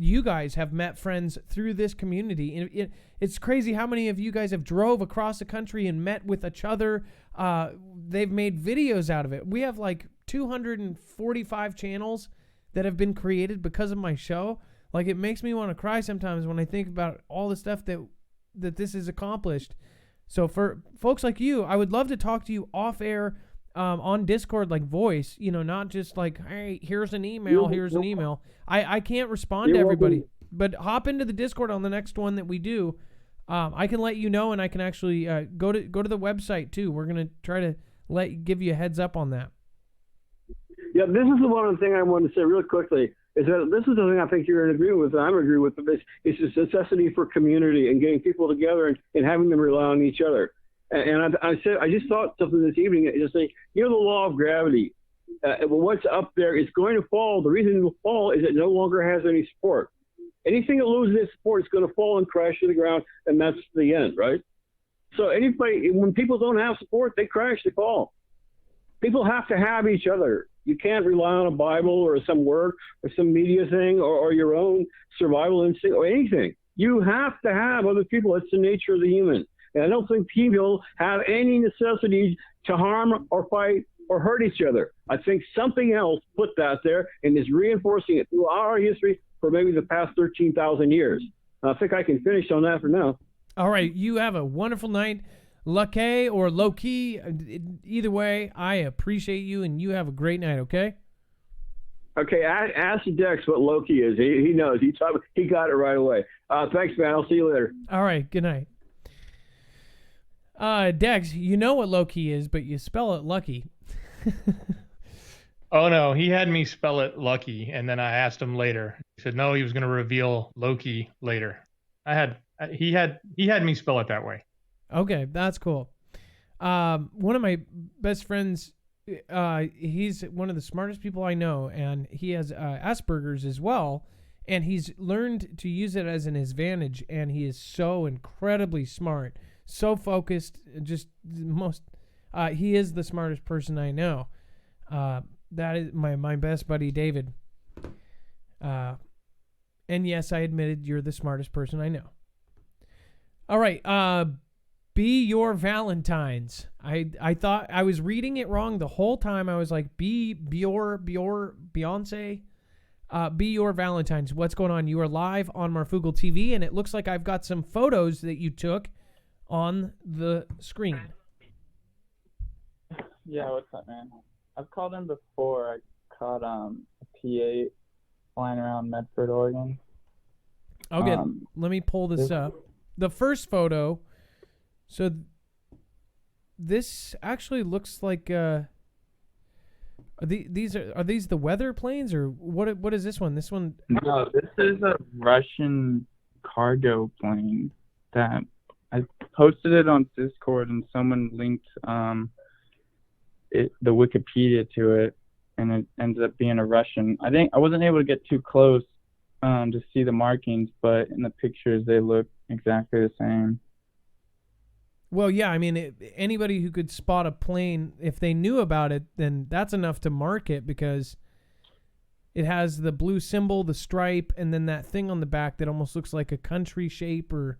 You guys have met friends through this community. It's crazy how many of you guys have drove across the country and met with each other. They've made videos out of it. We have like 245 channels that have been created because of my show. Like, it makes me want to cry sometimes when I think about all the stuff that this has accomplished. So for folks like you, I would love to talk to you off air on Discord, like voice, not just like, hey, here's an email. I can't respond to everybody, but hop into the Discord on the next one that we do. I can let you know, and I can actually go to the website too. We're going to try to give you a heads up on that. Yeah, this is the one thing I wanted to say real quickly. Is that this is the thing I think you're in agreement with, and I'm agreeing with. It's this necessity for community and getting people together and having them rely on each other. And I just thought something this evening. Just say, the law of gravity. What's up there is going to fall. The reason it will fall is it no longer has any support. Anything that loses its support is going to fall and crash to the ground, and that's the end, right? So when people don't have support, they crash, they fall. People have to have each other. You can't rely on a Bible or some work or some media thing or your own survival instinct or anything. You have to have other people. It's the nature of the human. And I don't think people have any necessity to harm or fight or hurt each other. I think something else put that there and is reinforcing it through our history for maybe the past 13,000 years. I think I can finish on that for now. All right. You have a wonderful night. Lucky or low-key, either way, I appreciate you, and you have a great night, okay? Okay, ask Dex what low-key is. He knows. He got it right away. Thanks, man. I'll see you later. All right, good night. Dex, you know what low-key is, but you spell it lucky. Oh, no, he had me spell it lucky, and then I asked him later. He said, no, he was going to reveal Loki later. He had me spell it that way. Okay, that's cool. One of my best friends, he's one of the smartest people I know, and he has Asperger's as well, and he's learned to use it as an advantage, and he is so incredibly smart, so focused, just most. He is the smartest person I know. That is my best buddy, David. And yes, I admitted you're the smartest person I know. All right, Be Your Valentines. I thought I was reading it wrong the whole time. I was like, Be Your Beyonce. Be Your Valentines. What's going on? You are live on Marfoogle TV, and it looks like I've got some photos that you took on the screen. Yeah, what's up, man? I've called in before. I caught a P8 flying around Medford, Oregon. Okay, let me pull this up. The first photo. So this actually looks like are these the weather planes, or what is this one? This one? No, this is a Russian cargo plane that I posted it on Discord, and someone linked the Wikipedia to it, and it ended up being a Russian. I think I wasn't able to get too close to see the markings, but in the pictures they look exactly the same. Well, yeah, I mean, anybody who could spot a plane, if they knew about it, then that's enough to mark it, because it has the blue symbol, the stripe, and then that thing on the back that almost looks like a country shape, or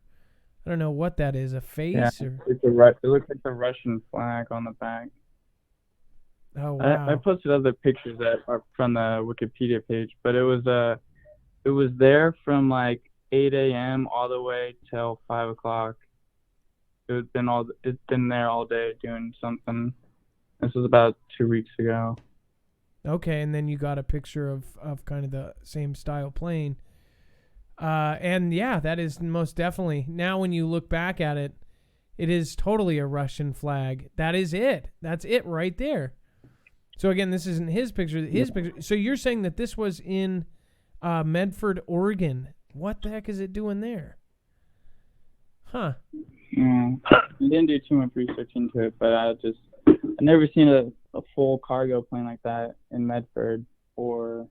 I don't know what that is, a face? Yeah, or... it looks like the Russian flag on the back. Oh, wow. I posted other pictures that are from the Wikipedia page, but it was there from like 8 a.m. all the way till 5 o'clock. It's been there all day doing something. This was about 2 weeks ago. Okay, and then you got a picture of kind of the same style plane. And yeah, that is most definitely. Now when you look back at it, it is totally a Russian flag. That is it. That's it right there. So again, this isn't his picture. His picture. So you're saying that this was in Medford, Oregon. What the heck is it doing there? Huh. I didn't do too much research into it, but I've never seen a full cargo plane like that in Medford and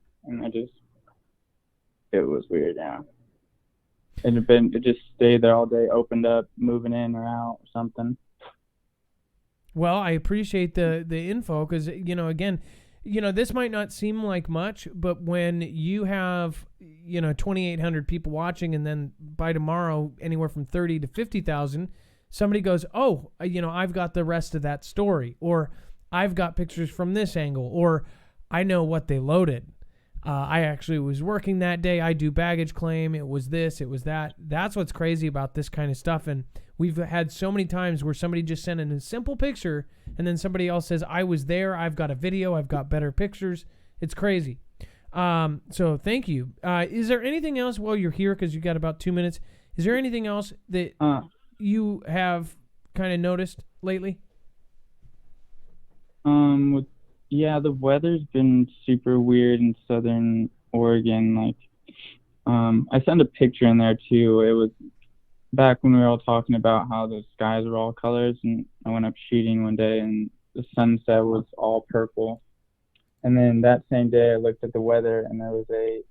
it was weird, yeah. It just stayed there all day, opened up, moving in or out or something. Well, I appreciate the info because, again, this might not seem like much, but when you have, 2,800 people watching and then by tomorrow, anywhere from 30 to 50,000, somebody goes, oh, I've got the rest of that story, or I've got pictures from this angle, or I know what they loaded. I actually was working that day. I do baggage claim. It was this, it was that. That's what's crazy about this kind of stuff. And we've had so many times where somebody just sent in a simple picture and then somebody else says, I was there. I've got a video. I've got better pictures. It's crazy. So thank you. Is there anything else while you're here? Because you got about 2 minutes. Is there anything else that you have kind of noticed lately? Yeah, the weather's been super weird in southern Oregon. Like, I sent a picture in there too. It was back when we were all talking about how the skies were all colors, and I went up shooting one day and the sunset was all purple. And then that same day I looked at the weather and there was a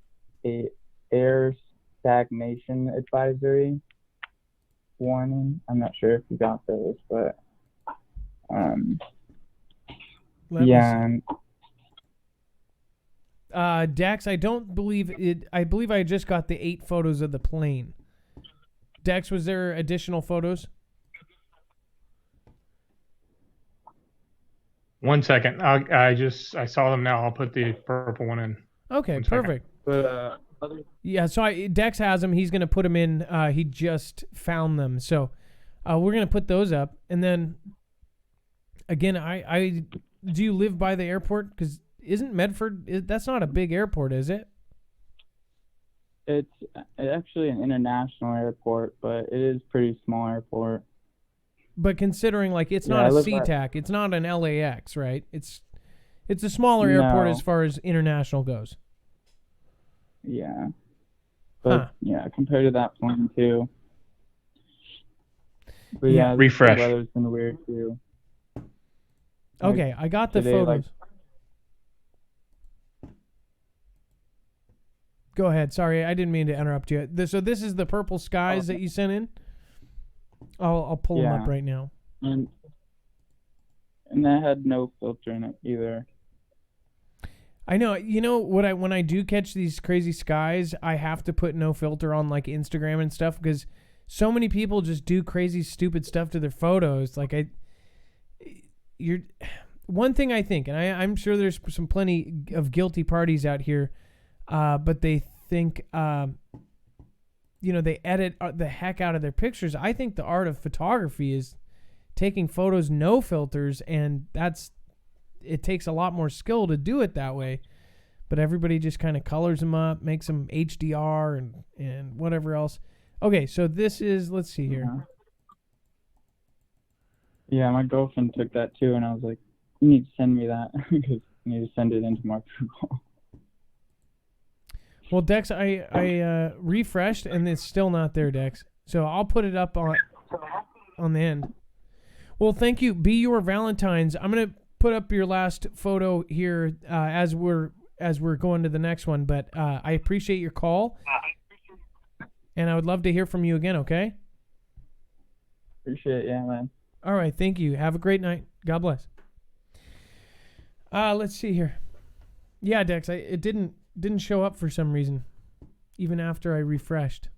air stagnation advisory warning. I'm not sure if you got those, but Dex, I don't believe it. I believe I just got the 8 photos of the plane. Dex, was there additional photos? 1 second. I saw them now. I'll put the purple one in. Okay, perfect. But yeah, so Dex has them. He's going to put them in. He just found them. So we're going to put those up. And then, again, I do you live by the airport? Because isn't Medford, that's not a big airport, is it? It's actually an international airport, but it is a pretty small airport. But considering, like, it's not a SeaTac, it's not an LAX, right? It's a smaller airport as far as international goes. Yeah. But, yeah, compared to that plane, too. But, yeah, refresh. The weather's been weird, too. Okay, I got the photos. Go ahead. Sorry, I didn't mean to interrupt you. So this is the purple skies that you sent in? I'll pull them up right now. And that had no filter in it either. I know. You know what? When I do catch these crazy skies, I have to put no filter on like Instagram and stuff because so many people just do crazy, stupid stuff to their photos. Like one thing I think, and I'm sure there's some plenty of guilty parties out here, but they think, they edit the heck out of their pictures. I think the art of photography is taking photos, no filters, and it takes a lot more skill to do it that way. But everybody just kind of colors them up, makes them HDR and whatever else. Okay, so this is, let's see here. Yeah, my girlfriend took that too, and I was like, you need to send me that because I need to send it into Marfoogle. Well, Dex, I refreshed, and it's still not there, Dex. So I'll put it up on the end. Well, thank you. Be Your Valentines. I'm going to put up your last photo here as we're going to the next one, but I appreciate your call, and I would love to hear from you again, okay? Appreciate it, yeah, man. All right, thank you. Have a great night. God bless. Let's see here. Yeah, Dex, it didn't show up for some reason, even after I refreshed.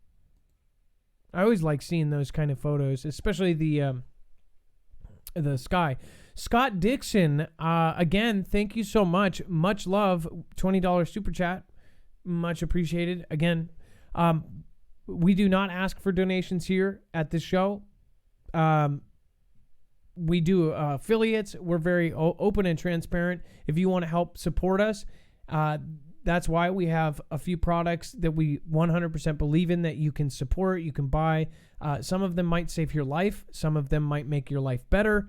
I always like seeing those kind of photos, especially the sky. Scott Dixon, again, thank you so much. Much love. $20 super chat. Much appreciated. Again, we do not ask for donations here at this show. We do affiliates. We're very open and transparent. If you want to help support us, that's why we have a few products that we 100% believe in that you can support, you can buy. Some of them might save your life. Some of them might make your life better.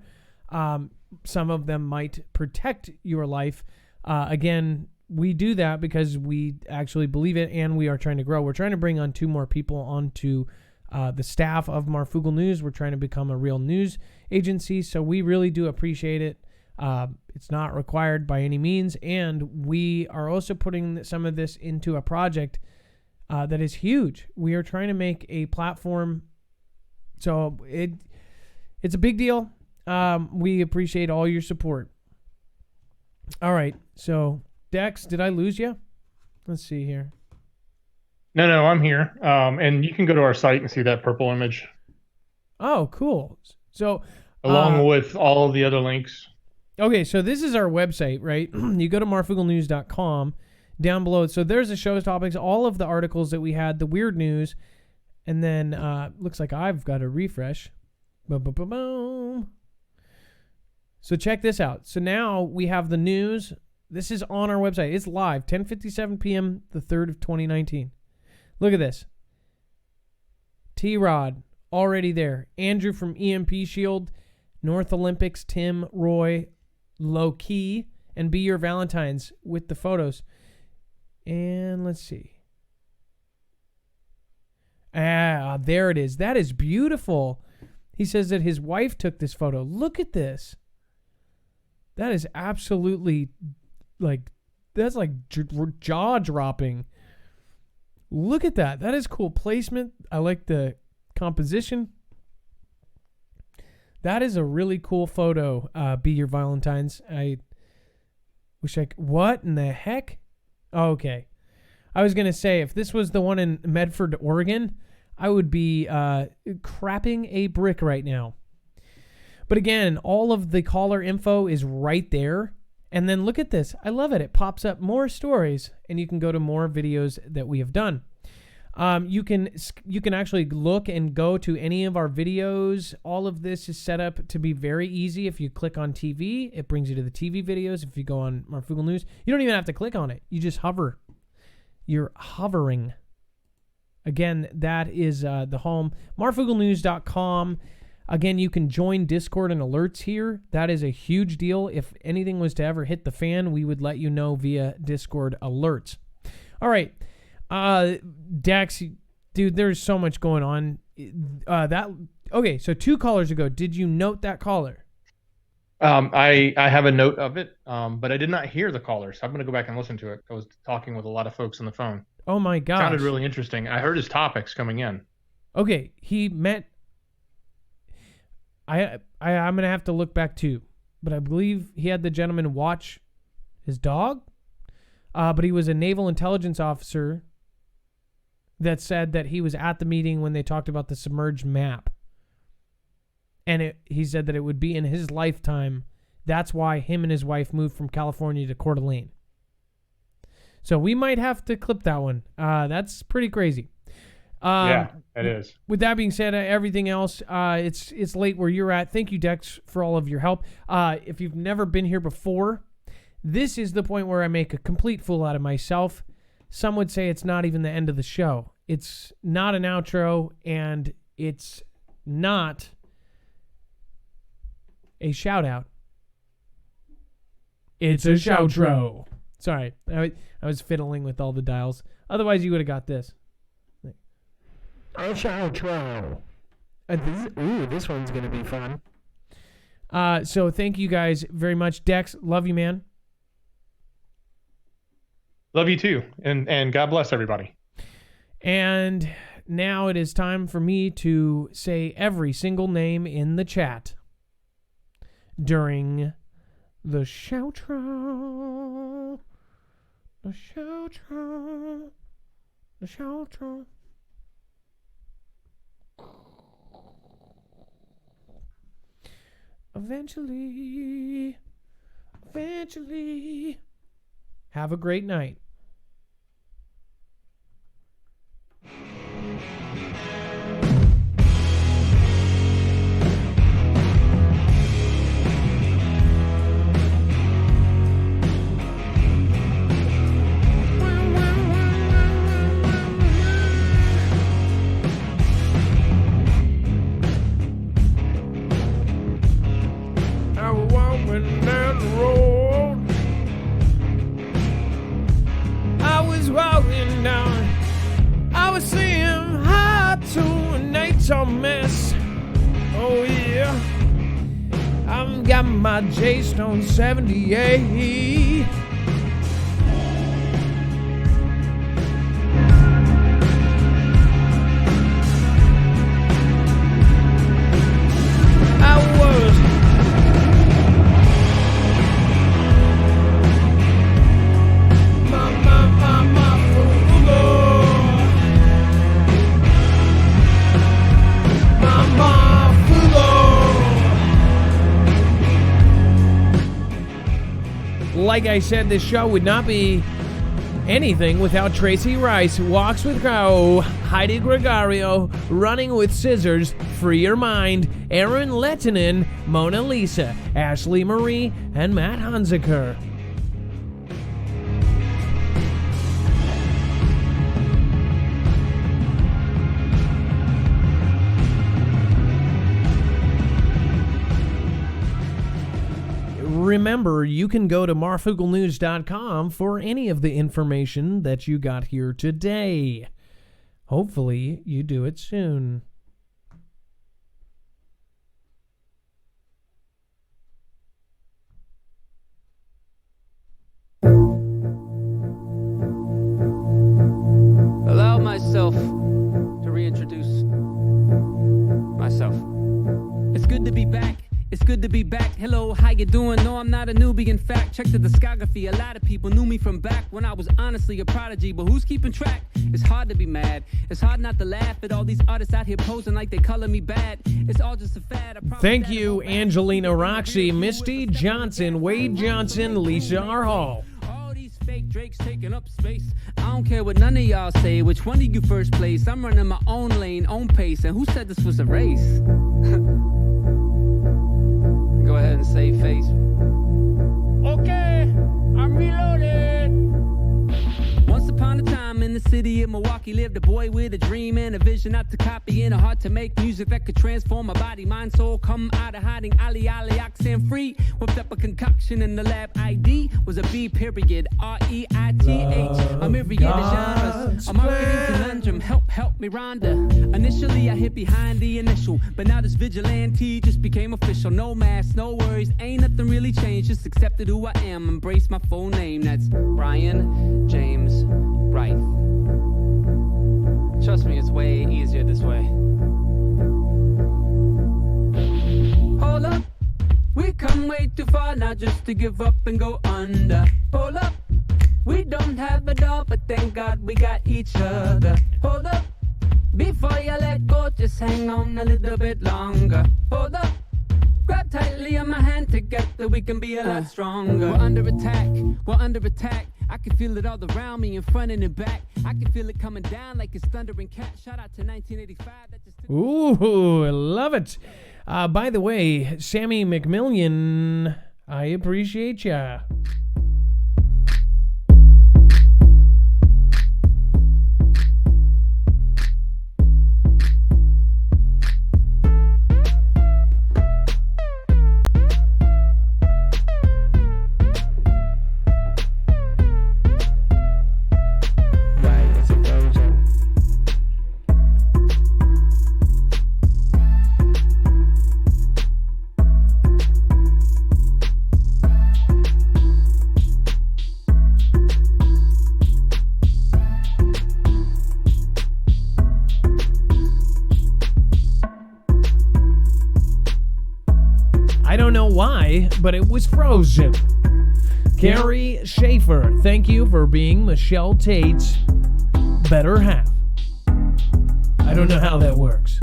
Some of them might protect your life. Again, we do that because we actually believe it, and we are trying to grow. We're trying to bring on 2 more people onto the staff of Marfoogle News. We're trying to become a real news agency, so we really do appreciate it. It's not required by any means, and we are also putting some of this into a project that is huge. We are trying to make a platform, so it's a big deal. We appreciate all your support. All right, so Dex, did I lose you? Let's see here. No, I'm here. And you can go to our site and see that purple image. Oh, cool. So along with all of the other links. Okay, so this is our website, right? You go to marfooglenews.com. Down below, so there's the show's topics, all of the articles that we had, the weird news, and then looks like I've got a refresh. Boom. So check this out. So now we have the news. This is on our website. It's live, 10:57 p.m., the 3rd of 2019. Look at this. T-Rod, already there. Andrew from EMP Shield, North Olympics, Tim, Roy, Low Key, and Be Your Valentines with the photos. And let's see. There it is. That is beautiful. He says that his wife took this photo. Look at this. That is absolutely that's jaw-dropping. Look at that. That is cool placement. I like the composition. That is a really cool photo, Be Your Valentines. I wish what in the heck? Oh, okay. I was going to say, if this was the one in Medford, Oregon, I would be crapping a brick right now. But again, all of the caller info is right there. And then look at this. I love it. It pops up more stories, and you can go to more videos that we have done. You can actually look and go to any of our videos. All of this is set up to be very easy. If you click on TV, it brings you to the TV videos. If you go on Marfoogle News, you don't even have to click on it. You just hover. You're hovering. Again, that is the home. MarfoogleNews.com. Again, you can join Discord and alerts here. That is a huge deal. If anything was to ever hit the fan, we would let you know via Discord alerts. All right. Dex, dude, there's so much going on. Okay, so 2 callers ago, did you note that caller? I have a note of it, but I did not hear the caller, so I'm going to go back and listen to it. I was talking with a lot of folks on the phone. Oh my gosh. Sounded really interesting. I heard his topics coming in. Okay, he met... I'm going to have to look back too, but I believe he had the gentleman watch his dog, but he was a naval intelligence officer that said that he was at the meeting when they talked about the submerged map. And he said that it would be in his lifetime. That's why him and his wife moved from California to Coeur d'Alene. So we might have to clip that one. That's pretty crazy. Yeah, it is. With that being said, everything else, it's late where you're at. Thank you, Dex, for all of your help. If you've never been here before, this is the point where I make a complete fool out of myself. Some would say it's not even the end of the show. It's not an outro, and it's not a shout-out. It's a shoutro. Sorry, I was fiddling with all the dials. Otherwise, you would have got this. A shoutro. This one's going to be fun. So thank you guys very much. Dex, love you, man. Love you too. And God bless everybody. And now it is time for me to say every single name in the chat during the shoutro. The shoutro. The shoutro. Eventually. Have a great night. got my J-Stone 78. Like I said, this show would not be anything without Tracy Rice, Walks with Crow, Heidi Gregario, Running with Scissors, Free Your Mind, Aaron Lettinen, Mona Lisa, Ashley Marie, and Matt Hunziker. Remember, you can go to marfooglenews.com for any of the information that you got here today. Hopefully, you do it soon. Allow myself to reintroduce myself. It's good to be back. It's good to be back. Hello, how you doing? No, I'm not a newbie. In fact, check the discography. A lot of people knew me from back when I was honestly a prodigy. But who's keeping track? It's hard to be mad. It's hard not to laugh at all these artists out here posing like they color me bad. It's all just a fad. Thank you, Angelina Roxy, Misty Johnson, Wade Johnson, Lisa R. Hall. All these fake Drakes taking up space. I don't care what none of y'all say. Which one of you first place? I'm running my own lane, own pace. And who said this was a race? Go ahead and save face. Okay, I'm reloaded. Once upon a time in the city of Milwaukee lived a boy with a dream and a vision not to copy and a heart to make music that could transform my body, mind, soul, come out of hiding, Ali, oxen free. Whipped up a concoction in the lab. ID was a B period, R-E-I-T-H. A myriad of genres, a marketing conundrum. Help me, Rhonda. Initially I hid behind the initial, but now this vigilante just became official. No mask, no worries, ain't nothing really changed. Just accepted who I am, embrace my full name. That's Brian James Wright. Trust me, it's way easier this way. Hold up, we come way too far now just to give up and go under. Hold up, we don't have it all, but thank God we got each other. Hold up, before you let go, just hang on a little bit longer. Hold up, grab tightly on my hand, together we can be a lot stronger. We're under attack, we're under attack. I can feel it all around me, in front and in back. I can feel it coming down like it's thundering cat. Shout out to 1985. That just Ooh, I love it. By the way, Sammy McMillian, I appreciate ya. Why, but it was frozen. Carrie Schaefer, thank you for being Michelle Tate's better half. I don't know how that works.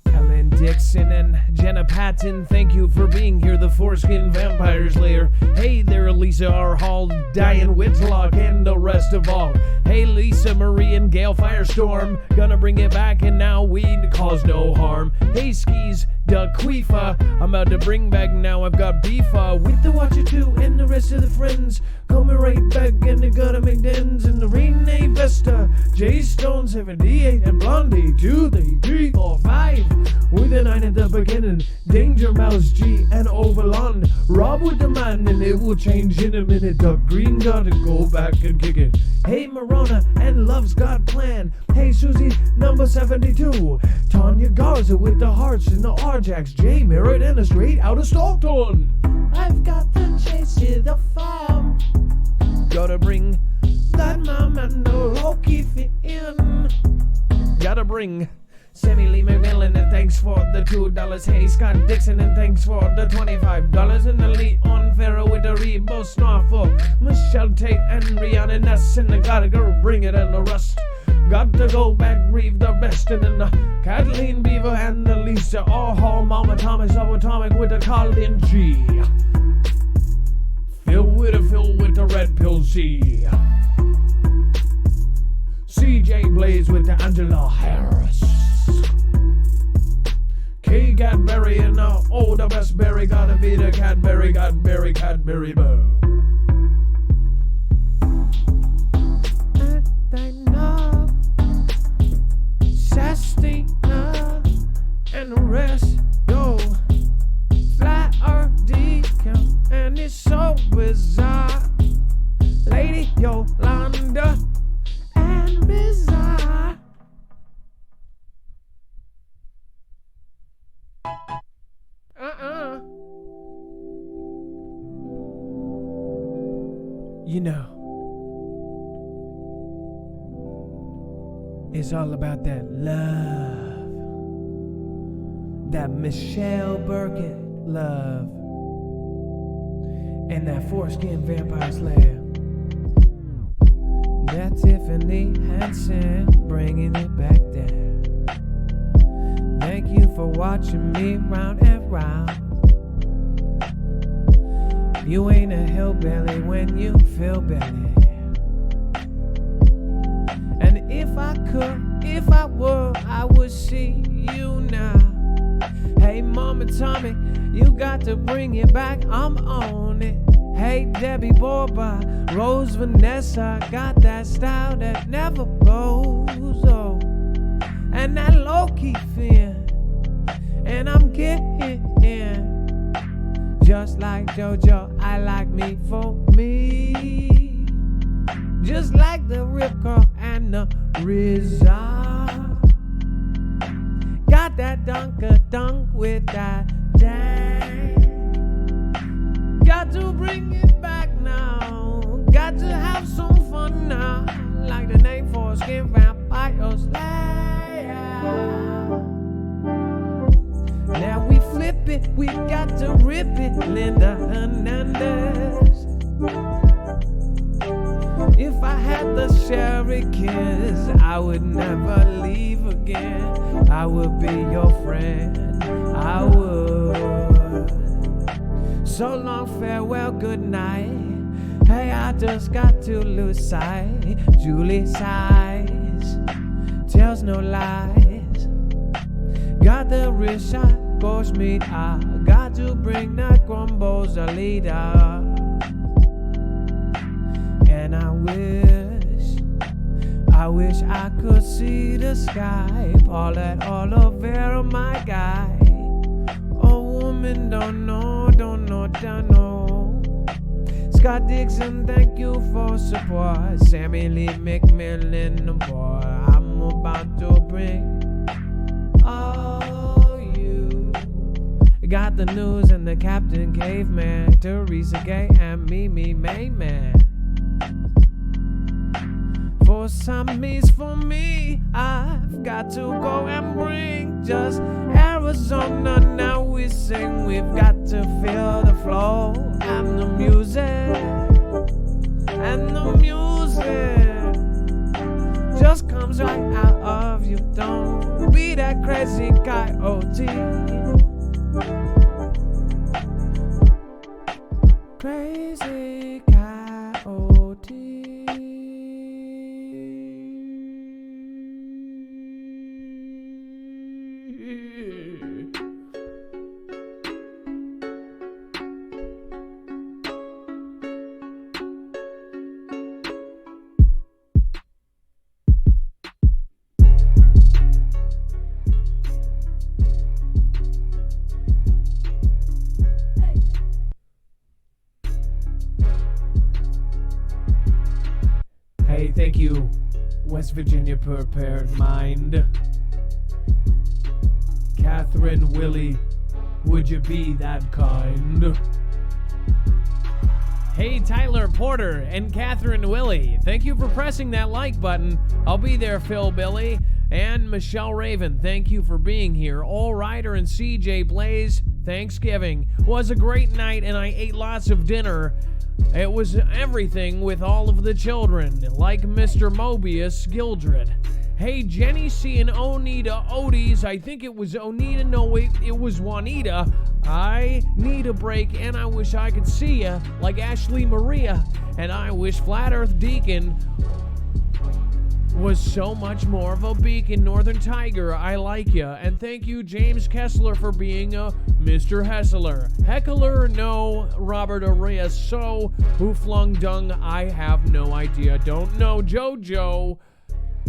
Helen Dixon and Jenna Patton, thank you for being here, the Foreskin Vampire Slayer. Hey there, Lisa R. Hall, Diane Whitlock, and the rest of all. Hey, Lisa Marie and Gale Firestorm, gonna bring it back and now we cause no harm. Hey, Skis, Daquifa, I'm about to bring back now, I've got Beefa with the Watcher 2 and the rest of the friends. Coming right back and they gotta make ends in the Renee Vesta, J Stone 78 and Blondie 2, 3, 4, 5 with a 9 at the beginning. Danger Mouse G and Overland, Rob with the man and it will change in a minute. The green gotta go back and kick it. Hey Marona and Love's Got Plan. Hey Susie, number 72. Tanya Garza with the hearts and the Arjax. Jay Merritt and a straight out of Stockton. I've got to chase to the farm. Gotta bring that mom and the Loki fit in. Gotta bring Sammy Lee McMillan, and thanks for the $2. Hey, Scott Dixon, and thanks for the $25. And the Leon Farrell with the Rebo Snarful. Michelle Tate and Rihanna Ness, and I gotta go bring it in the rust. Got to go back, Reeve the best, and then the Kathleen Beaver and the Lisa All Mama Thomas Subatomic with the Colin G. Phil with the red pill C. CJ Blaze with the Angela Harris. K. Cadbury and the best berry gotta be the Cadbury Bird. Sestina and the rest, yo, fly or decamp, and it's so bizarre. Lady Yolanda and bizarre. You know, it's all about that love, that Michelle Birkin love, and that foreskin vampire slayer. That Tiffany Hansen bringing it back there. Thank you for watching me round and round. You ain't a hillbilly when you feel belly. And if I could, if I were, I would see you now. Hey Mama Tommy, you got to bring it back, I'm on it. Hey Debbie Borba, Rose Vanessa, got that style that never goes, oh. And that low-key fin, and I'm getting just like JoJo, I like me for me. Just like the Rip Curl and the RZA. Got that dunk with that dang. Got to bring it back now. Got to have some fun now. Like the name for skin vampire slayer. Now we flip it, we got to rip it, Linda Hernandez. If I had the Sherry kiss, I would never leave again. I would be your friend, I would. So long, farewell, good night. Hey, I just got to lose sight. Julie sighs, tells no lies. Got the wrist shot, course meet. I got to bring that Grumbles a leader. And I wish I could see the sky. Paulette Oliveira, my guy. A woman don't know. Scott Dixon, thank you for support. Sammy Lee McMillan, the boy. I'm about to bring all you. Got the news and the Captain Caveman, Teresa Gay and Mimi Mayman. For some me's for me, I've got to go and bring just Arizona. Now we sing, we've got to feel the flow and the music, and the music just comes right out of you. Don't be that crazy coyote. Crazy coyote. Thank you, West Virginia Prepared Mind. Catherine Willie, would you be that kind? Hey, Tyler Porter and Catherine Willie, thank you for pressing that like button. I'll be there, Phil Billy. And Michelle Raven, thank you for being here. All Rider and CJ Blaze, Thanksgiving was a great night and I ate lots of dinner. It was everything with all of the children, like Mr. Mobius Gildred. Hey, Jenny C. and Onita Odies, I think it was Onita, no wait, it was Juanita. I need a break and I wish I could see ya, like Ashley Maria. And I wish Flat Earth Deacon was so much more of a beacon. Northern Tiger, I like ya. And thank you, James Kessler, for being a Mr. Hessler. Heckler, no. Robert Arias, so. Who flung dung? I have no idea. Don't know. Jojo,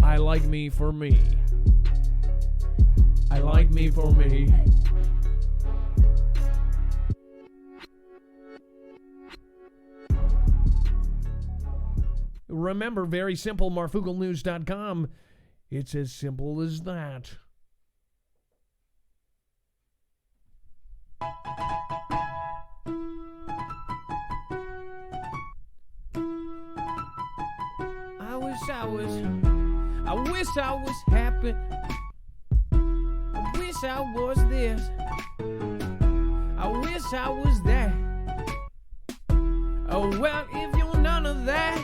I like me for me. I like me for me. Remember, very simple, MarfoogleNews.com. It's as simple as that. I wish I was happy. I wish I was this. I wish I was that. Oh, well, if you're none of that,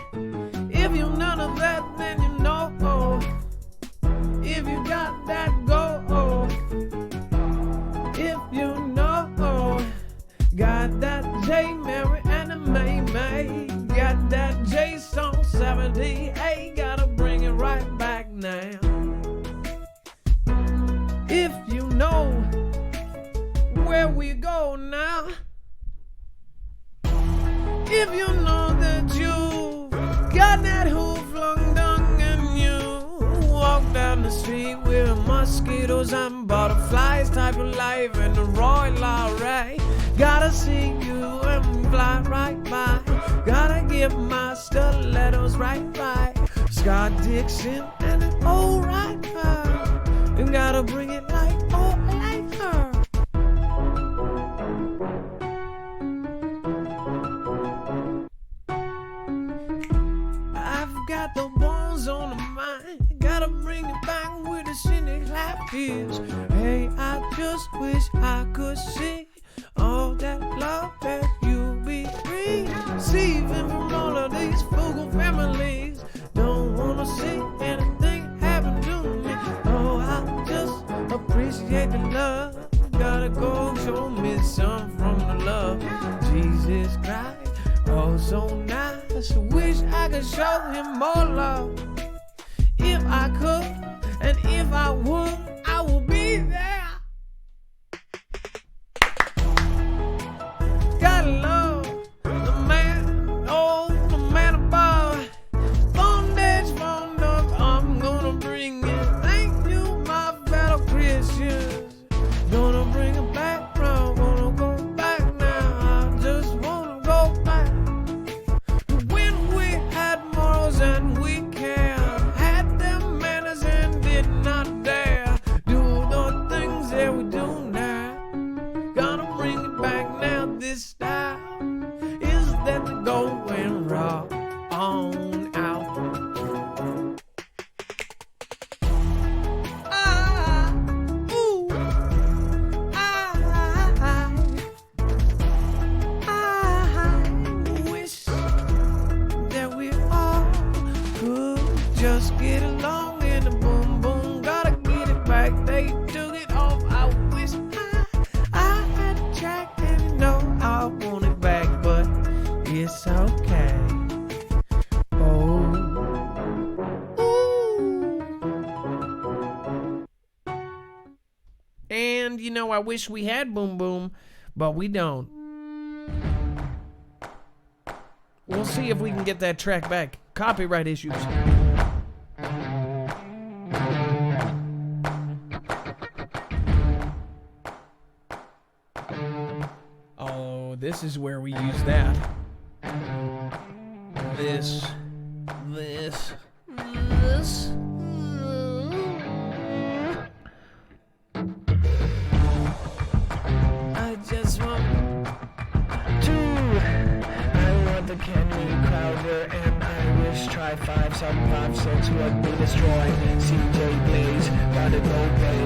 if you're none of that, then you know. If you got that, go. If you know, got that J, Mary, and a May. Got that J song 78, gotta bring it right back now. If you know where we go now. If you know that you got that who flung dung and you walk down the street with mosquitoes and butterflies, type of life and the royal array. Gotta see you and fly right by. Gotta get my stilettos right by. Scott Dixon and an old right her. You gotta bring it like oh, like her. Got the bones on the mind. Gotta bring it back with the cynic clap ears. Hey, I just wish I could see all that love that you be receiving from all of these Foogle families. Don't wanna see anything happen to me. Oh, I just appreciate the love. Gotta go show me some from the love. Jesus Christ, oh so nice. Wish I could show him more love. If I could, and if I would, I would be there. Gotta love the man, oh, the man above. Bondage, fond of, I'm gonna bring it. Thank you, my fellow Christians. Gonna bring it back round, wanna go back now. I just wanna go back. And we can had them manners and did not dare do the things that we do now. Gonna bring it back now. This style is that the going raw on out. Just get along in the boom boom, gotta get it back. They took it off. I wish I had a track and know I want it back, but it's okay. Oh, ooh. And you know, I wish we had boom boom, but we don't. We'll see if we can get that track back. Copyright issues. Oh, this is where we use that. This. the Kenny Crowder and Irish try 5756 would be destroyed. CJ Blaze, gotta go play.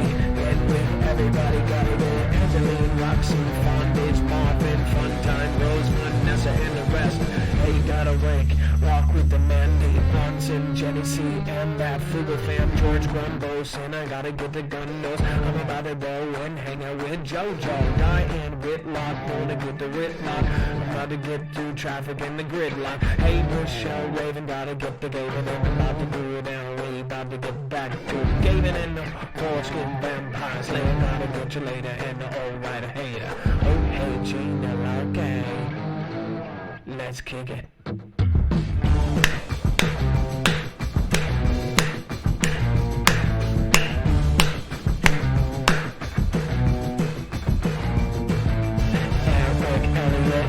And with everybody gotta go. Angeline, Roxy, Fondage, Marvin, Funtime, Rose, Vanessa, and the rest. Hey, gotta rank. Rock with the Mandy, Bronson, Jenny C, and that Foogle Fam, George Grumbos, and I gotta get the gun nose. I'm about to go and hang out with JoJo, Diane Whitlock, wanna get the Whitlock. I'm about to get through traffic in the gridlock. Hey, Michelle Raven, gotta get the Gavin, and I'm about to do it now. We about to get back to Gavin and the foreskin vampire slayer. Gotta get you later, and the old rider hater. Oh, hey, Gina, okay. Let's kick it.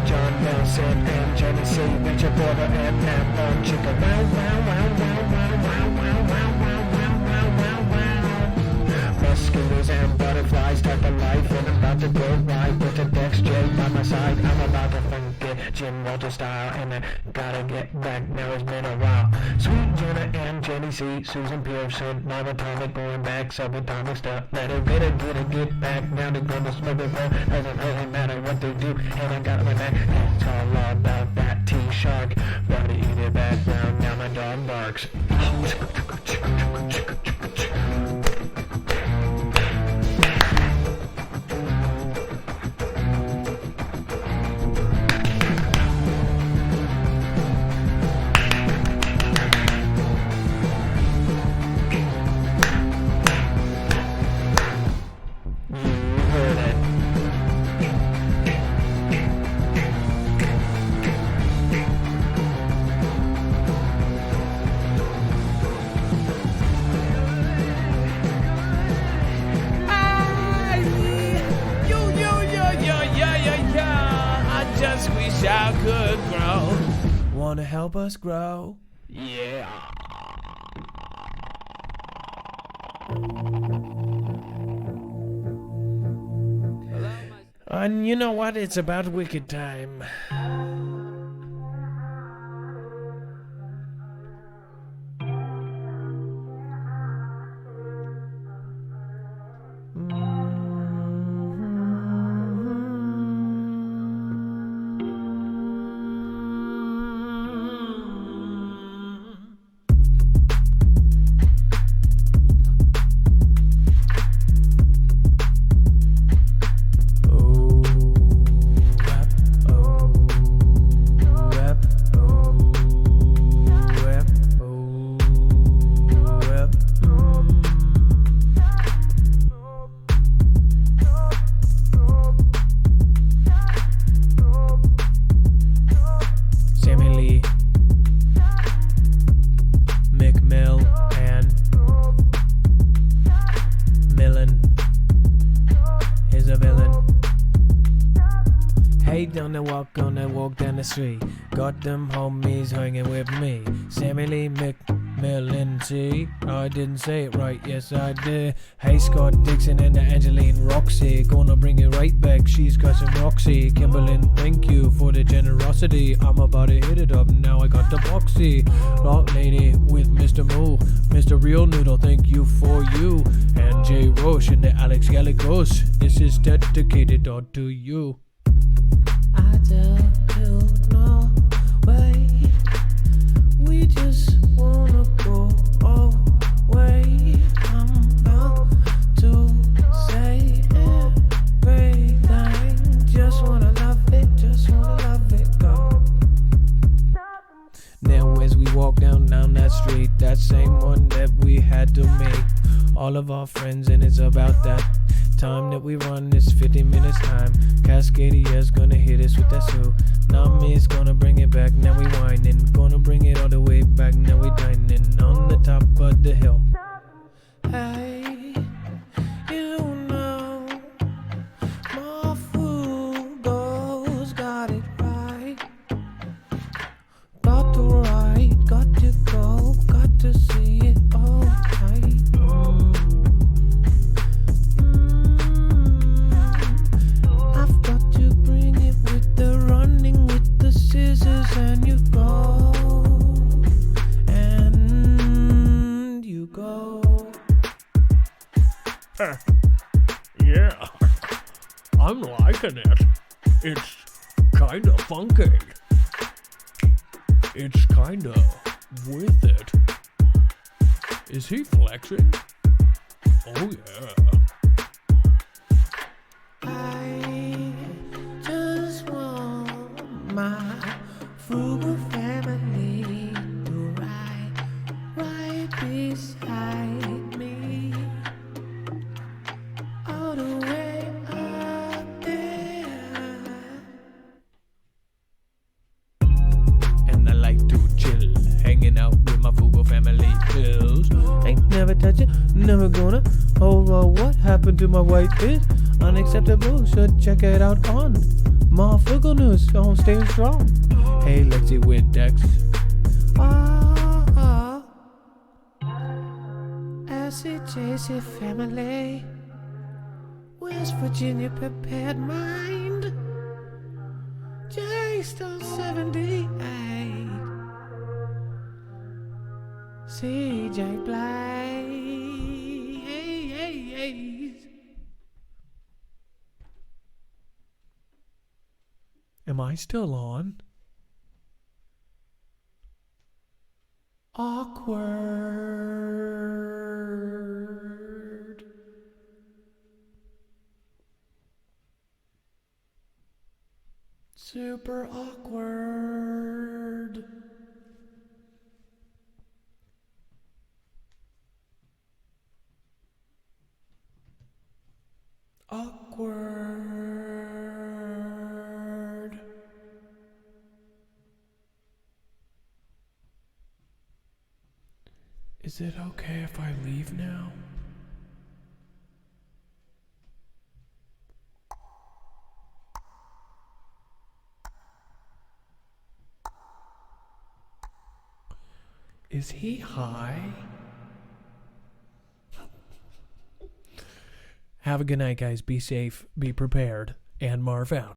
John Nelson and Jenny C, Richard Porter and Nam Chica. Wow, wow, wow, wow, wow, wow, wow, wow, wow, wow, wow, wow. Mosquitoes and butterflies, type of life, and I'm about to go right with the Dex J by my side. I'm about to funk it, Jim Walter style, and I gotta get back. Now it's been a while. Sweet Jenna and Jenny C, Susan Pearson, Mama Atomic going back, subatomic stuff. Let her get back. Now they're gonna smoke it more. Doesn't really matter what they do, and I got my back. It's all about that T-Shark. Gotta eat it back down. Now my dog barks. I could grow. Wanna help us grow? Yeah. And you know what? It's about wicked time. Gonna walk down the street. Got them homies hanging with me. Sammy Lee McMillan, see? I didn't say it right, yes I did. Hey, Scott Dixon and the Angeline Roxy. Gonna bring it right back, she's cousin Roxy. Kimberlyn, thank you for the generosity. I'm about to hit it up, now I got the boxy. Rock lady with Mr. Moo. Mr. Real Noodle, thank you for you. And Jay Roche and the Alex Gallegos. This is dedicated all to you. I don't know, wait. We just wanna go away. I'm about to say everything. Just wanna love it, go. Now as we walk down that street, that same one that we had to make all of our friends, and it's about that time that we run this 15 minutes time. Cascadia's gonna hit us with that soup. Nami's gonna bring it back, now we whining. Gonna bring it all the way back, now we dining on the top of the hill. Hey, you know, Marfoogle's got it right. Got to ride, got to go, got to see it all right. I've got to bring it with the running with the scissors, and you I'm liking it. It's kinda funky. It's kinda with it. Is he flexing? Oh yeah. I just want my Foogle family to ride right beside me, all the way up there. And I like to chill, hanging out with my Foogle family pills. Ain't never touch it, never gonna. Oh, well, what happened to my white is unacceptable. Should check it out on Marfoogle News. Oh, staying strong. Hey, Lexi with Dex. SCJC family. West Virginia prepared mind. J-Stone 78. CJ Blaze. Am I still on? Awkward. Super awkward. Awkward. Is it okay if I leave now? Is he high? Have a good night, guys. Be safe, be prepared, and Marf out.